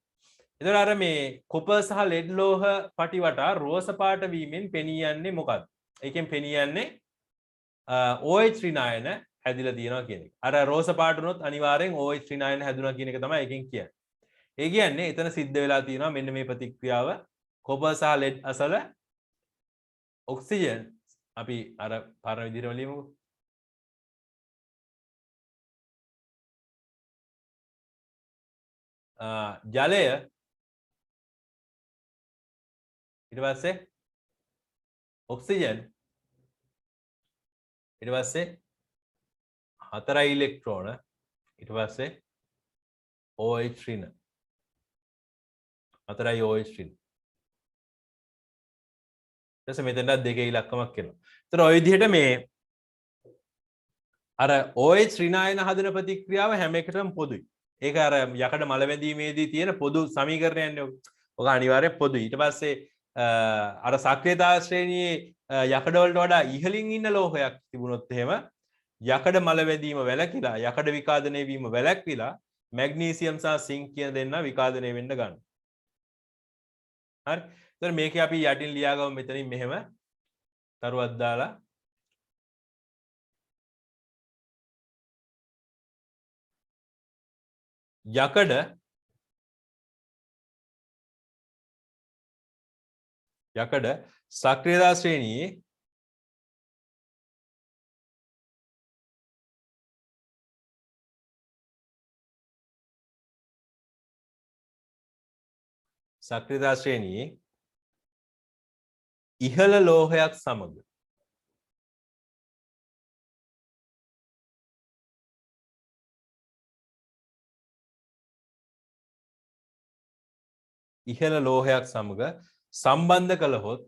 එතකොට අර මේ කොපර් සහ ලෙඩ් ලෝහ පටි වටා රෝස පාට වීමෙන් පෙනී යන්නේ මොකක්ද? ඒකෙන් පෙනී යන්නේ OH ත්‍රිනායන හැදිලා තියෙනවා කියන එක. අර රෝස පාට වුණොත් අනිවාර්යෙන් OH ත්‍රිනායන හැදුනා කියන එක තමයි එකෙන් කියන්නේ. ඒ කියන්නේ එතන සිද්ධ වෙලා තියෙනවා මෙන්න මේ ප්‍රතික්‍රියාව කොපර් සහ ලෙඩ් අසල ඔක්සිජන් අපි අර පරණ විදිහට ලියමුකෝ. ජලය ඊට පස්සේ ඔක්සිජන් ඊට පස්සේ 4 ඉලෙක්ට්‍රෝන ඊට පස්සේ OH ඍණ 4 OH ඍණ ඊට පස්සේ මෙතනට දෙකේ ඉලක්කමක් එනවා. ඒතර ඔය විදිහට මේ අර OH ඍණායන හදන ප්‍රතික්‍රියාව හැම එකටම පොදුයි. ඒක අර යකඩ මල වැදීමේදී තියෙන පොදු සමීකරණයන්නේ. ඔක අනිවාර්යයෙන් පොදුයි. ඊට පස්සේ අර සක්‍රියතා ශ්‍රේණියේ යකඩ වලට වඩා ඉහළින් ඉන්න ලෝහයක් තිබුණොත් එහෙම යකඩ මල වැදීම වැළකීලා යකඩ විකාදනය වීම වැළැක්විලා මැග්නීසියම් සහ සිංක් කියන දෙන්න විකාදනය වෙන්න ගන්නවා. හරි. එතකොට මේකේ අපි යටින් ලියා ගමු මෙතනින් මෙහෙම තරුවක් දාලා යකඩ සක්‍රියතා ශ්‍රේණියේ සක්‍රියතා ශ්‍රේණියේ ඉහළ ලෝහයක් සමග සම්බන්ධ කළහොත්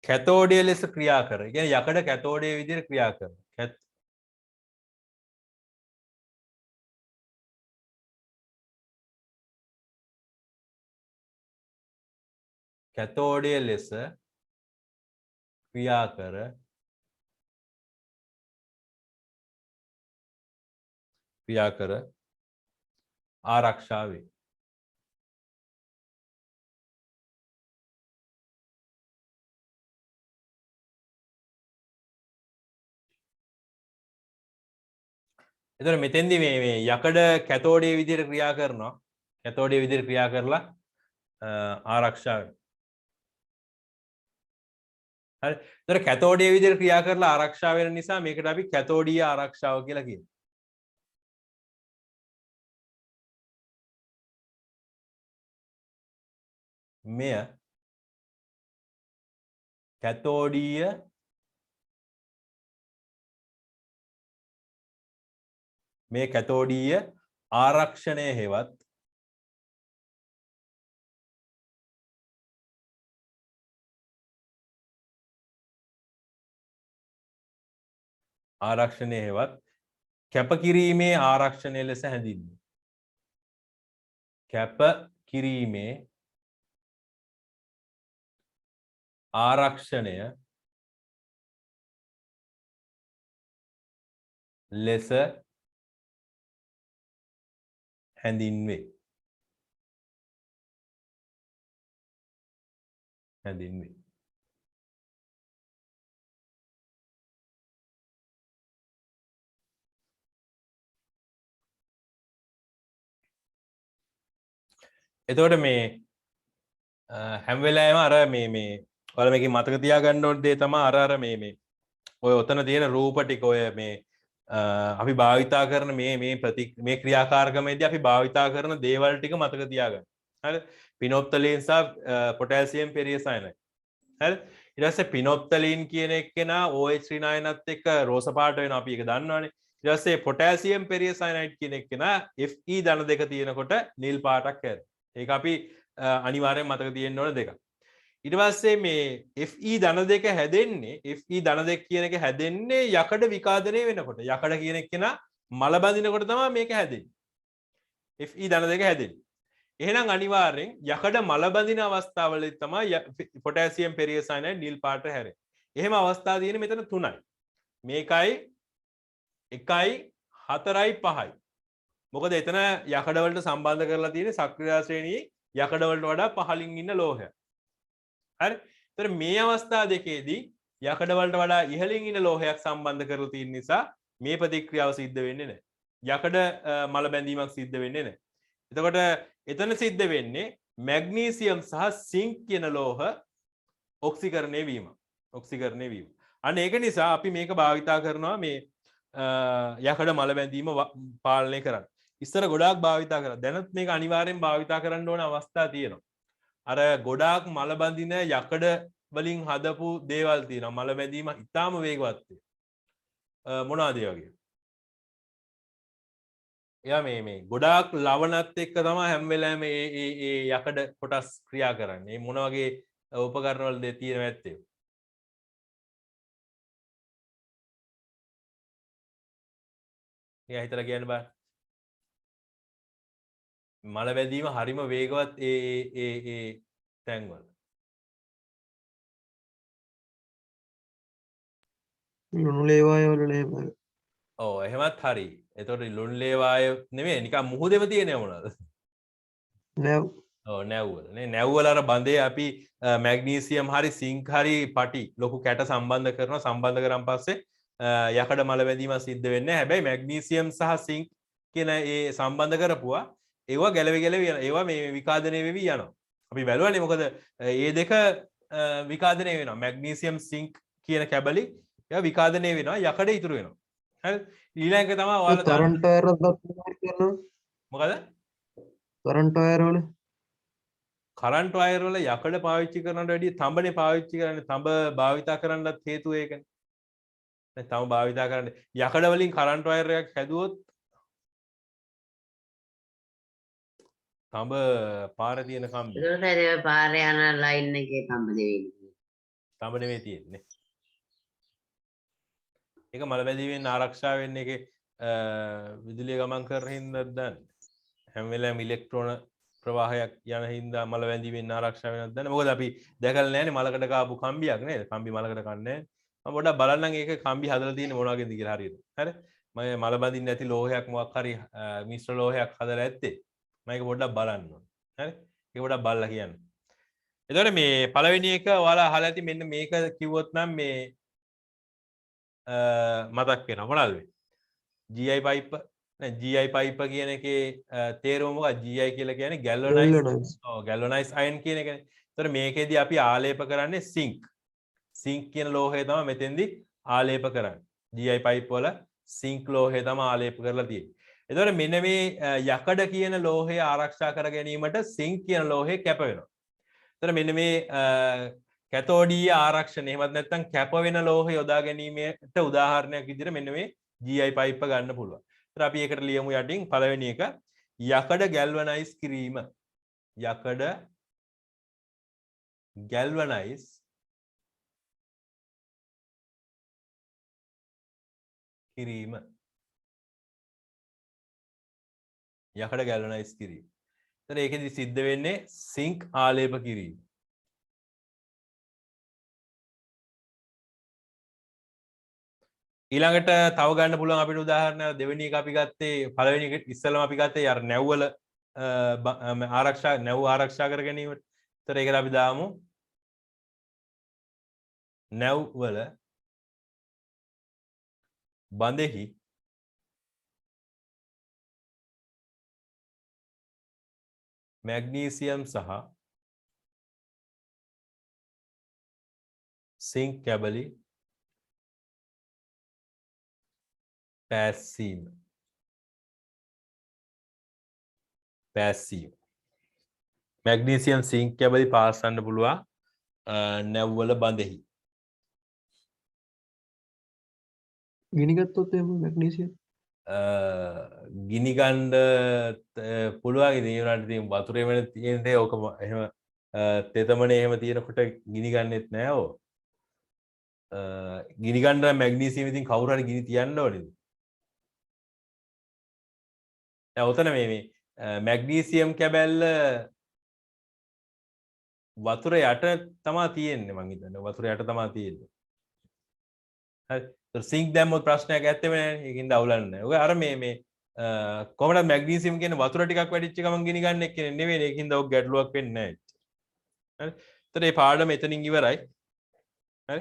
කැතෝඩිය ලෙස ක්‍රියා කර. ඒ කියන්නේ යකඩ කැතෝඩිය විදිහට ක්‍රියා කරනවා. කැතෝඩිය ලෙස ක්‍රියා කර ආරක්ෂා වේ. එතකොට මෙතෙන්දී මේ යකඩ කැතෝඩිය විදිහට ක්‍රියා කරනවා. කැතෝඩිය විදිහට ක්‍රියා කරලා ආරක්ෂා වෙනවා. හරි. ඒතර කැතෝඩිය විදිහට ක්‍රියා කරලා ආරක්ෂා වෙන නිසා මේකට අපි කැතෝඩීය ආරක්ෂාව කියලා කියනවා. මෙය කැතෝඩීය මේ කැතෝඩීය ආරක්ෂණය හේවත් කැපකිරීමේ ආරක්ෂණය ලෙස හැඳින්වේ. කැපකිරීමේ ආරක්ෂණය ලෙස හැඳින්වේ. හැදින්වේ. එතකොට මේ හැම වෙලාවෙම අර මේ ඔයාලා මේකේ මතක තියාගන්න ඕන දේ තමයි අර මේ ඔය ඔතන තියෙන රූප ටික ඔය මේ අපි භාවිතා කරන මේ ක්‍රියාකාරකමේදී අපි භාවිතා කරන දේවල් ටික මතක තියාගන්න. හරි? පිනොප්තලීන් සහ පොටෑසියම් පෙරියසයනයිඩ්. හරි? ඊට පස්සේ පිනොප්තලීන් කියන එක්කෙනා OH ඍණායනත් එක්ක රෝස පාට වෙනවා අපි ඒක දන්නවනේ. ඊට පස්සේ පොටෑසියම් පෙරියසයනයිඩ් කියන එක්කෙනා Fe ධන දෙක තියෙනකොට නිල් පාටක් හැදෙනවා. ඒක අපි අනිවාර්යෙන් මතක තියෙන්න ඕන දෙකක්. ඊට පස්සේ මේ Fe ධන දෙක හැදෙන්නේ Fe ධන දෙක කියන එක හැදෙන්නේ යකඩ විකාදනය වෙනකොට. යකඩ කියන එක කෙනා මල බඳිනකොට තමයි මේක හැදෙන්නේ. Fe ධන දෙක හැදෙන්නේ. එහෙනම් අනිවාර්යෙන් යකඩ මල බඳින අවස්ථාවලදී තමයි පොටෑසියම් පෙරියසයනයිඩ් නිල් පාට හැරෙන්නේ. එහෙම අවස්ථා තියෙන්නේ මෙතන 3යි. මේකයි 1යි 4යි 5යි. මොකද එතන යකඩ වලට සම්බන්ධ කරලා තියෙන්නේ සක්‍රිය ශ්‍රේණියේ යකඩ වලට වඩා පහළින් ඉන්න ලෝහයක්. හරි? ඒතර මේ අවස්ථා දෙකේදී යකඩ වලට වඩා ඉහළින් ඉන්න ලෝහයක් සම්බන්ධ කරලා තියෙන නිසා මේ ප්‍රතික්‍රියාව සිද්ධ වෙන්නේ නැහැ. යකඩ මල බැඳීමක් සිද්ධ වෙන්නේ නැහැ. එතකොට එතන සිද්ධ වෙන්නේ මැග්නීසියම් සහ සිංක් කියන ලෝහ ඔක්සිකරණය වීම. ඔක්සිකරණය වීම. අන්න ඒක නිසා අපි මේක භාවිතා කරනවා මේ යකඩ මල බැඳීම පාලනය කරන්න. ඉස්සර ගොඩාක් භාවිතා කරා. දැනත් මේක අනිවාර්යෙන් භාවිතා කරන්න ඕන අවස්ථා තියෙනවා. අර ගොඩාක් මල බඳින යකඩ වලින් හදපු දේවල් තියෙනවා. මල බැඳීම ඉතාම වේගවත් වේ. මොනවාද ඒ වගේ? එයා මේ ගොඩාක් ලවණත් එක්ක තමයි හැම වෙලාවෙම ඒ යකඩ කොටස් ක්‍රියා කරන්නේ. මේ මොන වගේ උපකරණ වල තියෙන ඇත්තේ? එයා හිතලා කියන්න බෑ. මල බැඳීම හරිම වේගවත් ඒ තැන්වල. ලුණු ලේවාය වල නේම. ඔව් එහෙමත් හරි. එතකොට ලුණු ලේවාය නෙමෙයි නිකන් මුහුදෙම තියෙන මොනවද? නැව්. ඔව් නැව්වල නේ. නැව්වල අර බඳේ අපි මැග්නීසියම් හරි සිංක් හරි පටි ලොකු කැට සම්බන්ධ කරනවා. සම්බන්ධ කරන් පස්සේ යකඩ මල බැඳීම සිද්ධ වෙන්නේ. හැබැයි මැග්නීසියම් සහ සිංක් කියන ඒ සම්බන්ධ කරපුවා ඒවා ගැලවි යන ඒවා මේ විකාදනය වෙවි යනවා. අපි බැලුවානේ මොකද මේ දෙක විකාදනය වෙනවා. මැග්නීසියම් සිංක් කියන කැබලි ඒවා විකාදනය වෙනවා යකඩ ඉතුරු වෙනවා. හරි ඊළඟ එක තමයි ඔයාලා කරන්ට් වයර් කරනවා. මොකද? කරන්ට් වයර් වල කරන්ට් වයර් වල යකඩ පාවිච්චි කරනවට වැඩිය තඹනේ පාවිච්චි කරන්නේ. තඹ භාවිතා කරන්නත් හේතුව ඒකනේ. දැන් තඹ භාවිතා කරන්නේ යකඩ වලින් කරන්ට් වයර් එකක් හැදුවොත් තඹ පාර තියෙන කම්බි. ඒකට පාරේ යන ලයින් එකේ තඹ දෙවෙනි. තඹ නෙමෙයි තියෙන්නේ. ඒක මල බැඳීමෙන් ආරක්ෂා වෙන්නේ ඒකේ විදුලිය ගමන් කරන හින්දාද දන්නේ. හැම වෙලාවෙම ඉලෙක්ට්‍රෝන ප්‍රවාහයක් යන හින්දා මල බැඳීමෙන් ආරක්ෂා වෙනවද දන්නේ. මොකද අපි දැකලා නැහැනේ මලකට කාපු කම්බියක් නේද? කම්බි මලකට කන්නේ නැහැ. මම පොඩ්ඩක් බලන්නම් ඒක කම්බි හදලා තියෙන්නේ මොන වගේද කියලා හරියට. හරි? මම මල බඳින්න නැති ලෝහයක් මොකක් හරි මිශ්‍ර ලෝහයක් හදලා ඇත්තේ. මම ඒක පොඩ්ඩක් බලන්න ඕනේ. හරි? ඒක පොඩ්ඩක් බලලා කියන්න. එතකොට මේ පළවෙනි එක ඔයාලා අහලා ඇති මෙන්න මේක කිව්වොත් නම් මේ මතක් වෙනවා මොනවද මේ? GI පයිප් නෑ GI පයිප් කියන එකේ තේරුම මොකක්ද? GI කියලා කියන්නේ ගැල්වනයිස්. ඔව් ගැල්වනයිස් අයන් කියන එකනේ. එතකොට මේකෙදී අපි ආලේප කරන්නේ සිංක්. සිංක් කියන ලෝහය තමයි මෙතෙන්දී ආලේප කරන්නේ. GI පයිප් වල සිංක් ලෝහය තමයි ආලේප කරලා තියෙන්නේ. එතකොට මෙන්න මේ යකඩ කියන ලෝහය ආරක්ෂා කර ගැනීමට සිංක් කියන ලෝහය කැප වෙනවා. එතකොට මෙන්න මේ කැතෝඩීය ආරක්ෂණය එහෙමත් නැත්නම් කැප වෙන ලෝහය යොදා ගැනීමට උදාහරණයක් විදිහට මෙන්න මේ GI පයිප් ගන්න පුළුවන්. ඒතර අපි ඒකට ලියමු යටින් පළවෙනි එක යකඩ ගැල්වනයිස් කිරීම. යකඩ ගැල්වනයිස් කිරීම. යකඩ ගැල්වනයිස් කිරීම. එතන ඒකෙදි සිද්ධ වෙන්නේ සිංක් ආලේප කිරීම. ඊළඟට තව ගන්න පුළුවන් අපිට උදාහරණයක් දෙවෙනි එක අපි ගත්තේ පළවෙනි එක ඉස්සෙල්ලාම අපි ගත්තේ අර නැව්වල නැව් ආරක්ෂා කර ගැනීමට. ඒතර ඒකට අපි දාමු නැව් වල බඳෙහි මැග්නීසියම් සහ සිංක් කැබලි පැස්සීම මැග්නීසියම් සිංක් කැබලි පාස්සන්න පුළුවන් නැව්වල බඳෙහි ගිනිගත්තොත් එහෙම මැග්නීසියම් ගිනිගණ්ඩ පුළුවන් ඉතින් ඉතින් වතුරේ වෙන තියෙන්නේ ඕක එහෙම තෙතමනේ එහෙම තියෙනකොට ගිනිගන්නෙත් නෑ ඕ ගිනිගණ්ඩ මැග්නීසියම් ඉතින් කවුරු හරි ගිනි තියන්න ඕනේද දැන් ඔතන මේ මැග්නීසියම් කැබැල්ල වතුර යට තමා තියෙන්නේ මං හිතන්නේ වතුර යට තමා තියෙන්නේ හරි සිංක් දැම්මොත් ප්‍රශ්නයක් ඇත්තෙම නැහැ ඒකින්ද අවුලන්නේ නැහැ. ඔය අර මේ කොහොමද මැග්නීසියම් කියන්නේ වතුර ටිකක් වැඩිච්ච ගමන් ගිනි ගන්න එක නෙවෙයි ඒකින්ද ඔක් ගැටලුවක් වෙන්නේ නැහැ. හරි. ඒතර මේ පාඩම එතනින් ඉවරයි. හරි.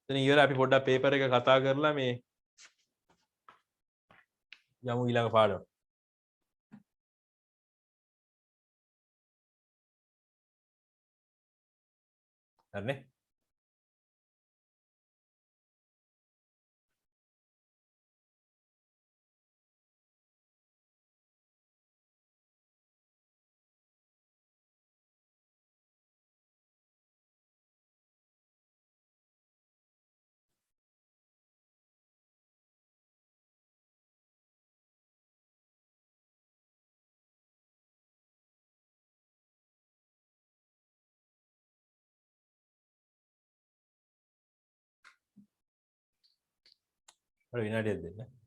එතනින් ඉවරයි අපි පොඩ්ඩක් පේපර් එක කතා කරලා මේ යමු ඊළඟ පාඩම. හරිනේ. හරි විනාඩියක් දෙන්න.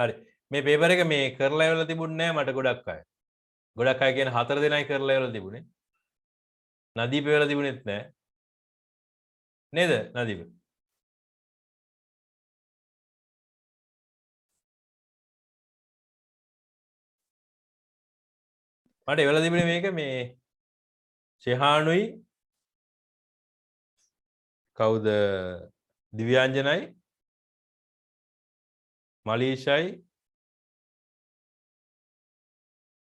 හරි මේ පේපර් එක මේ කරලා ඉවරලා තිබුණේ නැහැ මට ගොඩක් අය. ගොඩක් අය කියන 4 දෙනයි කරලා ඉවරලා තිබුණේ. නදීප ඉවරලා තිබුණෙත් නැහැ. නේද නදීප? මට ඉවරලා තිබුණේ මේක මේ ෂෙහානුයි කවුද දිව්‍යාංජනයි මලීෂයි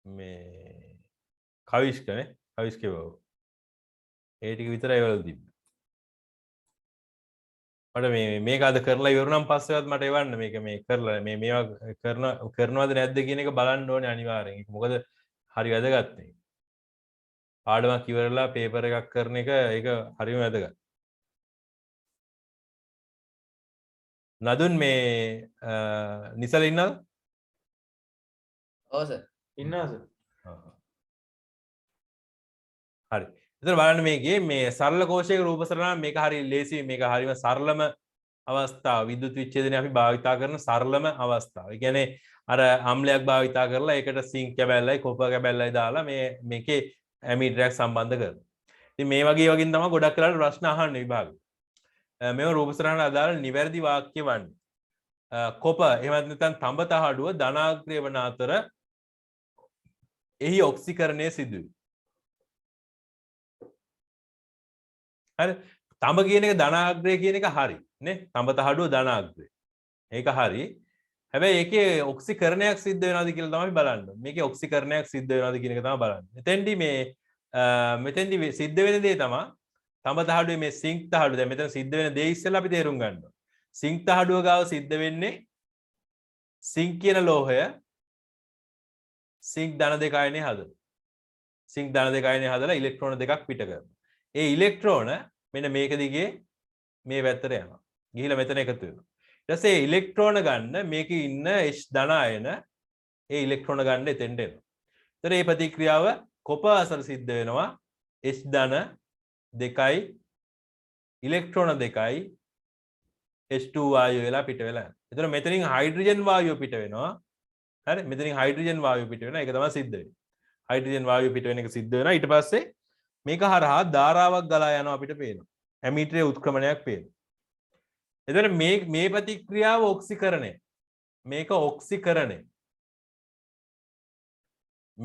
මේ කවිෂ්කනේ කවිෂ්කේ බව ඒ ටික විතරයි ඉවරලා තිබ්බේ මට මේක අද කරලා ඉවරුනම් පස්සෙවත් මට එවන්න මේක මේ කරලා මේවා කරනවද නැද්ද කියන එක බලන්න ඕනේ අනිවාර්යෙන් ඒක මොකද හරි වැදගත් මේ පාඩමක් ඉවරලා පේපර් එකක් කරන එක ඒක හරිම වැදගත් නදුන් මේ නිසල ඉන්නවද? ඔව් සර්. ඉන්නවා සර්. හරි. එතන බලන්න මේකේ මේ සරල කෝෂයක රූප සරණ මේක හරි ලේසි, මේක හරිම සරලම අවස්ථාව. විද්‍යුත් විච්ඡේදනය අපි භාවිතා කරන සරලම අවස්ථාව. ඒ කියන්නේ අර අම්ලයක් භාවිතා කරලා ඒකට සිංක් කැබැල්ලයි කොපර් කැබැල්ලයි දාලා මේකේ ඇමීටරයක් සම්බන්ධ කරනවා. ඉතින් මේ වගේ වගින් තමයි ගොඩක් වෙලාවට ප්‍රශ්න අහන්නේ විභාගෙ. මේව රූප සරණට අදාළ නිවැරදි වාක්‍ය වන්නේ. කොප එහෙමත් නැත්නම් තඹ තහඩුව ධනාග්‍රය වන අතර එහි ඔක්සිකරණය සිදුවේ. හරි. තඹ කියන එක ධනාග්‍රය කියන එක හරි නේ. තඹ තහඩුව ධනාග්‍රය. ඒක හරි. හැබැයි ඒකේ ඔක්සිකරණයක් සිද්ධ වෙනවද කියලා තමයි බලන්න. මේකේ ඔක්සිකරණයක් සිද්ධ වෙනවද කියන එක තමයි බලන්න. මෙතෙන්දී සිද්ධ වෙන දේ තමයි තඹ තහඩුවේ මේ සිංක් තහඩුව. දැන් මෙතන සිද්ධ වෙන දේ ඉස්සෙල්ලා අපි තේරුම් ගන්න ඕනේ. සිංක් තහඩුව ගාව සිද්ධ වෙන්නේ සිංක් කියන ලෝහය සිංක් ධන දෙක අයනේ හදලා. සිංක් ධන දෙක අයනේ හදලා ඉලෙක්ට්‍රෝන දෙකක් පිට කරනවා. ඒ ඉලෙක්ට්‍රෝන මෙන්න මේක දිගේ මේ පැත්තට යනවා. ගිහිලා මෙතන එකතු වෙනවා. ඊට පස්සේ ඉලෙක්ට්‍රෝන ගන්න මේකේ ඉන්න H ධන අයන ඒ ඉලෙක්ට්‍රෝන ගන්න එතෙන්ට එනවා. ඒතර මේ ප්‍රතික්‍රියාව කොප අසල සිද්ධ වෙනවා H ධන දෙකයි ඉලෙක්ට්‍රෝන දෙකයි H2 වායුව වෙලා පිට වෙලා යනවා. ඒතර මෙතනින් හයිඩ්‍රජන් වායුව පිට වෙනවා. හරි මෙතනින් හයිඩ්‍රජන් වායුව පිට වෙනවා. ඒක තමයි සිද්ධ වෙන්නේ. හයිඩ්‍රජන් වායුව පිට වෙන එක සිද්ධ වෙනවා. ඊට පස්සේ මේක හරහා ධාරාවක් ගලා යනවා අපිට පේනවා. ඇමීටරයේ උත්ක්‍රමණයක් පේනවා. එතකොට මේ ප්‍රතික්‍රියාව ඔක්සිකරණය. මේක ඔක්සිකරණය.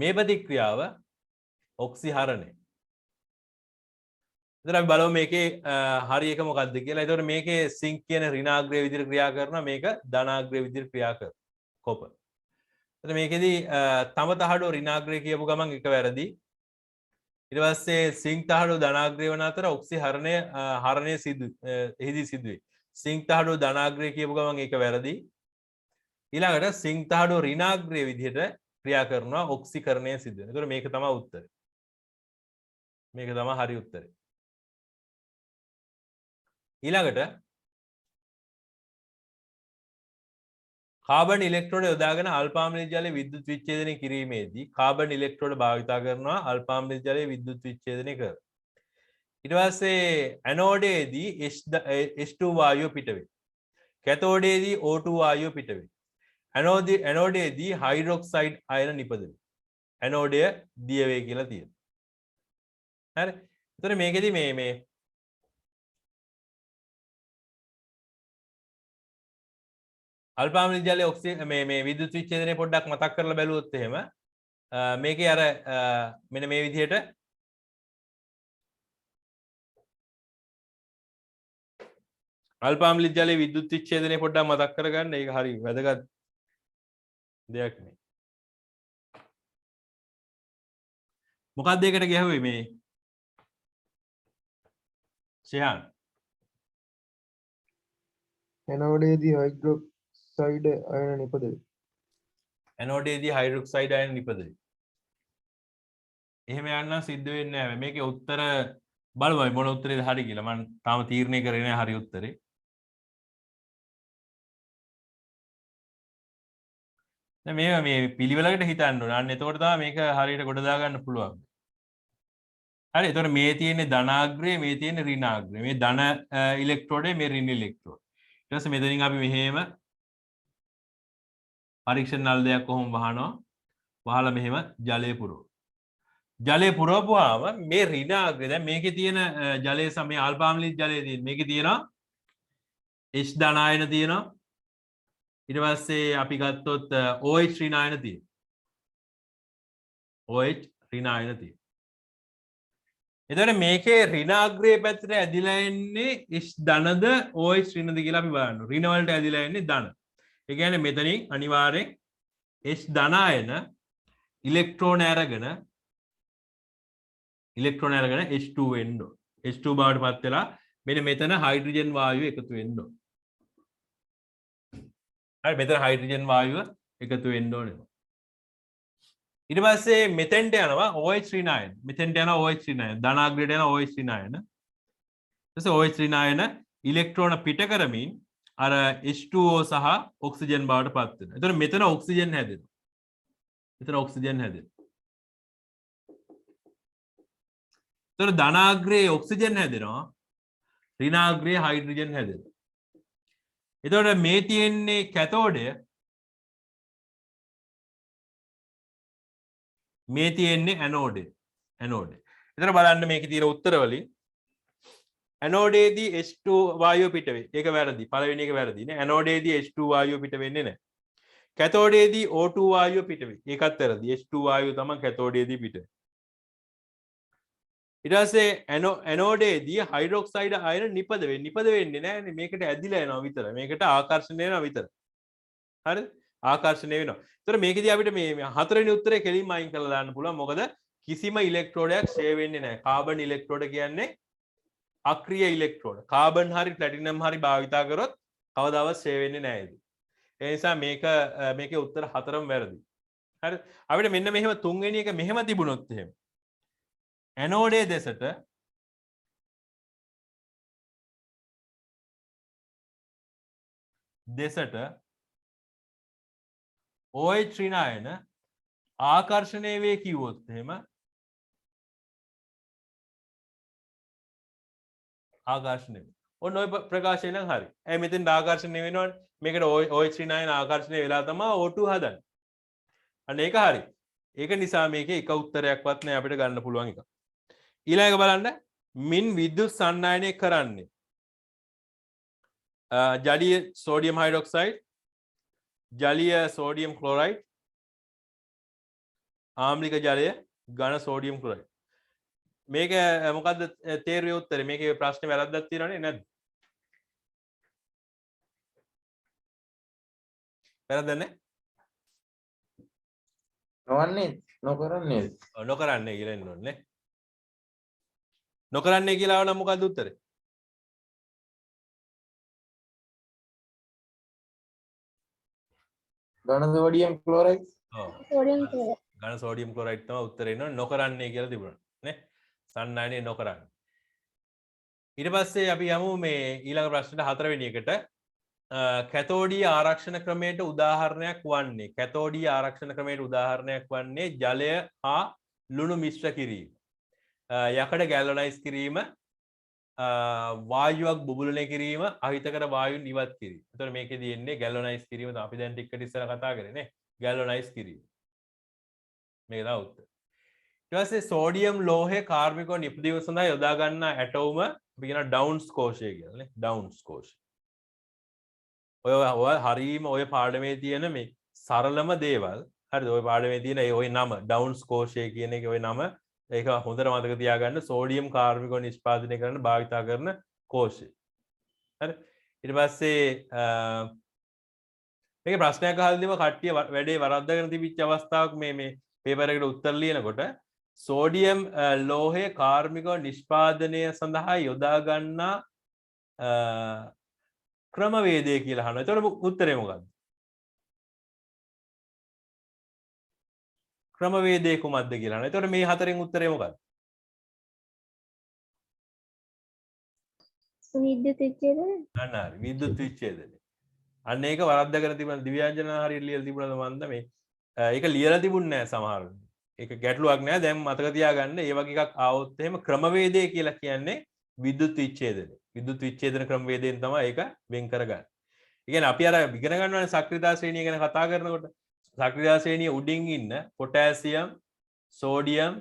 මේ ප්‍රතික්‍රියාව ඔක්සිහරණය. එතකොට අපි බලමු මේකේ හරි එක මොකක්ද කියලා. එතකොට මේකේ සිංක් කියන ඍණාග්‍රය විදිහට ක්‍රියා කරනවා. මේක ධනාග්‍රය විදිහට ක්‍රියා කරනවා. කොපර්. එතකොට මේකෙදී තම තහඩුව ඍණාග්‍රය කියපු ගමන් එක වැරදි. ඊට පස්සේ සිංක් තහඩුව ධනාග්‍රය වන අතර ඔක්සිහරණය එහිදී සිදුවේ. සිංක් තහඩුව ධනාග්‍රය කියපු ගමන් ඒක වැරදි. ඊළඟට සිංක් තහඩුව ඍණාග්‍රය විදිහට ක්‍රියා කරනවා ඔක්සිකරණය සිදු වෙනවා. ඒතකොට මේක තමයි උත්තරේ. මේක තමයි හරි උත්තරේ. ඊළඟට කාබන් ඉලෙක්ට්‍රෝඩ යොදාගෙන අල්පාම්ල ජලය විද්‍යුත් විච්ඡේදනය කිරීමේදී කාබන් ඉලෙක්ට්‍රෝඩ භාවිතා කරනවා අල්පාම්ල ජලය විද්‍යුත් විච්ඡේදනය කර. ඊට පස්සේ ඇනෝඩයේදී H2 වායුව පිට වේ. කැතෝඩයේදී O2 වායුව පිට වේ. ඇනෝඩයේදී හයිඩ්‍රොක්සයිඩ් අයන නිපදවේ. ඇනෝඩය දිය වේ කියලා තියෙනවා. හරි. එතකොට මේකෙදි මේ අල්පාම්ල ජලයේ මේ විද්‍යුත් විච්ඡේදනය පොඩ්ඩක් මතක් කරලා බැලුවොත් එහෙම මේකේ අර මෙන්න මේ විදිහට අල්පාම්ල ජලයේ විද්‍යුත් විච්ඡේදනය පොඩ්ඩක් මතක් කරගන්න. ඒක හරි වැදගත් දෙයක් නේ. මොකක්ද ඒකට ගැහුවේ මේ ශයාන්? ඇනෝඩයේදී හයිඩ්‍රොක්සයිඩ් අයන නිපදවේ. ඇනෝඩයේදී හයිඩ්‍රොක්සයිඩ් අයන නිපදවේ. එහෙම යන්න සිද්ධ වෙන්නේ නැහැ. මේකේ උත්තර බලමු මොන උත්තරේද හරි කියලා. මම තාම තීරණය කරේ නැහැ හරි උත්තරේ. දැන් මේ පිළිවෙලකට හිතන්න ඕන. අන්න එතකොට තමයි මේක හරියට ගොඩ දා ගන්න පුළුවන්. හරි. එතකොට මේ තියෙන්නේ ධනාග්‍රය, මේ තියෙන්නේ ඍණාග්‍රය. මේ ධන ඉලෙක්ට්‍රෝඩේ, මේ ඍණ ඉලෙක්ට්‍රෝඩ්. ඊට පස්සේ මෙතනින් අපි මෙහෙම පරීක්ෂණ නල් දෙයක් කොහොම වහනවා. වහලා මෙහෙම ජලය පුරවනවා. ජලය පුරවපුවාම මේ ඍණාග්‍රය දැන් මේකේ තියෙන ජලයේ සමේ අල්පාම්ලික ජලයේ තියෙන මේකේ තියෙනවා H ධන ආයන තියෙනවා. ඊට පස්සේ අපි ගත්තොත් OH ඍණ ආයන තියෙනවා. OH ඍණ ආයන තියෙනවා. එතකොට මේකේ ඍණාග්‍රයේ පැත්තට ඇදිලා එන්නේ H ධනද OH ඍණද කියලා අපි බලන්න. ඍණ වලට ඇදිලා එන්නේ ධන. ඒ කියන්නේ මෙතනින් අනිවාර්යෙන් H ධන ආයන ඉලෙක්ට්‍රෝන අරගෙන H2 වෙන්න ඕන. H2 බවට පත් වෙලා මෙන්න මෙතන හයිඩ්‍රජන් වායුව එකතු වෙන්න ඕන. හරි මෙතන හයිඩ්‍රජන් වායුව එකතු වෙන්න ඕනේ. ඊට පස්සේ මෙතෙන්ට යනවා OH ඍණ ආයන. මෙතෙන්ට යනවා OH ඍණ ආයන. ධනාග්‍රයට යනවා OH ර්ණායන. ඊට පස්සේ OH ර්ණායන ඉලෙක්ට්‍රෝන පිට කරමින් අර H2O සහ ඔක්සිජන් බවට පත් වෙනවා. එතකොට මෙතන ඔක්සිජන් හැදෙනවා. මෙතන ඔක්සිජන් හැදෙනවා. එතකොට ධනාග්‍රයේ ඔක්සිජන් හැදෙනවා. ඍණාග්‍රයේ හයිඩ්‍රජන් හැදෙනවා. එතකොට මේ තියෙන්නේ කැතෝඩය. මේ තියෙන්නේ ඇනෝඩය. ඇනෝඩය. එතන බලන්න මේකේ තියෙන උත්තර වලින් ඇනෝඩේදී H2 වායුව පිට වෙයි. ඒක වැරදි. පළවෙනි එක වැරදි නේ. ඇනෝඩේදී H2 වායුව පිට වෙන්නේ නැහැ. කැතෝඩේදී O2 වායුව පිට වෙයි. ඒකත් වැරදි. H2 වායුව තමයි කැතෝඩේදී පිට වෙන්නේ. ඊට පස්සේ ඇනෝඩේදී හයිඩ්‍රොක්සයිඩ් අයන නිපද වෙන්නේ. නිපද වෙන්නේ නැහැ. මේකට ඇදිලා යනවා විතර. මේකට ආකර්ෂණය වෙනවා විතර. හරිද? ආකර්ෂණය වෙනවා. ඒතර මේකදී අපිට මේ හතරවෙනි උත්තරේ කෙලින්ම අයින් කරලා දාන්න පුළුවන්. මොකද කිසිම ඉලෙක්ට්‍රෝඩයක් ෂේ වෙන්නේ නැහැ. කාබන් ඉලෙක්ට්‍රෝඩ කියන්නේ අක්‍රීය ඉලෙක්ට්‍රෝඩ. කාබන් හරි ප්ලැටිනම් හරි භාවිතා කරොත් කවදාවත් ෂේ වෙන්නේ නැහැ ඒක. ඒ නිසා මේකේ උත්තර හතරම වැරදි. හරි? අපිට මෙන්න මෙහෙම තුන්වෙනි එක මෙහෙම තිබුණොත් එහෙම. ඇනෝඩේ දෙසට OH ඍණායන ආකර්ෂණය වේ කිව්වොත් එහෙම ආකර්ෂණය වේ. ඔන්න ඔය ප්‍රකාශය නම් හරි. ඇයි මෙතෙන් ආකර්ෂණය වෙනවනේ? මේකට OH ඍණායන ආකර්ෂණය වෙලා තමයි O2 හදන්නේ. අන්න ඒක හරි. ඒක නිසා මේකේ එක උත්තරයක්වත් නෑ අපිට ගන්න පුළුවන් එක. ඊළඟ බලන්න මින් විද්‍යුත් සංායනය කරන්නේ ජලීය සෝඩියම් හයිඩ්‍රොක්සයිඩ්, ජලීය සෝඩියම් ක්ලෝරයිඩ්, ආම්ලික ජලය, ඝන සෝඩියම් ක්ලෝරයිඩ්. මේක මොකද්ද තේරුවේ උත්තරේ? මේකේ ප්‍රශ්නේ වැරද්දක් තියෙනවනේ නැද්ද? වැරද්ද නැහැ? නොකරන්නේ නොකරන්නේ කියලා එන්න ඕනේ. නොකරන්නේ කියලා ආව නම් මොකද්ද උත්තරේ? ඝන සෝඩියම් ක්ලෝරයිඩ්. ඔව්. Sodium chloride. ඝන සෝඩියම් ක්ලෝරයිඩ් තමයි උත්තරේ එනවා. නොකරන්නේ කියලා තිබුණා නේ. සංායනය නොකරන්නේ. ඊට පස්සේ අපි යමු මේ ඊළඟ ප්‍රශ්නෙට හතරවෙනි එකට. කැතෝඩීය ආරක්ෂණ ක්‍රමයට උදාහරණයක් වන්නේ කැතෝඩීය ආරක්ෂණ ක්‍රමයට උදාහරණයක් වන්නේ ජලය හා ලුණු මිශ්‍ර කිරීම. යකඩ ගැලවනයිස් කිරීම, වායුවක් බුබුලනය කිරීම, අහිතකර වායුන් ඉවත් කිරීම. එතකොට මේකෙදී එන්නේ ගැලවනයිස් කිරීම තමයි අපි දැන් ටිකට ඉස්සර කතා කරේ නේ. ගැලවනයිස් කිරීම. මේක තමයි උත්තර. ඊට පස්සේ සෝඩියම් ලෝහය කාර්මිකව නිපදවීම සඳහා යොදා ගන්නා ඇටෝම අපි කියන ඩවුන්ස් කෝෂය කියලා නේ. ඩවුන්ස් කෝෂය. ඔය හරීම ඔය පාඩමේ තියෙන මේ සරලම දේවල්. හරිද? ඔය පාඩමේ තියෙන ඔය නම ඩවුන්ස් කෝෂය කියන එක ඔය නම ඒක හොඳට මතක තියාගන්න. සෝඩියම් කාර්මිකව නිෂ්පාදනය කරන්න භාවිතා කරන කෝෂය. හරි? ඊට පස්සේ මේක ප්‍රශ්නයක් අහලා දීම කට්ටිය වැඩේ වරද්දාගෙන තිබිච්ච අවස්ථාවක් මේ පේපර් එකට උත්තර ලියනකොට සෝඩියම් ලෝහය කාර්මිකව නිෂ්පාදනය සඳහා යොදා ගන්නා ක්‍රමවේදය කියලා අහනවා. එතකොට උත්තරේ මොකක්ද? ක්‍රමවේදය කුමක්ද කියලා අහනවා. එතකොට මේ හතරෙන් උත්තරේ මොකක්ද? විද්‍යුත් විච්ඡේදනය. අන්න හරි. විද්‍යුත් විච්ඡේදනය. අන්න ඒක වරද්දාගෙන තිබුණා. දිව්‍යාංජන හරියට ලියලා තිබුණාද මන්ද මේ? ඒක ලියලා තිබුණේ නැහැ සමහර. ඒක ගැටලුවක් නෑ. දැන් මතක තියාගන්න. ඒ වගේ එකක් ආවොත් එහෙම ක්‍රමවේදය කියලා කියන්නේ විද්‍යුත් විච්ඡේදනය. විද්‍යුත් විච්ඡේදන ක්‍රමවේදයෙන් තමයි ඒක වෙන් කරගන්නේ. ඒ කියන්නේ අපි අර ඉගෙන ගන්නවානේ සක්‍රියතා ශ්‍රේණිය ගැන කතා කරනකොට. සක්‍රියතා ශ්‍රේණිය උඩින් ඉන්න potassium, sodium,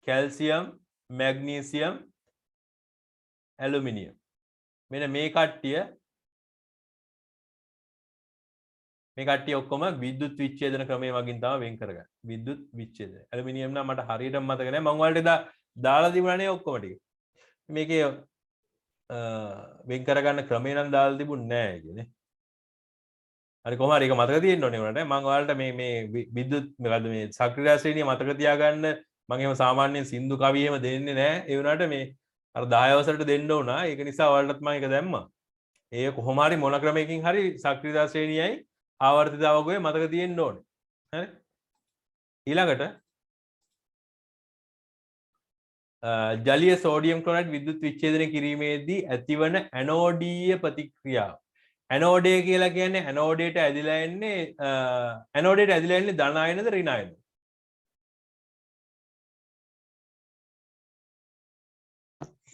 calcium, magnesium, aluminium. මෙන්න මේ කට්ටිය ඔක්කොම විද්‍යුත් විච්ඡේදන ක්‍රමය වගින් තමයි වෙන් කරගන්නේ. විද්‍යුත් විච්ඡේදන. ඇලුමිනියම් නම් මට හරියටම මතක නැහැ. මම ඔයාලට දාලා තිබුණානේ ඔක්කොම ටික. මේකේ වෙන් කරගන්න ක්‍රමය නම් දාලා තිබුණේ නැහැ කියන්නේ. හරි කොහොම හරි ඒක මතක තියෙන්න ඕනේ උනට. මම ඔයාලට මේ විද්‍යුත් මොකද්ද මේ සක්‍රිය ශ්‍රේණිය මතක තියාගන්න මම එහෙම සාමාන්‍යයෙන් සින්දු කවි එහෙම දෙන්නේ නැහැ. ඒ වුණාට මේ අර 10 වසරට දෙන්න උනා. ඒක නිසා ඔයාලටත් මම ඒක දැම්මා. ඒ කොහොම හරි මොන ක්‍රමයකින් හරි සක්‍රිය ශ්‍රේණියයි ආවර්තිතාවකෝය මතක තියෙන්න ඕනේ. හරි? ඊළඟට ජලීය සෝඩියම් ක්ලෝරයිඩ් විද්‍යුත් විච්ඡේදනය කිරීමේදී ඇතිවන ඇනෝඩීය ප්‍රතික්‍රියාව. ඇනෝඩය කියලා කියන්නේ ඇනෝඩයට ඇදිලා එන්නේ ඇනෝඩයට ඇදිලා එන්නේ ධන ආයනද ඍණ ආයනද?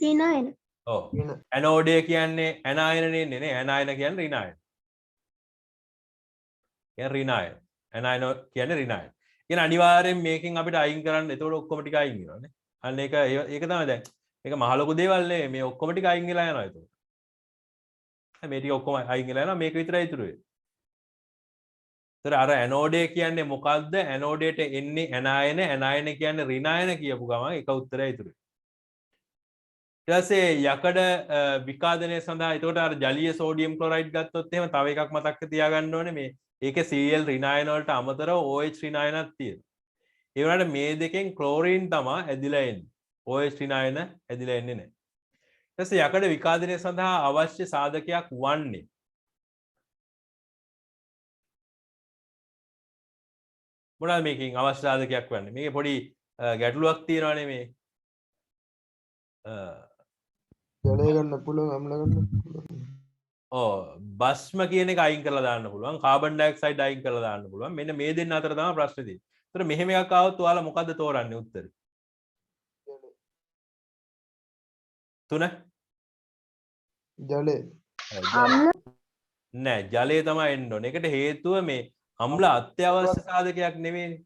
ඍණායන. ඔව්. ඇනෝඩය කියන්නේ ඇනායනනේ නේ නේ. ඇනායන කියන්නේ ඍණ ආයන. කියන්නේ ඍණ ආයන. ඇනායන කියන්නේ ඍණ ආයන. කියන්නේ අනිවාර්යෙන් මේකෙන් අපිට අයින් කරන්න එතකොට ඔක්කොම ටික අයින් වෙනවානේ. අන්න ඒක තමයි දැන්. මේක මහ ලොකු දේවල් නේ. මේ ඔක්කොම ටික අයින් වෙලා යනවා එතකොට. මේ ටික ඔක්කොම අයින් වෙලා යනවා මේක විතරයි ඉතුරු වෙන්නේ. ඒතර අර ඇනෝඩය කියන්නේ මොකද්ද? ඇනෝඩයට එන්නේ ඇනායන, ඇනායන කියන්නේ ඍණායන කියපු ගමන් එක උත්තරය ඉතුරු වෙනවා. ඊට පස්සේ යකඩ විකාදනය සඳහා එතකොට අර ජලීය සෝඩියම් ක්ලොරයිඩ් ගත්තොත් එහෙම තව එකක් මතක තියාගන්න ඕනේ මේ ඒකේ Cl ඍණායන වලට අමතරව OH ඍණායනක් තියෙනවා. ඒ වුණාට මේ දෙකෙන් ක්ලෝරින් තමයි ඇදිලා එන්නේ. OH ඍණායන ඇදිලා එන්නේ නැහැ. ඊට පස්සේ යකඩ විකාදනය සඳහා අවශ්‍ය සාධකයක් වන්නේ මොනවාද මේකෙන් අවශ්‍ය සාධකයක් වන්නේ? මේකේ පොඩි ගැටලුවක් තියෙනවානේ මේ. ජලය ගන්න පුළුවන් අම්ල ගන්න පුළුවන්. බස්ම කියන එක අයින් කරලා දාන්න පුළුවන්. කාබන් ඩයොක්සයිඩ් අයින් කරලා දාන්න පුළුවන්. මෙන්න මේ දෙන්න අතර තමයි ප්‍රශ්නේ තියෙන්නේ. ඒතර මෙහෙම එකක් ආවොත් ඔයාලා මොකද්ද තෝරන්නේ උත්තරේ? 3 ජලය. නෑ ජලය තමයි එන්න ඕනේ. ඒකට හේතුව මේ අම්ල අත්‍යවශ්‍ය සාධකයක් නෙවෙයිනේ.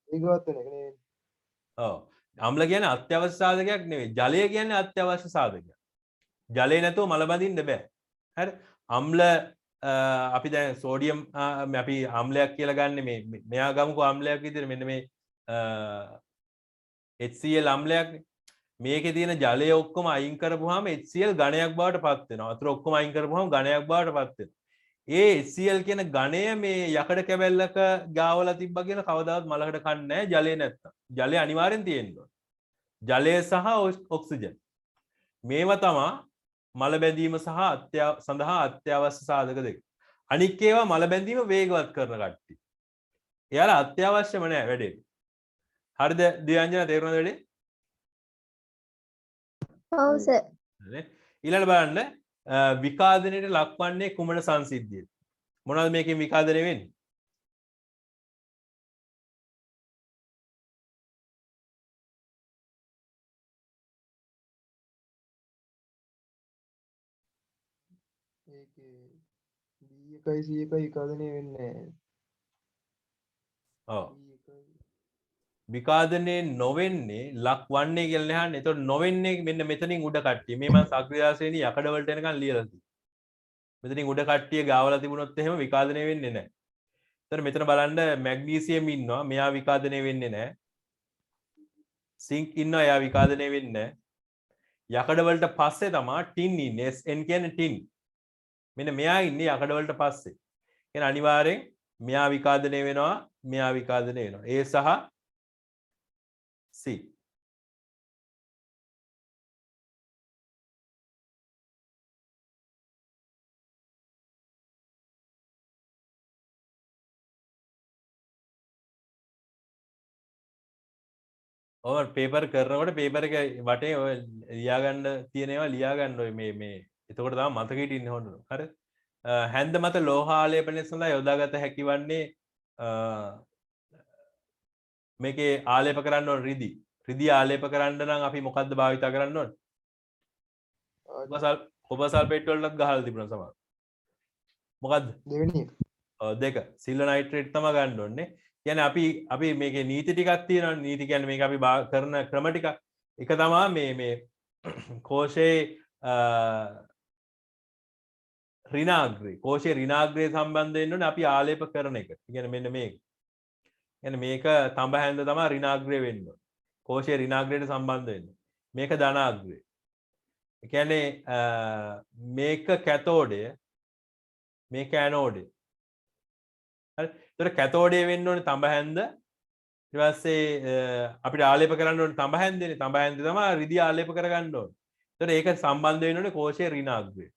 ඒකවත් නෙවෙයි. ඔව්. අම්ල කියන්නේ අත්‍යවශ්‍ය සාධකයක් නෙවෙයි. ජලය කියන්නේ අත්‍යවශ්‍ය සාධකයක්. ජලය නැතුව මල බඳින්න බෑ. හරි? අම්ල අපි දැන් සෝඩියම් අපි අම්ලයක් කියලා ගන්න මේ මෙයා ගමුකෝ අම්ලයක් විදිහට මෙන්න මේ HCl අම්ලයක්නේ. මේකේ තියෙන ජලය ඔක්කොම අයින් කරපුවාම HCl ඝනයක් බවට පත් වෙනවා. අතර ඔක්කොම අයින් කරපුවාම ඝනයක් බවට පත් වෙනවා. ඒ HCl කියන ඝණය මේ යකඩ කැබැල්ලක ගාවලා තිබ්බා කියන කවදාවත් මලකට කන්නේ නැහැ ජලය නැත්තම්. ජලය අනිවාර්යෙන් තියෙන්න ඕන. ජලය සහ ඔක්සිජන්. මේවා තමයි මල බැඳීම සඳහා අත්‍යවශ්‍ය සාධක දෙක. අනික් ඒවා මල බැඳීම වේගවත් කරන කට්ටිය. එයාලා අත්‍යවශ්‍යම නෑ වැඩේ. හරිද දිව්‍යංජන තේරුණාද වැඩේ? ඔව් සර්. ඊළඟ බලන්න විකාදනයට ලක්වන්නේ කුමන සංසිද්ධියද? මොනවද මේකෙන් විකාදනය වෙන්නේ? ඒකේ B1 C1 විකාදනය වෙන්නේ නැහැ. ඔව්. විකාදනය නොවෙන්නේ ලක් වන්නේ කියලා නහන්නේ. එතකොට නොවෙන්නේ මෙන්න මෙතනින් උඩ කට්ටිය. මේ මම සක්‍රියාසේනී යකඩ වලට එනකන් ලියලා තියෙනවා. මෙතනින් උඩ කට්ටිය ගාවලා තිබුණොත් එහෙම විකාදනය වෙන්නේ නැහැ. එතකොට මෙතන බලන්න මැග්නීසියම් ඉන්නවා. මෙයා විකාදනය වෙන්නේ නැහැ. සිංක් ඉන්නවා. එයා විකාදනය වෙන්නේ නැහැ. යකඩ වලට පස්සේ තමයි ටින් ඉන්නේ. SN කියන්නේ ටින්. මෙන්න මෙයා ඉන්නේ යකඩ වලට පස්සේ. එහෙනම් අනිවාර්යෙන් මෙයා විකාදනය වෙනවා. මෙයා විකාදනය වෙනවා. A සහ C. ඔය පේපර් කරනකොට පේපර් එක වටේ ඔය ලියාගන්න තියෙන ඒවා ලියාගන්න ඔය මේ එතකොට තමයි මතක හිටින්න ඕන. හරි? හැන්ද මත ලෝහ ආලේපනය සඳහා යොදාගත හැකි වන්නේ මේකේ ආලේප කරන්න ඕන රිදී. රිදී ආලේප කරන්න නම් අපි මොකද්ද භාවිත කරන්න ඕන? කොපර් සල්ෆේට් වලටත් ගහලා තිබුණා සමහර. මොකද්ද? දෙවෙනි එක. දෙක. සිල්වර් නයිට්‍රේට් තමයි ගන්න ඕනේ. කියන්නේ අපි මේකේ නීති ටිකක් තියෙනවා. නීති කියන්නේ මේක අපි කරන ක්‍රම ටික. එක තමයි මේ කෝෂයේ ඍණාග්‍රේ. කෝෂයේ ඍණාග්‍රේ සම්බන්ධ වෙන්න ඕනේ අපි ආලේප කරන එක. කියන්නේ මෙන්න මේක. කියන්නේ මේක තඹ හැන්ද තමයි ඍණාග්‍රේ වෙන්න ඕනේ. කෝෂයේ ඍණාග්‍රේට සම්බන්ධ වෙන්න. මේක ධනාග්‍රේ. ඒ කියන්නේ මේක කැතෝඩය මේක ඇනෝඩය. හරි. ඒතර කැතෝඩය වෙන්න ඕනේ තඹ හැන්ද. ඊට පස්සේ අපිට ආලේප කරන්න ඕනේ තඹ හැන්දේනේ. තඹ හැන්දේ තමයි රිදී ආලේප කරගන්න ඕනේ. ඒතර ඒක සම්බන්ධ වෙන්න ඕනේ කෝෂයේ ඍණාග්‍රේට.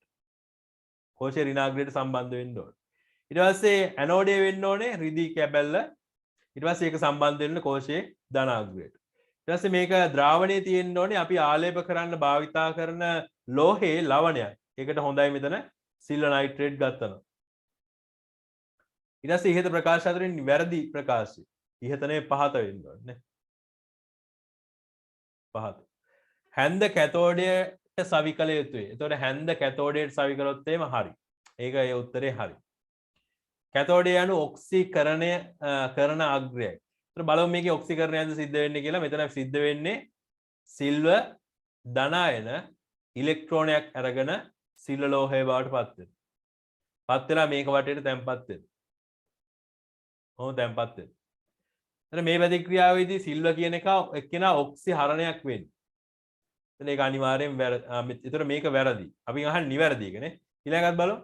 කෝෂයේ ඍණාග්‍රේට සම්බන්ධ වෙන්න ඕනේ. ඊට පස්සේ ඇනෝඩය වෙන්න ඕනේ රිදී කැබැල්ල. ඊට පස්සේ ඒක සම්බන්ධ වෙන්න කෝෂයේ ධනාග්‍රේට. ඊට පස්සේ මේක ද්‍රාවණයේ තියෙන්න ඕනේ අපි ආලේප කරන්න භාවිතා කරන ලෝහයේ ලවණයක්. ඒකට හොඳයි මෙතන සිල්වර් නයිට්‍රේට් ගත්තා. ඊට පස්සේ ඉහත ප්‍රකාශ අතරින් වැරදි ප්‍රකාශය. ඉහතනේ පහත වෙන්න ඕනේ. පහත. හැන්ද කැතෝඩයට සවි කළ යුතුයි. එතකොට හැන්ද කැතෝඩයට සවි කළොත් එහෙම හරි. ඒක ඒ උත්තරේ හරි. කැතෝඩය යනු ඔක්සිකරණය කරන අග්‍රයයි. එතකොට බලමු මේකේ ඔක්සිකරණයක්ද සිද්ධ වෙන්නේ කියලා. මෙතන සිද්ධ වෙන්නේ සිල්වර් ධනායන ඉලෙක්ට්‍රෝනයක් අරගෙන සිල්වර් ලෝහය බවට පත් වෙනවා. පත් වෙලා මේක වටේට තැම්පත් වෙනවා. ඔව් තැම්පත් වෙනවා. එතන මේ ප්‍රතික්‍රියාවේදී සිල්වර් කියන එක එක්කෙනා ඔක්සි හරණයක් වෙන්නේ. එතන ඒක අනිවාර්යෙන් එතන මේක වැරදි. අපි අහන්නේ නිවැරදි එකනේ. ඊළඟට බලමු.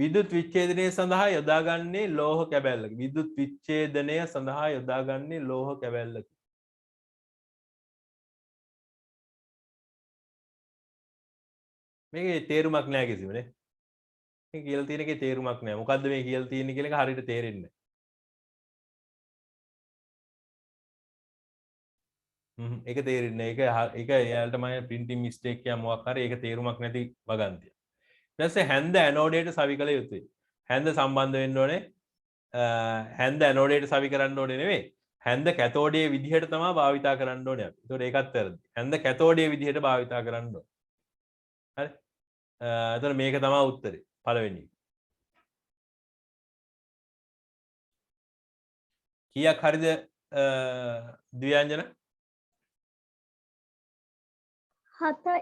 විද්‍යුත් විච්ඡේදනය සඳහා යොදාගන්නේ ලෝහ කැබැල්ලකි. විද්‍යුත් විච්ඡේදනය සඳහා යොදාගන්නේ ලෝහ කැබැල්ලකි. මේකේ තේරුමක් නෑ කිසිම නේ. මේ කියලා තියෙන එකේ තේරුමක් නෑ. මොකද්ද මේ කියලා තියෙන්නේ කියලා එක හරියට තේරෙන්නේ නෑ. ඒක තේරෙන්නේ නෑ. ඒක එයාලට මම printing mistake එකක් මොකක් හරි ඒක තේරුමක් නැති වගන්තිය. ඊට පස්සේ හැන්ද ඇනෝඩයට සවි කළ යුතුයි. හැන්ද සම්බන්ධ වෙන්න ඕනේ. හැන්ද ඇනෝඩයට සවි කරන්න ඕනේ නෙවෙයි. හැන්ද කැතෝඩයේ විදිහට තමයි භාවිතා කරන්න ඕනේ අපි. ඒතකොට ඒකත් වැරදි. හැන්ද කැතෝඩයේ විදිහට භාවිතා කරන්න ඕනේ. හරි. එතන මේක තමයි උත්තරේ. පළවෙනි. කීයක් හරිද ද්වියංජන? 7යි.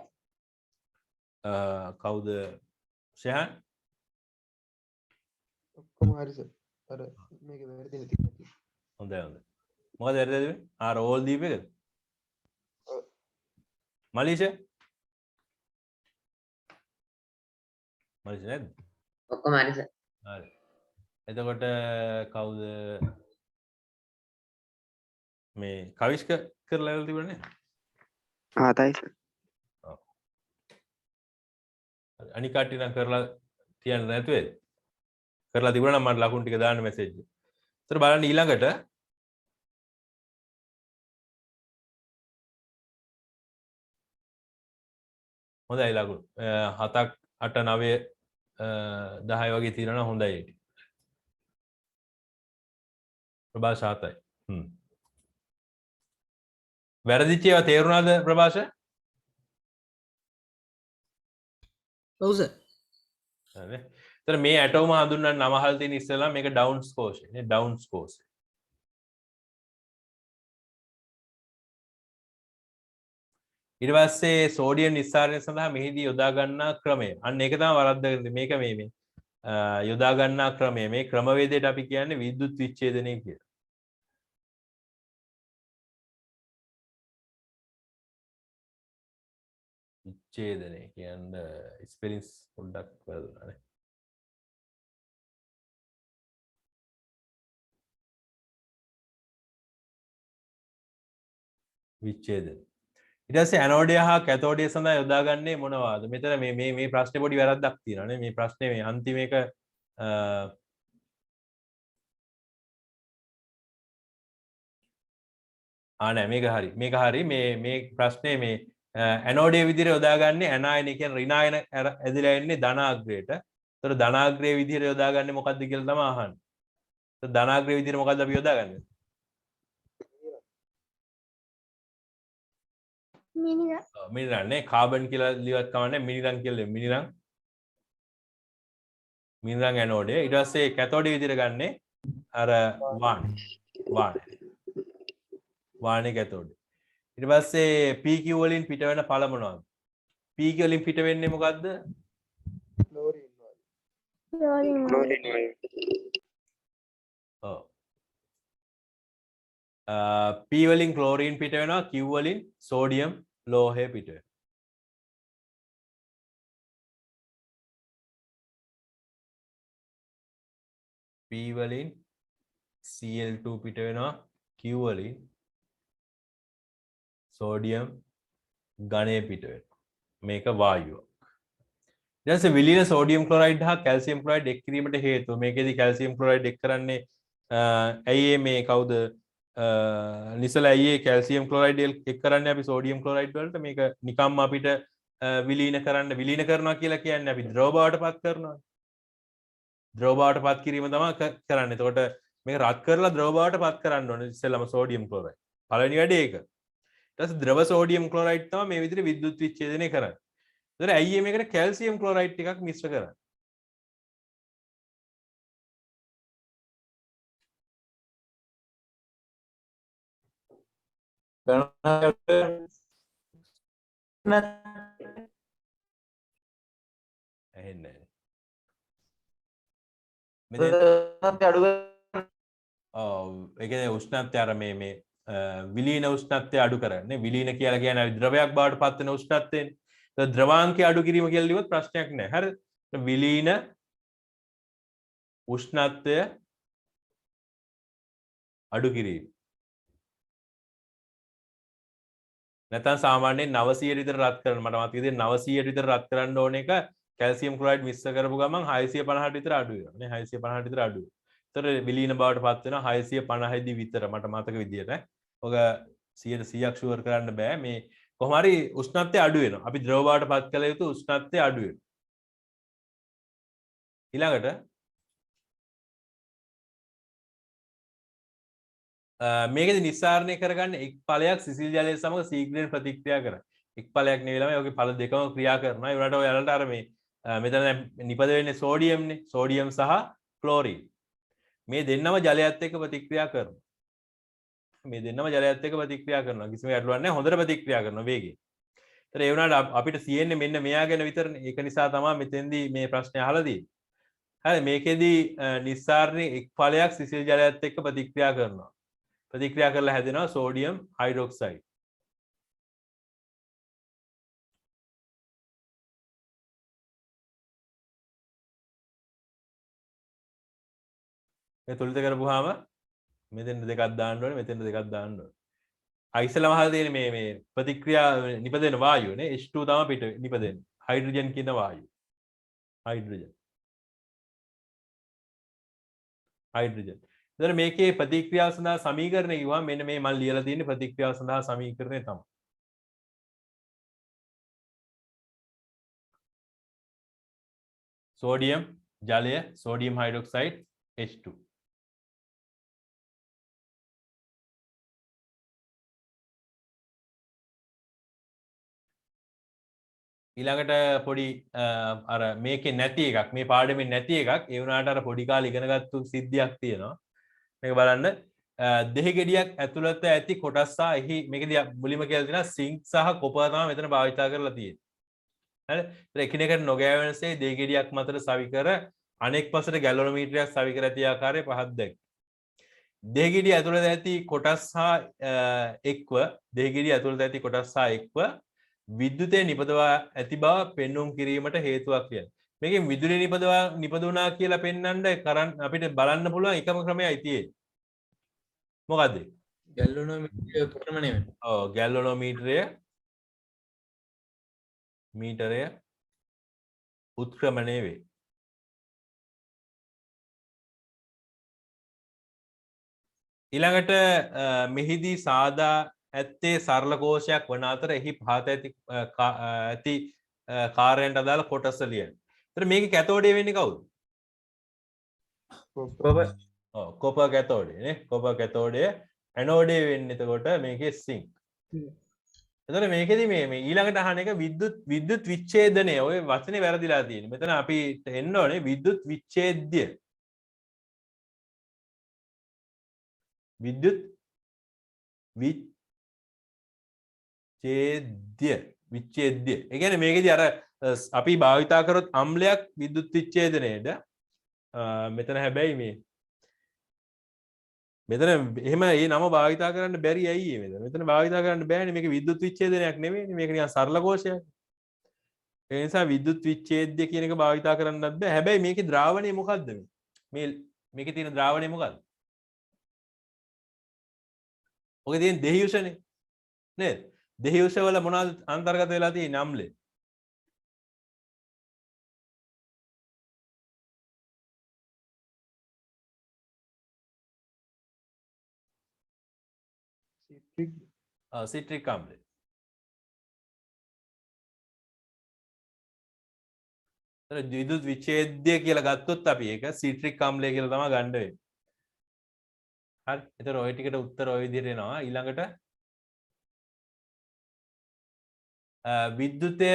කවුද? ෂහන්? ඔක්කොම හරි සර්. අර මේක වැරදි නැති කතිය. හොඳයි හොඳයි. මොකද වැරදිද වෙන්නේ? රෝල් දීප එකද? ඔව්. මලීෂ? මලීෂ නේද? ඔක්කොම හරි සර්. හරි. එතකොට කවුද මේ කවිෂ්ක කරලා තිබුණේ? ආතයි සර්. අනික කට්ටිය නම් කරලා තියන්න නැතුවේද? කරලා තිබුණා නම් මට ලකුණු ටික දාන්න මැසේජ් එක. ඒතර බලන්න ඊළඟට හොඳයි ලකුණු 7ක් 8 9 10 වගේ තියෙනවා හොඳයි ඒක. ප්‍රභාෂ 7යි. වැරදිච්ච ඒවා තේරුණාද ප්‍රභාෂ? ඔව් සර්. හරි. එතන මේ ඇටෝම හඳුන්වන්න නම අහලා තියෙන ඉස්සෙල්ලා මේක ඩවුන්ස් කෝෂය නේ ඩවුන්ස් කෝෂය. ඊට පස්සේ සෝඩියම් නිස්සාරණය සඳහා මෙහිදී යොදා ගන්නා ක්‍රමය. අන්න ඒක තමයි වරද්දගෙන මේක මේ යොදා ගන්නා ක්‍රමය. මේ ක්‍රමවේදයට අපි කියන්නේ විද්‍යුත් විච්ඡේදනය කියලා. විච්ඡේදනය කියන්නේ ස්පෙලින්ස් පොඩ්ඩක් වැරදුනා නේ. විච්ඡේදනය. ඊට පස්සේ ඇනෝඩය හා කැතෝඩය සඳහා යොදාගන්නේ මොනවාද? මෙතන මේ ප්‍රශ්නේ පොඩි වැරද්දක් තියෙනවා නේ. මේ ප්‍රශ්නේ මේ අන්තිම එක නෑ මේක හරි. මේක හරි. මේ ප්‍රශ්නේ මේ ඇනෝඩයේ විදිහට යොදාගන්නේ ඇනායන කියන්නේ ඍණායන ඇදලා ඉන්නේ ධනාග්‍රයට. ඒතර ධනාග්‍රයේ විදිහට යොදාගන්නේ මොකද්ද කියලා තමයි අහන්නේ. ඒතර ධනාග්‍රයේ විදිහට මොකද්ද අපි යොදාගන්නේ? මිනිරන්. මිනිරන් නේ කාබන් කියලා ලියවත් කමන්නේ මිනිරන් කියලා මිනිරන්. මිනිරන් ඇනෝඩේ. ඊට පස්සේ කැතෝඩේ විදිහට ගන්නේ අර වානේ කැතෝඩේ. ඊට පස්සේ PQ වලින් පිට වෙන පළ මොනවද? PQ වලින් පිට වෙන්නේ මොකද්ද? ක්ලෝරින් වල. ක්ලෝරින් වල. ඔව්. P වලින් ක්ලෝරින් පිට වෙනවා, Q වලින් සෝඩියම් ලෝහය පිට වෙනවා. P වලින් Cl2 පිට වෙනවා, Q වලින් සෝඩියම් ඝනය පිට වෙනවා. මේක වායුවක්. ඊට පස්සේ විලීන සෝඩියම් ක්ලොරයිඩ් හා කැල්සියම් ක්ලොරයිඩ් එක් කිරීමට හේතුව මේකෙදි කැල්සියම් ක්ලොරයිඩ් එක් කරන්නේ ඇයි මේ කවුද නිසල ඇයි කැල්සියම් ක්ලොරයිඩ් එක් කරන්නේ අපි සෝඩියම් ක්ලොරයිඩ් වලට මේක නිකම්ම අපිට විලීන කරනවා කියලා කියන්නේ අපි ද්‍රව බවට පත් කරනවා. ද්‍රව බවට පත් කිරීම තමයි කරන්නේ. එතකොට මේක රත් කරලා ද්‍රව බවට පත් කරන්න ඕනේ ඉස්සෙල්ලාම සෝඩියම් ක්ලෝරයිඩ්. පළවෙනි වැඩේ ඒක. ඊට පස්සේ ද්‍රව සෝඩියම් ක්ලෝරයිඩ් තමයි මේ විදිහට විද්‍යුත් විච්ඡේදනය කරන්නේ. ඒතර ඇයි මේකට කැල්සියම් ක්ලෝරයිඩ් ටිකක් මිශ්‍ර කරන්නේ? ඇහෙන්නේ නැහැ. මෙතන ඔව් ඒ කියන්නේ උෂ්ණත්වය අර මේ විලීන උෂ්ණත්වය අඩු කරන්නේ. විලීන කියලා කියන්නේ ද්‍රවයක් බවට පත් වෙන උෂ්ණත්වයනේ. ඒක ද්‍රවාංකය අඩු කිරීම කියලා ලියුවොත් ප්‍රශ්නයක් නැහැ. හරිද? විලීන උෂ්ණත්වය අඩු කිරීම. නැත්නම් සාමාන්‍යයෙන් 900ට විතර රත් කරන මට මතක විදිහට 900ට විතර රත් කරන්න ඕන එක කැල්සියම් ක්ලෝරයිඩ් මිශ්‍ර කරපු ගමන් 650ට විතර අඩු වෙනවා නේ 650ට විතර අඩු වෙනවා. ඒතර විලීන බවට පත් වෙනවා 650 දී විතර මට මතක විදිහට. ඔක 100%ක් ෂුවර් කරන්න බෑ. මේ කොහොම හරි උෂ්ණත්වය අඩු වෙනවා. අපි ද්‍රව බවට පත් කළ යුතු උෂ්ණත්වය අඩු වෙනවා. ඊළඟට මේකද නිස්සාරණය කරගන්න එක් ඵලයක් සිසිල් ජලය සමග ශීඝ්‍රයෙන් ප්‍රතික්‍රියා කරනවා. එක් ඵලයක් නෙවෙයි ළමයි. ඔගේ ඵල දෙකම ක්‍රියා කරනවා. ඒ වුණාට ඔයාලට අර මේ මෙතන නිපද වෙන්නේ සෝඩියම්නේ. සෝඩියම් සහ ක්ලෝරින්. මේ දෙන්නම ජලයත් එක්ක ප්‍රතික්‍රියා කරනවා. මේ දෙන්නම ජලයත් එක්ක ප්‍රතික්‍රියා කරනවා. කිසිම ගැටලුවක් නැහැ. හොඳට ප්‍රතික්‍රියා කරනවා වේගෙන්. ඒතර ඒ වුණාට අපිට තියෙන්නේ මෙන්න මෙයා ගැන විතරනේ. ඒක නිසා තමයි මෙතෙන්දී මේ ප්‍රශ්නේ අහලා තියෙන්නේ. හරි මේකෙදී නිස්සාරණේ එක් ඵලයක් සිසිල් ජලයත් එක්ක ප්‍රතික්‍රියා කරනවා. ප්‍රතික්‍රියා කරලා හැදෙනවා සෝඩියම් හයිඩ්‍රොක්සයිඩ්. මේ තුලිත කරපුවාම මෙතෙන් දෙකක් දාන්න ඕනේ මෙතෙන් දෙකක් දාන්න ඕනේ. ඉස්සෙල්ලාම අහලා තියෙන්නේ මේ ප්‍රතික්‍රියා නිපදෙන වායුවනේ H2 තමයි පිට නිපදෙන්නේ. හයිඩ්‍රජන් කියන වායුව. හයිඩ්‍රජන්. එතන මේකේ ප්‍රතික්‍රියාව සඳහා සමීකරණය කිව්වම මෙන්න මේ මම ලියලා තියෙන ප්‍රතික්‍රියාව සඳහා සමීකරණය තමයි. සෝඩියම් ජලය සෝඩියම් හයිඩ්‍රොක්සයිඩ් H2. ඊළඟට පොඩි අර මේකේ නැති එකක් මේ පාඩමේ නැති එකක් ඒ වුණාට අර පොඩි කාලේ ඉගෙනගත්තු සිද්ධියක් තියෙනවා. මේක බලන්න දෙහි ගෙඩියක් ඇතුළත ඇති කොටස් සහ එහි මේකදී මුලින්ම කියලා දෙනවා සිංක් සහ කොපර් තමයි මෙතන භාවිත කරලා තියෙන්නේ. හරි. ඒත් එකිනෙකට නොගැවෙනසේ දෙහි ගෙඩියක් මතට සවි කර අනෙක් පසට ගැලොනෝමීටරයක් සවි කර ඇති ආකාරය පහක් දැක්. දෙහි ගෙඩිය ඇතුළත ඇති කොටස් සහ එක්ව දෙහි ගෙඩිය ඇතුළත ඇති කොටස් සහ එක්ව විද්‍යුතය නිපදවා ඇති බව පෙන්වුම් කිරීමට හේතුවක් කියන්නේ. මේකෙන් විදුලිය නිපදුණා කියලා පෙන්වන්න අපිට බලන්න පුළුවන් එකම ක්‍රමයයි තියෙන්නේ. මොකද්ද? ගැල්වනෝමීටරය උත්ක්‍රමණය වෙනවා. ඔව් ගැල්වනෝමීටරය උත්ක්‍රමණය වේ. ඊළඟට මෙහිදී සාදා ඇත්තේ සරල කෝෂයක් වන අතර එහි පහත ඇති කාර්යයන්ට අදාළ කොටස ලියන්න. ඒතර මේකේ කැතෝඩේ වෙන්නේ කවුද? කොපර් කැතෝඩේ නේ. කොපර් කැතෝඩේ ඇනෝඩේ වෙන්නේ එතකොට මේකේ සිංක්. එතකොට මේකෙදි මේ ඊළඟට අහන එක විද්‍යුත් විච්ඡේදනය. ඔය වචනේ වැරදිලා තියෙන්නේ. මෙතන අපි එන්න ඕනේ විද්‍යුත් විච්ඡේද්‍ය. විද්‍යුත් විච්ඡේද්‍ය. ඒ කියන්නේ මේකෙදි අර අපි භාවිතා කරොත් අම්ලයක් විද්‍යුත් විච්ඡේදනයේද මෙතන හැබැයි මෙතන එහෙම මේ නම භාවිතා කරන්න බැරි ඇයි මෙතන භාවිතා කරන්න බෑනේ මේක විද්‍යුත් විච්ඡේදනයක් නෙවෙයිනේ මේක නිකන් සරල කෝෂයක්. ඒ නිසා විද්‍යුත් විච්ඡේද්‍ය කියන එක භාවිතා කරන්නත් බෑ. හැබැයි මේකේ ද්‍රාවණය මොකද්ද මේකේ තියෙන ද්‍රාවණය මොකද්ද? ඔකේ තියෙන දෙහියුෂනේ නේද? දෙහියුෂ වල මොනවද අන්තර්ගත වෙලා තියෙන්නේ අම්ලේ? සිට්‍රික් අම්ලය. විදුලි විච්ඡේදය කියලා ගත්තොත් අපි ඒක සිට්‍රික් අම්ලය කියලා තමයි ගන්න වෙන්නේ. හරි. ඒතර ඔය ටිකට උත්තර ඔය විදිහට එනවා. ඊළඟට විද්‍යුතය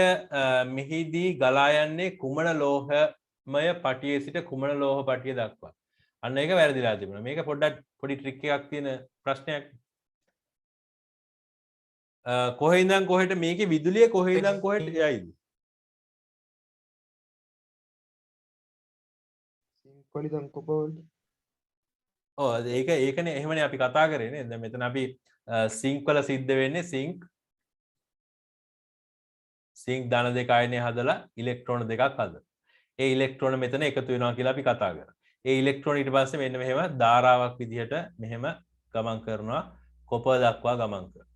මෙහිදී ගලා යන්නේ කුමන ලෝහමය පටියේ සිට කුමන ලෝහ පටිය දක්වා. අන්න ඒක වැරදිලා තිබුණා. මේක පොඩ්ඩක් පොඩි ට්‍රික් එකක් තියෙන ප්‍රශ්නයක්. කොහේ ඉඳන් කොහෙට මේකේ විදුලිය කොහේ ඉඳන් කොහෙට යයිද? සිංක් වලින් කොපවලට. ඔව් ඒකනේ එහෙමනේ අපි කතා කරේ නේද? දැන් මෙතන අපි සිංක් වල සිද්ධ වෙන්නේ සිංක් ධන දෙක අයනේ හදලා ඉලෙක්ට්‍රෝන දෙකක් හදලා. ඒ ඉලෙක්ට්‍රෝන මෙතන එකතු වෙනවා කියලා අපි කතා කරා. ඒ ඉලෙක්ට්‍රෝන ඊට පස්සේ මෙන්න මෙහෙම ධාරාවක් විදිහට මෙහෙම ගමන් කරනවා කොපර් දක්වා ගමන් කරනවා.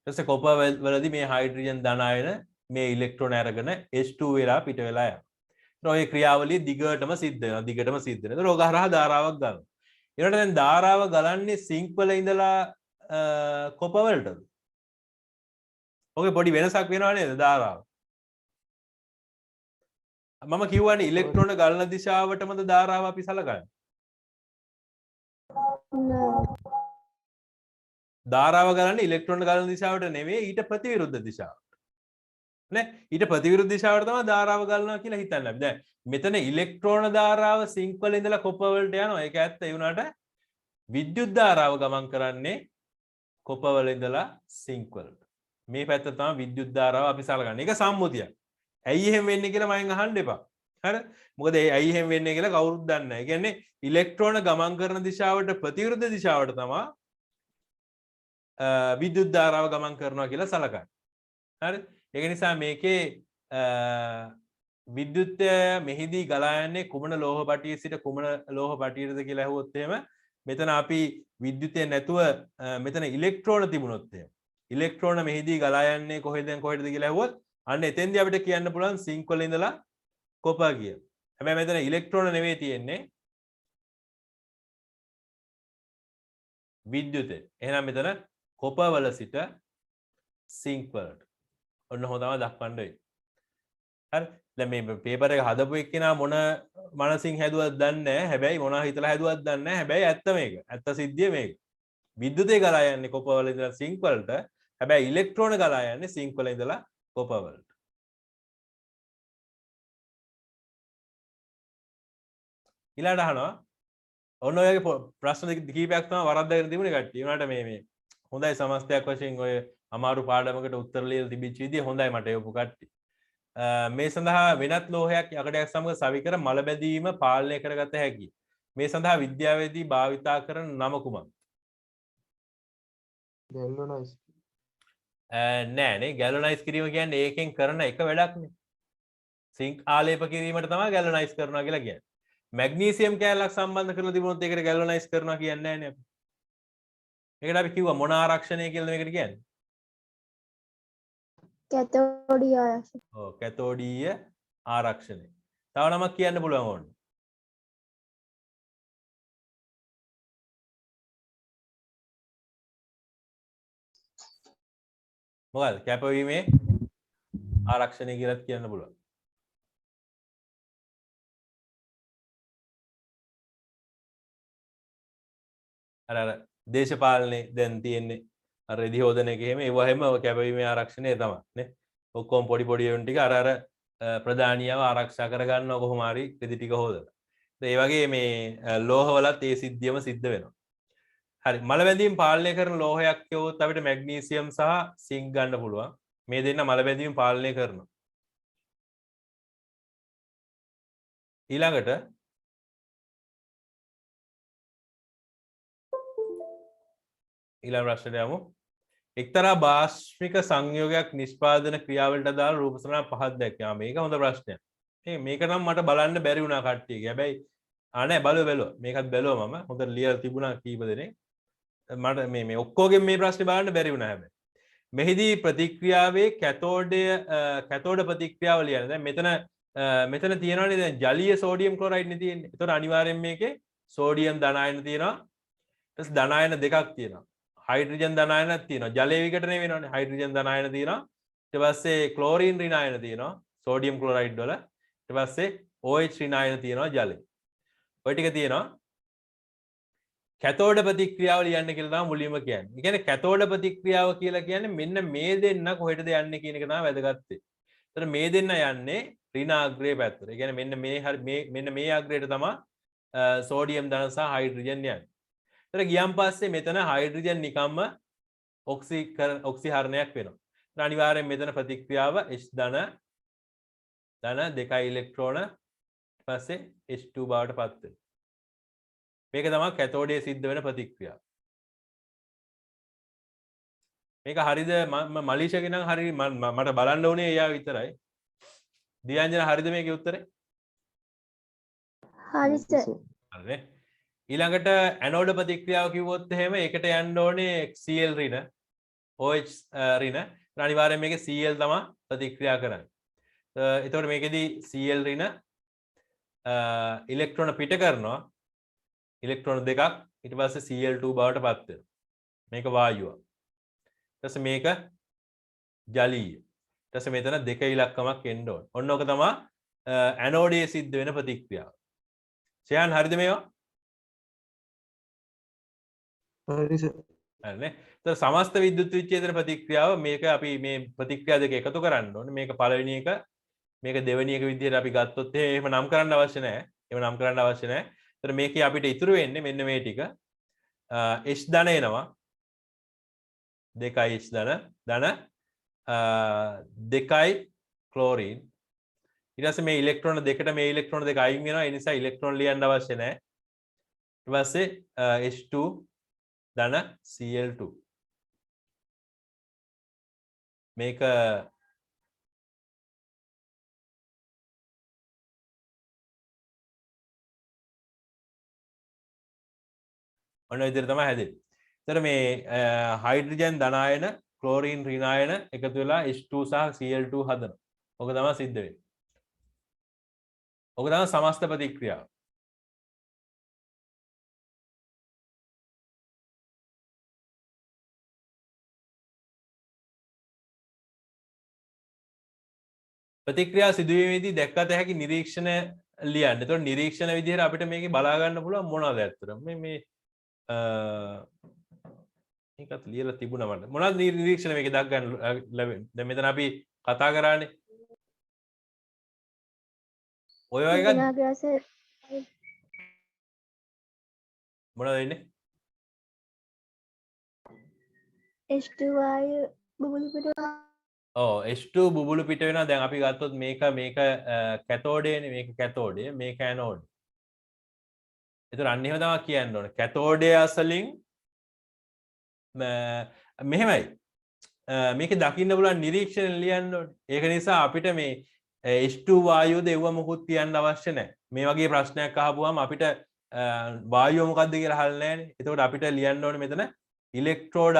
ඊට පස්සේ කොපර් වලදී මේ හයිඩ්‍රජන් ධන අයන මේ ඉලෙක්ට්‍රෝන අරගෙන H2 වෙලා පිට වෙලා යනවා. ඔය ක්‍රියාවලිය දිගටම සිද්ධ වෙනවා. ඒක රෝග හරහා ධාරාවක් ගන්නවා. ඊළඟට දැන් ධාරාව ගලන්නේ සිංක් වල ඉඳලා කොපර් වලටද? ඔගේ පොඩි වෙනසක් වෙනවා නේද ධාරාව? මම කිව්වනේ ඉලෙක්ට්‍රෝන ගලන දිශාවටමද ධාරාව අපි සලකන්නේ. ධාරාව ගලන්නේ ඉලෙක්ට්‍රෝන ගලන දිශාවට නෙවෙයි ඊට ප්‍රතිවිරුද්ධ දිශාවට. නේ? ඊට ප්‍රතිවිරුද්ධ දිශාවට තමයි ධාරාව ගලනවා කියලා හිතන්නේ අපි. දැන් මෙතන ඉලෙක්ට්‍රෝන ධාරාව සිංක් වල ඉඳලා කොපර් වලට යනවා. ඒක ඇත්ත. ඒ වුණාට විද්‍යුත් ධාරාව ගමන් කරන්නේ කොපර් වල ඉඳලා සිංක් වලට. මේ පැත්ත තමයි විද්‍යුත් ධාරාව අපි සලකන්නේ. ඒක සම්මුතියක්. ඇයි එහෙම වෙන්නේ කියලා මයින් අහන්න එපා. හරි? මොකද ඇයි එහෙම වෙන්නේ කියලා කවුරුත් දන්නේ නැහැ. ඒ කියන්නේ ඉලෙක්ට්‍රෝන ගමන් කරන දිශාවට ප්‍රතිවිරුද්ධ දිශාවට තමයි විද්‍යුත් ධාරාව ගමන් කරනවා කියලා සලකන්නේ. හරි? ඒක නිසා මේකේ විද්‍යුත්ය මෙහිදී ගලා යන්නේ කුමන ලෝහ පටියේ සිට කුමන ලෝහ පටියටද කියලා අහුවොත් එහෙම මෙතන අපි විද්‍යුතය නැතුව මෙතන ඉලෙක්ට්‍රෝන තිබුණොත් එහෙම ඉලෙක්ට්‍රෝන මෙහිදී ගලා යන්නේ කොහෙන්ද කියලා අහුවොත් අන්න එතෙන්දී අපිට කියන්න පුළුවන් සිංක් වල ඉඳලා කොපර් කියලා. හැබැයි මෙතන ඉලෙක්ට්‍රෝන නෙවෙයි තියෙන්නේ විද්‍යුතය. එහෙනම් මෙතන කොපර් වල සිට සිංක් වලට. ඔන්න හොඳම දක්වන්න වෙයි. හරි? දැන් මේ පේපර් එක හදපු එක්කෙනා මොන මනසින් හැදුවත් දන්නේ නැහැ. හැබැයි මොනවා හිතලා හැදුවත් දන්නේ නැහැ. හැබැයි ඇත්ත මේක. ඇත්ත සිද්ධිය මේක. විද්‍යුතය ගලා යන්නේ කොපර් වල ඉඳලා සිංක් වලට. හැබැයි ඉලෙක්ට්‍රෝන ගලා යන්නේ සිංක් වල ඉඳලා කොපර් වලට. ඊළඟට අහනවා ඔන්න ඔයගේ ප්‍රශ්න කිහිපයක් තමයි වරද්දාගෙන තිබුණේ කට්ටිය. උනාට මේ හොඳයි සමස්තයක් වශයෙන් ඔය අමාරු පාඩමකට උත්තර ලියලා තිබිච්ච විදිය හොඳයි මට යොපු කට්ටිය. මේ සඳහා වෙනත් ලෝහයක් යකඩයක් සමග සවිකර මල බැඳීම පාලනය කරගත හැකියි. මේ සඳහා විද්‍යාවේදී භාවිතා කරන නම කුමක්ද? ගැල්වනයිස්. නෑනේ ගැලනයිස් කිරීම කියන්නේ ඒකෙන් කරන එක වැඩක්නේ. සිංක් ආලේප කිරීමට තමයි ගැලනයිස් කරනවා කියලා කියන්නේ. මැග්නීසියම් කෑල්ලක් සම්බන්ධ කරලා තිබුණොත් ඒකට ගැලනයිස් කරනවා කියන්නේ නෑනේ අපි. ඒකට අපි කිව්වා මොන ආරක්ෂණය කියලාද මේකට කියන්නේ? කැතෝඩීය ආරක්ෂණය. ඔව් කැතෝඩීය ආරක්ෂණය. තව නමක් කියන්න පුළුවන් ඕනේ. මොකද කැපවීමේ ආරක්ෂණය කියලාත් කියන්න පුළුවන්. අර දේශපාලනේ දැන් තියෙන්නේ අර රෙදි හොදන එක එහෙම ඒව හැම කැපවීමේ ආරක්ෂණය තමයි නේ. ඔක්කොම පොඩි පොඩි ඒවා ටික අර ප්‍රධානියව ආරක්ෂා කරගන්නවා කොහොම හරි රෙදි ටික හොදලා. ඒ වගේ මේ ලෝහවලත් ඒ සිද්ධියම සිද්ධ වෙනවා. හරි මල බැඳීම් පාලනය කරන ලෝහයක් කියවොත් අපිට මැග්නීසියම් සහ සිංක් ගන්න පුළුවන්. මේ දෙන්න මල බැඳීම් පාලනය කරනවා. ඊළඟට ඊළඟ ප්‍රශ්නයට යමු. එක්තරා භාෂ්මික සංයෝගයක් නිෂ්පාදන ක්‍රියාවලට අදාළ රූප සටහන් පහක් දැක්කා. මේක හොඳ ප්‍රශ්නයක්. මේක නම් මට බලන්න බැරි වුණා කට්ටියගේ. හැබැයි නෑ බලුවා. මේකත් බැලුවා මම. හොඳට ලියලා තිබුණා කීප දෙනෙක්. මට මේ ඔක්කොගෙන් මේ ප්‍රශ්නේ බලන්න බැරි වුණා හැබැයි. මෙහිදී ප්‍රතික්‍රියාවේ කැතෝඩ ප්‍රතික්‍රියාව ලියන. දැන් මෙතන තියෙනවානේ දැන් ජලීය සෝඩියම් ක්ලොරයිඩ් නේ තියෙන්නේ. ඒතකොට අනිවාර්යෙන් මේකේ සෝඩියම් ධනායන තියෙනවා. ඊට ධනායන දෙකක් තියෙනවා. හයිඩ්‍රජන් ධනායනක් තියෙනවා. ජලයේ විඝටනය වෙනවානේ. හයිඩ්‍රජන් ධනායන තියෙනවා. ඊට පස්සේ ක්ලෝරින් ඍණායන තියෙනවා. සෝඩියම් ක්ලොරයිඩ් වල. ඊට පස්සේ OH ඍණායන තියෙනවා ජලය. ඔය ටික තියෙනවා. කැතෝඩ ප්‍රතික්‍රියාව ලියන්න කියලා තමයි මුලින්ම කියන්නේ. ඒ කියන්නේ කැතෝඩ ප්‍රතික්‍රියාව කියලා කියන්නේ මෙන්න මේ දෙන්න කොහෙටද යන්නේ කියන එක තමයි වැදගත්. ඒතර මේ දෙන්න යන්නේ ඍණාග්‍රේ පැත්තට. ඒ කියන්නේ මෙන්න මේ අග්‍රයට තමයි සෝඩියම් ධන සහ හයිඩ්‍රජන් යන්නේ. ඒතර ගියන් පස්සේ මෙතන හයිඩ්‍රජන් නිකම්ම ඔක්සිහරණයක් වෙනවා. ඒතර අනිවාර්යෙන් මෙතන ප්‍රතික්‍රියාව H ධන 2 ඉලෙක්ට්‍රෝන ඊපස්සේ H2 බවට පත් වෙනවා. මේක තමයි කැතෝඩයේ සිද්ධ වෙන ප්‍රතික්‍රියාව. මේක හරිද මලීෂාගේ නම් හරි මට බලන්න ඕනේ එයා විතරයි. දියංජන හරිද මේකේ උත්තරේ? හරි සර්. හරිනේ. ඊළඟට ඇනෝඩ ප්‍රතික්‍රියාව කිව්වොත් එහෙම ඒකට යන්න ඕනේ Cl ඍණ OH ඍණ. අනිවාර්යෙන් මේකේ Cl තමයි ප්‍රතික්‍රියා කරන්නේ. එතකොට මේකෙදි Cl ඍණ ඉලෙක්ට්‍රෝන පිට කරනවා. ඉලෙක්ට්‍රෝන දෙකක් ඊට පස්සේ Cl2 බවට පත් වෙනවා. මේක වායුවක්. ඊට පස්සේ මේක ජලීය. ඊට පස්සේ මෙතන දෙක ඉලක්කමක් එන්න ඕන. ඔන්න ඔක තමයි ඇනෝඩයේ සිද්ධ වෙන ප්‍රතික්‍රියාව. ෂයන් හරිද මේවා? හරි සර්. හරිනේ. ඒතර සමස්ත විද්‍යුත් විච්ඡේදන ප්‍රතික්‍රියාව මේක අපි මේ ප්‍රතික්‍රියා දෙක එකතු කරන්න ඕනේ. මේක පළවෙනි එක මේක දෙවෙනි එක විදිහට අපි ගත්තොත් එහෙම නම් කරන්න අවශ්‍ය නැහැ. එහෙම නම් කරන්න අවශ්‍ය නැහැ. ඒතර මේකේ අපිට ඉතුරු වෙන්නේ මෙන්න මේ ටික. H ධන එනවා. 2 H ධන 2 ක්ලෝරින්. ඊට පස්සේ මේ ඉලෙක්ට්‍රෝන දෙකට මේ ඉලෙක්ට්‍රෝන දෙක අයින් වෙනවා. ඒ නිසා ඉලෙක්ට්‍රෝන ලියන්න අවශ්‍ය නැහැ. ඊට පස්සේ H2 ධන Cl2. මේක ඔන්න විදිහට තමයි හැදෙන්නේ. ඒතර මේ හයිඩ්‍රජන් ධනායන ක්ලෝරින් ඍණායන එකතු වෙලා H2 සහ Cl2 හදනවා. ඔක තමයි සිද්ධ වෙන්නේ. ඔක තමයි සමස්ත ප්‍රතික්‍රියාව. ප්‍රතික්‍රියා සිදුවීමේදී දැක්කත හැකි නිරීක්ෂණ ලියන්න. ඒතකොට නිරීක්ෂණ විදිහට අපිට මේකේ බලා ගන්න පුළුවන් මොනවද ඇත්තටම මේ මේකත් ලියලා තිබුණා මට. මොනවද නිරීක්ෂණ මේකේ දක් ගන්න ලැබෙන්නේ? දැන් මෙතන අපි කතා කරානේ. ඔය වගේ මොනවද වෙන්නේ? H2 වායු බුබුලු පිට H2 බුබුලු පිට වෙනවා. දැන් අපි ගත්තොත් මේක කැතෝඩේනේ. මේක කැතෝඩේ, මේක ඇනෝඩ්. ඒතර අන්න එහෙම තමයි කියන්න ඕනේ. කැතෝඩේ අසලින් මෙහෙමයි. මේකේ දකින්න පුළුවන් නිරීක්ෂණ ලියන්න ඕනේ. ඒක නිසා අපිට මේ H2 වායුවද එවුව මොකුත් කියන්න අවශ්‍ය නැහැ. මේ වගේ ප්‍රශ්නයක් අහපුවාම අපිට වායුව මොකද්ද කියලා අහලා නැහැනේ. එතකොට අපිට ලියන්න ඕනේ මෙතන ඉලෙක්ට්‍රෝඩ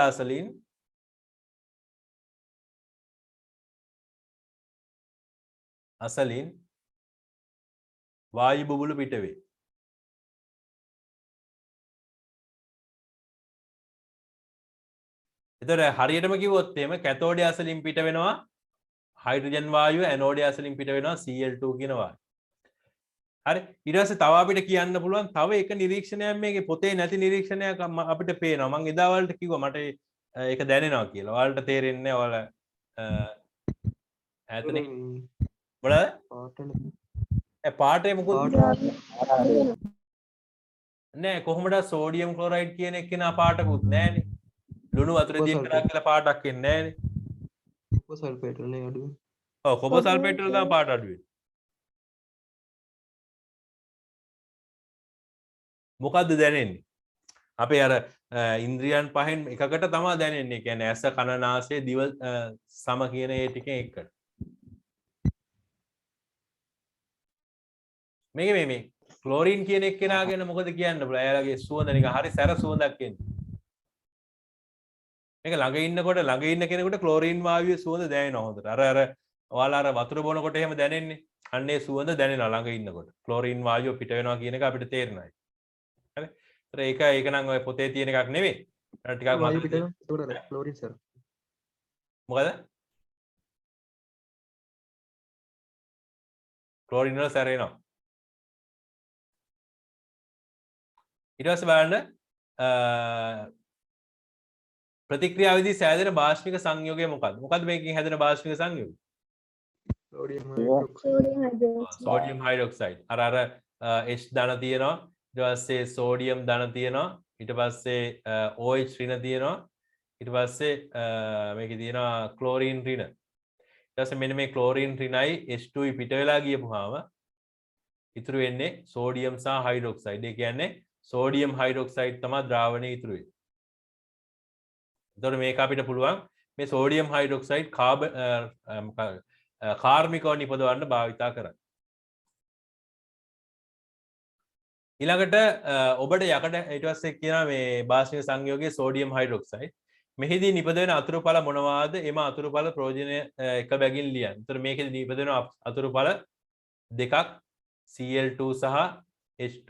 අසලින් වායු බුබුලු පිට වේ. එතකොට හරියටම කිව්වොත් එහෙම කැතෝඩය අසලින් පිට වෙනවා හයිඩ්‍රජන් වායුව, ඇනෝඩය අසලින් පිට වෙනවා Cl2 කියන වායුව. හරි. ඊට පස්සේ තව අපිට කියන්න පුළුවන් තව එක නිරීක්ෂණයක් මේකේ පොතේ නැති නිරීක්ෂණයක් අපිට පේනවා. මම එදා වලට කිව්වා මට ඒක දැනෙනවා කියලා. ඔයාලට තේරෙන්නේ නැහැ. ඔයාලා ඈතනේ මොනවද? පාටේ මොකද නෑ. කොහොමද සෝඩියම් ක්ලොරයිඩ් කියන එක්කෙනා පාටකුත් නෑනේ. ලුණු වතුර දිය කරා කියලා පාටක් එන්නේ නෑනේ. කොප සල්ෆේට් වලනේ අඩු වෙන්නේ. ඔව් කොප සල්ෆේට් වල තමයි පාට අඩු වෙන්නේ. මොකද්ද දැනෙන්නේ? අපේ අර ඉන්ද්‍රියන් පහෙන් එකකට තමයි දැනෙන්නේ. කියන්නේ ඇස කන නාසය දිව සම කියන ඒ ටිකෙන් එකට. මේ ක්ලෝරින් කියන එක්කෙනා ගැන මොකද කියන්න පුළුවන්? එයාලගේ සුවඳ නිකන් හරි සැර සුවඳක් එන්නේ. මේක ළඟ ඉන්නකොට ළඟ ඉන්න කෙනෙකුට ක්ලෝරින් වායුවේ සුවඳ දැනෙනවා හොඳට. අර ඔයාලා අර වතුර බොනකොට එහෙම දැනෙන්නේ. අන්නේ සුවඳ දැනෙනවා ළඟ ඉන්නකොට. ක්ලෝරින් වායුව පිට වෙනවා කියන එක අපිට තේරෙනවා. හරි. ඒක නම් ඔය පොතේ තියෙන එකක් නෙවෙයි. ටිකක් වායුව පිට වෙනවා. ඒකට ක්ලෝරින් සර්. මොකද? ක්ලෝරින් වල සැරෙනවා. ඊට පස්සේ බලන්න ප්‍රතික්‍රියාවේදී සෑදෙන භාෂ්මික සංයෝගය මොකක්ද? මොකක්ද මේකෙන් හැදෙන භාෂ්මික සංයෝගය? Sodium hydroxide. Sodium hydroxide. අර H ධන තියෙනවා. ඊට පස්සේ සෝඩියම් ධන තියෙනවා. ඊට පස්සේ OH ඍණ තියෙනවා. ඊට පස්සේ මේකේ තියෙනවා ක්ලෝරින් ඍණ. ඊට පස්සේ මෙන්න මේ ක්ලෝරින් ඍණයි H2 පිට වෙලා ගියපුවාම ඉතුරු වෙන්නේ සෝඩියම් සහ හයිඩ්‍රොක්සයිඩ්. ඒ කියන්නේ සෝඩියම් හයිඩ්‍රොක්සයිඩ් තමයි ද්‍රාවණයේ ඉතුරු වෙන්නේ. එතකොට මේක අපිට පුළුවන් මේ සෝඩියම් හයිඩ්‍රොක්සයිඩ් කාර්මිකව නිපදවන්න භාවිතා කරන්න. ඊළඟට ඔබට යකඩ ඊට පස්සේ කියනවා මේ භාෂ්මික සංයෝගයේ සෝඩියම් හයිඩ්‍රොක්සයිඩ් මෙහිදී නිපදවෙන අතුරුඵල මොනවාද? එම අතුරුඵල ප්‍රයෝජන එක බැගින් ලියන්න. එතකොට මේකෙදි නිපදවෙන අතුරුඵල දෙකක් Cl2 සහ H2.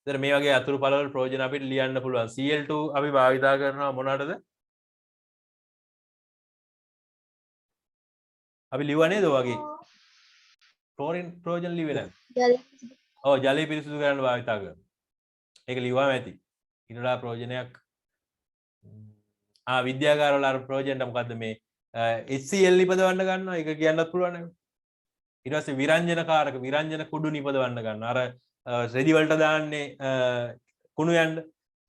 එතකොට මේ වගේ අතුරුඵල වල ප්‍රයෝජන අපිට ලියන්න පුළුවන්. Cl2 අපි භාවිතා කරනවා මොනකටද? අපි ලිව්වා නේද ඔයගේ? ක්ලෝරින් ප්‍රයෝජන ලිව්වේ නැද්ද? ඔව් ජලය පිරිසිදු කරන්න භාවිතා කරනවා. ඒක ලිව්වාම ඇති. ඊළඟ ප්‍රයෝජනයක් විද්‍යාගාරවල අර ප්‍රයෝජනට මොකද්ද මේ HCl නිපදවන්න ගන්නවා. ඒක කියන්නත් පුළුවන් නේද? ඊට පස්සේ විරංජන කාරක විරංජන කුඩු නිපදවන්න ගන්නවා. අර රෙදි වලට දාන්නේ කුණු යන්න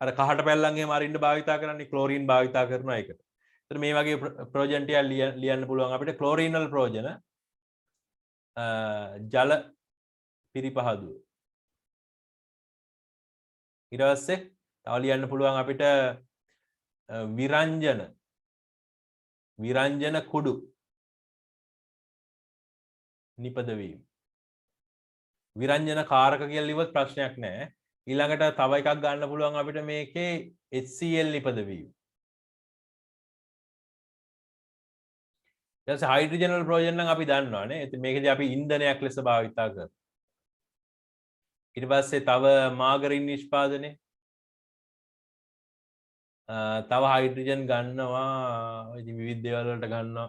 අර කහට පැල්ලන් එහෙම අරින්න භාවිතා කරන්නේ ක්ලෝරින් භාවිතා කරනවා ඒකට. ඒතර මේ වගේ ප්‍රයෝජන ටික ලියන්න පුළුවන් අපිට ක්ලෝරින් වල ප්‍රයෝජන ජල පිරිපහදුව. ඊට පස්සේ තව ලියන්න පුළුවන් අපිට විරංජන කුඩු නිපදවීම. විරංජන කාරක කියලා ලිව්වොත් ප්‍රශ්නයක් නැහැ. ඊළඟට තව එකක් ගන්න පුළුවන් අපිට මේකේ HCl නිපදවීම. ඊට පස්සේ හයිඩ්‍රජන් වල ප්‍රයෝජන නම් අපි දන්නවානේ. ඉතින් මේකදී අපි ඉන්ධනයක් ලෙස භාවිතා කරනවා. ඊට පස්සේ තව මාගරින් නිෂ්පාදනය. තව හයිඩ්‍රජන් ගන්නවා. ඉතින් විවිධ දේවල් වලට ගන්නවා.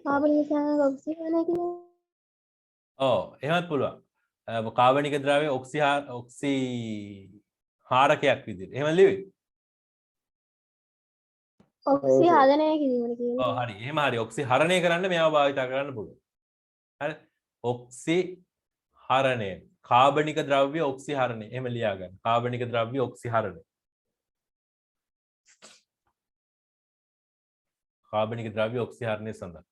කාබනික ඔක්සිජන් කියන්නේ ඔව් එහෙමත් පුළුවන්. කාබනික ද්‍රව්‍ය ඔක්සි හාරකයක් විදිහට. එහෙම ලියුවේ. ඔක්සි හදනය කිරීමට කියන්නේ. ඔව් හරි. එහෙම හරි. ඔක්සි හරණය කරන්න මේවා භාවිතා කරන්න පුළුවන්. හරි. ඔක්සි හරණය. කාබනික ද්‍රව්‍ය ඔක්සි හරණය. එහෙම ලියා ගන්න. කාබනික ද්‍රව්‍ය ඔක්සි හරණය. කාබනික ද්‍රව්‍ය ඔක්සි හරණය සඳහා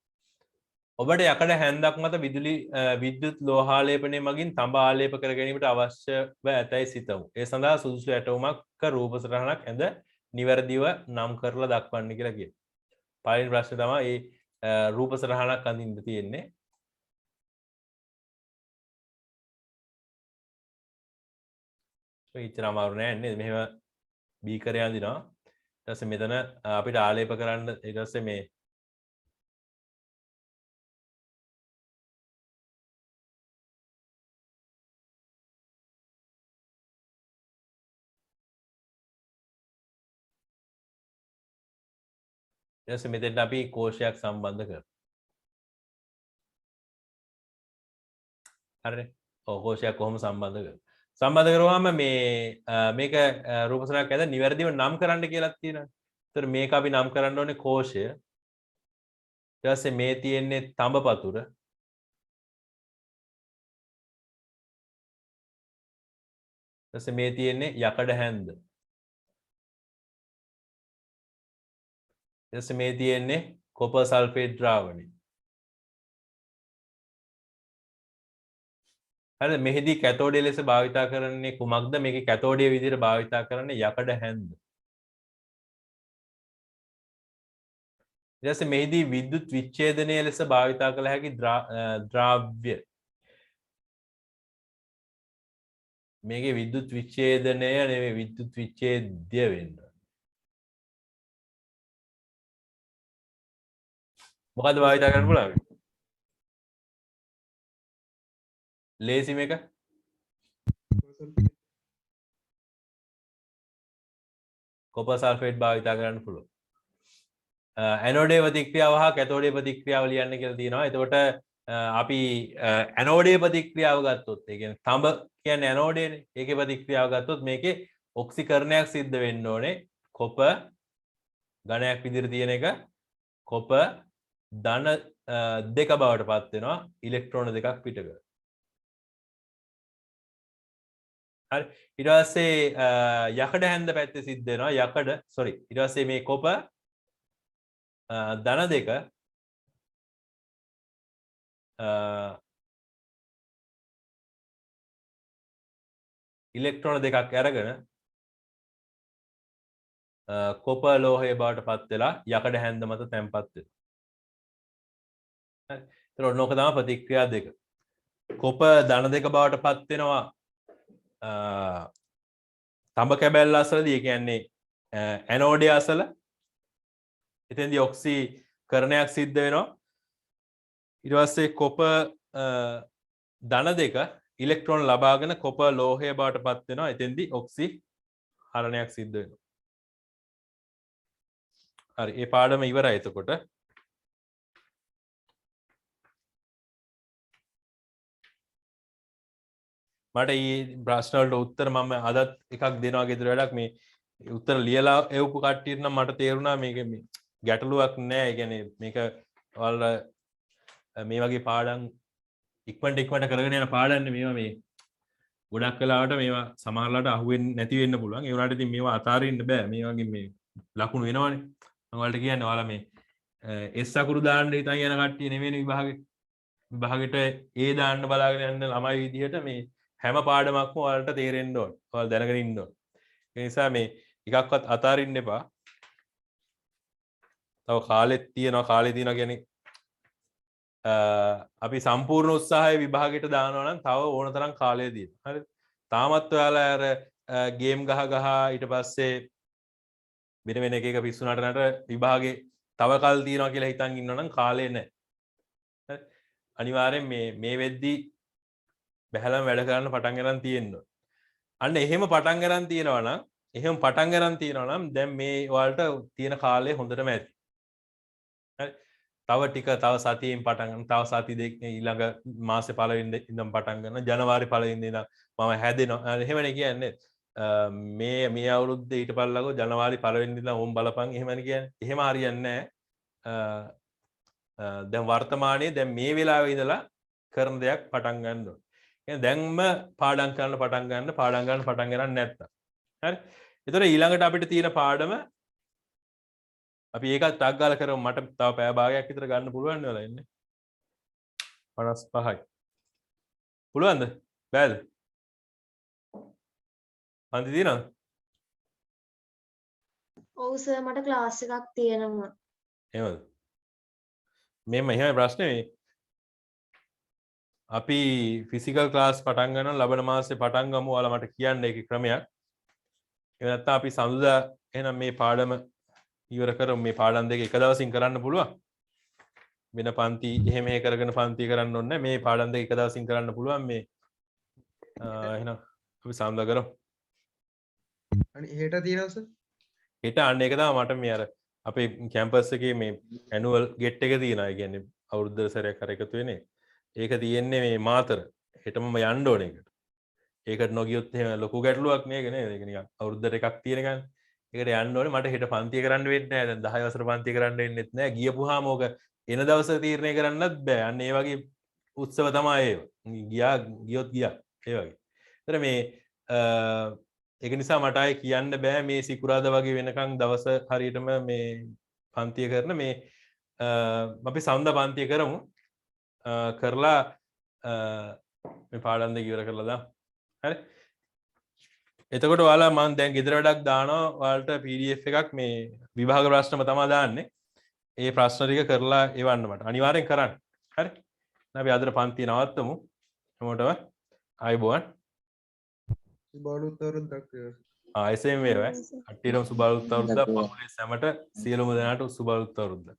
ඔබට යකඩ හැන්දක් මත විද්‍යුත් ලෝහාලේපනය මගින් තඹ ආලේප කර ගැනීමට අවශ්‍යව ඇතැයි සිතමු. ඒ සඳහා සුදුසු ඇටවුමක් රූප සටහනක් ඇඳ නිවැරදිව නම් කරලා දක්වන්න කියලා කියනවා. පළවෙනි ප්‍රශ්නේ තමයි මේ රූප සටහනක් අඳින්න තියෙන්නේ. ඉතින් අමාරු නෑ නේද? මෙහෙම බීකරය අඳිනවා. ඊට පස්සේ මෙතන අපිට ආලේප කරන්න ඊට පස්සේ මේ ඊට මෙතෙන්ට අපි කෝෂයක් සම්බන්ධ කරනවා. හරිනේ. ඔව් කෝෂයක් කොහොම සම්බන්ධ කරනවා. සම්බන්ධ කරුවාම මේක රූපසටහනක් ඇද නිවැරදිව නම් කරන්න කියලා තියෙනවා. ඒතර මේක අපි නම් කරන්න ඕනේ කෝෂය. ඊට පස්සේ මේ තියෙන්නේ තඹපතුර. ඊට පස්සේ මේ තියෙන්නේ යකඩ හැන්ද. ඊට පස්සේ මේ තියෙන්නේ කොපර් සල්ෆේට් ද්‍රාවණය. හරිද? මෙහිදී කැතෝඩය ලෙස භාවිතා කරන්නේ කුමක්ද? මේකේ කැතෝඩය විදිහට භාවිතා කරන්නේ යකඩ හැන්ද. ඊට පස්සේ මෙහිදී විද්‍යුත් විච්ඡේදනය ලෙස භාවිතා කළ හැකි ද්‍රව්‍ය. මේකේ විද්‍යුත් විච්ඡේදනය නෙවෙයි විද්‍යුත් විච්ඡේද්‍ය වෙන්න. මොකද්ද භාවිතා කරන්න පුළුවන්? ලේසි මේක. කොපර් සල්ෆේට් භාවිතා කරන්න පුළුවන්. ඇනෝඩේ ප්‍රතික්‍රියාව හා කැතෝඩේ ප්‍රතික්‍රියාව ලියන්න කියලා තියෙනවා. එතකොට අපි ඇනෝඩේ ප්‍රතික්‍රියාව ගත්තොත් ඒ කියන්නේ තඹ කියන්නේ ඇනෝඩේනේ. ඒකේ ප්‍රතික්‍රියාව ගත්තොත් මේකේ ඔක්සිකරණයක් සිද්ධ වෙන්න ඕනේ. කොප ඝනයක් විදිහට තියෙන එක කොප ධන දෙක බවට පත් වෙනවා ඉලෙක්ට්‍රෝන දෙකක් පිට කර. හරි. ඊට පස්සේ යකඩ හැන්ද පැත්තේ සිද්ධ වෙනවා යකඩ ඊට පස්සේ මේ කොප ධන දෙක ඉලෙක්ට්‍රෝන දෙකක් අරගෙන කොප ලෝහය බවට පත් වෙලා යකඩ හැන්ද මත තැන්පත් වෙනවා. හරි. ඒතර ඔන්න ඕක තමයි ප්‍රතික්‍රියා දෙක. කොප ධන දෙක බවට පත් වෙනවා තඹ කැබැල්ල අසලදී. ඒ කියන්නේ ඇනෝඩය අසල. එතෙන්දී ඔක්සිකරණයක් සිද්ධ වෙනවා. ඊට පස්සේ කොප ධන දෙක ඉලෙක්ට්‍රෝන ලබාගෙන කොප ලෝහය බවට පත් වෙනවා. එතෙන්දී ඔක්සිහරණයක් සිද්ධ වෙනවා. හරි. ඒ පාඩම ඉවරයි එතකොට. මට මේ ප්‍රශ්න වලට උත්තර මම අදත් එකක් දෙනවා ගෙදර වැඩක්. මේ උත්තර ලියලා එවපු කට්ටියට නම් මට තේරුණා මේක මේ ගැටලුවක් නෑ. ඒ කියන්නේ මේක ඔයාලා මේ වගේ පාඩම් ඉක්මනට කරගෙන යන පාඩම්නේ මේවා. මේ ගොඩක් වෙලාවට මේවා සමහරලාට අහුවෙන්නේ නැති වෙන්න පුළුවන්. ඒ වුණාට ඉතින් මේවා අතාරින්න බෑ. මේ වගේ මේ ලකුණු වෙනවනේ. මම ඔයාලට කියන්නේ ඔයාලා මේ S අකුරු දාන්න හිතන් යන කට්ටිය නෙවෙයි විභාගෙට ඒ දාන්න බලාගෙන යන ළමයි විදිහට මේ හැම පාඩමක්ම ඔයාලට තේරෙන්න ඕන. ඔයාලා දැනගෙන ඉන්න ඕන. ඒ නිසා මේ එකක්වත් අතාරින්න එපා. තව කාලෙත් තියෙනවා කියන්නේ අපි සම්පූර්ණ උත්සාහය විභාගයට දානවා නම් තව ඕන තරම් කාලය දෙන්න. හරිද? තාමත් ඔයාලා අර ගේම් ගහ ඊට පස්සේ වෙන එක පිස්සු නටනට විභාගේ තව කල් තියෙනවා කියලා හිතන් ඉන්නවා නම් කාලය නැහැ. හරි? අනිවාර්යෙන් මේ වෙද්දී බහැලම වැඩ කරන්න පටන් ගන්න තියෙන්න ඕන. අන්න එහෙම පටන් ගන්න තියෙනවා නම් දැන් මේ ඔයාලට තියෙන කාලය හොඳටම ඇති. හරි? තව සතියෙන් පටන් ගන්න. තව සති දෙක ඊළඟ මාසේ පළවෙනි ඉඳන් පටන් ගන්න. ජනවාරි පළවෙනි ඉඳන් මම හැදෙනවා. එහෙමනේ කියන්නේ. මේ අවුරුද්දේ ඊට පල්ලකෝ ජනවාරි පළවෙනි ඉඳන් ඕම් බලපන් එහෙමනේ කියන්නේ. එහෙම හරියන්නේ නැහැ. දැන් වර්තමානයේ දැන් මේ වෙලාවේ ඉඳලා කරන දෙයක් පටන් ගන්න ඕනේ. දැන්ම පාඩම් කරන්න පටන් ගන්න නැත්තම්. හරි? ඒතර ඊළඟට අපිට තියෙන පාඩම අපි ඒකත් ටක් ගාලා කරමු. මට තව පැය භාගයක් විතර ගන්න පුළුවන් වෙලා ඉන්නේ. 55යි. පුළුවන්ද? බෑද? පන්ති තියෙනවද? ඔව් සර් මට ක්ලාස් එකක් තියෙනවා. එහෙමද? එහෙමයි ප්‍රශ්නේ. අපි ෆිසිකල් ක්ලාස් පටන් ගන්න ලබන මාසේ පටන් ගමු. ඔයාලා මට කියන්න ඒකේ ක්‍රමයක්. එහෙම නැත්නම් අපි සඳුදා එහෙනම් මේ පාඩම ඉවර කරමු. මේ පාඩම් දෙක එක දවසින් කරන්න පුළුවන්. වෙන පන්ති එහෙම කරගෙන පන්ති කරන්න ඕනේ. මේ පාඩම් දෙක එක දවසින් කරන්න පුළුවන්. මේ එහෙනම් අපි සඳුදා කරමු. අනේ හෙට තියෙනවද සර්? හෙට අන්න ඒක තමයි මට මේ අර අපේ කැම්පස් එකේ මේ ඇනුවල් ගෙට් එක තියෙනවා. ඒ කියන්නේ අවුරුද්දට සැරයක් අර එකතු වෙන්නේ. ඒක තියෙන්නේ මේ මාතර. හෙටම යන්න ඕනේ ඒකට. ඒකට නොගියොත් එහෙම ලොකු ගැටලුවක් නේද නේද? ඒක නිකන් අවුරුද්දට එකක් තියෙන ගන්න. ඒකට යන්න ඕනේ. මට හෙට පන්තිය කරන්න වෙන්නේ නැහැ. දැන් 10 වසර පන්තිය කරන්න වෙන්නෙත් නැහැ. ගියපුවාම ඕක එන දවස තීරණය කරන්නත් බෑ. අන්න ඒ වගේ උත්සව තමයි ඒව. ගියොත් ගියා. ඒ වගේ. ඒතර මේ ඒක නිසා මට ආයේ කියන්න බෑ මේ සිකුරාදා වගේ වෙනකන් දවස හරියටම මේ පන්තිය කරන මේ අපි සඳ පන්තිය කරමු. කරලා මේ පාඩම් දෙක ඉවර කරලා දාමු. හරි? එතකොට ඔයාලා මම දැන් ගෙදර වැඩක් දානවා. ඔයාලට PDF එකක් මේ විභාග ප්‍රශ්නම තමයි දාන්නේ. ඒ ප්‍රශ්න ටික කරලා එවන්න මට. අනිවාර්යෙන් කරන්න. හරි? අපි අදට පන්තිය නවත්තමු. හැමෝටම ආයුබෝවන්. සුබාලුත් අවුරුද්දක් වේවා. එසේම වේවා. කට්ටියටම සුබාලුත් අවුරුද්දක්. පවුලේ සැමට සියලුම දෙනාට සුබාලුත් අවුරුද්දක්.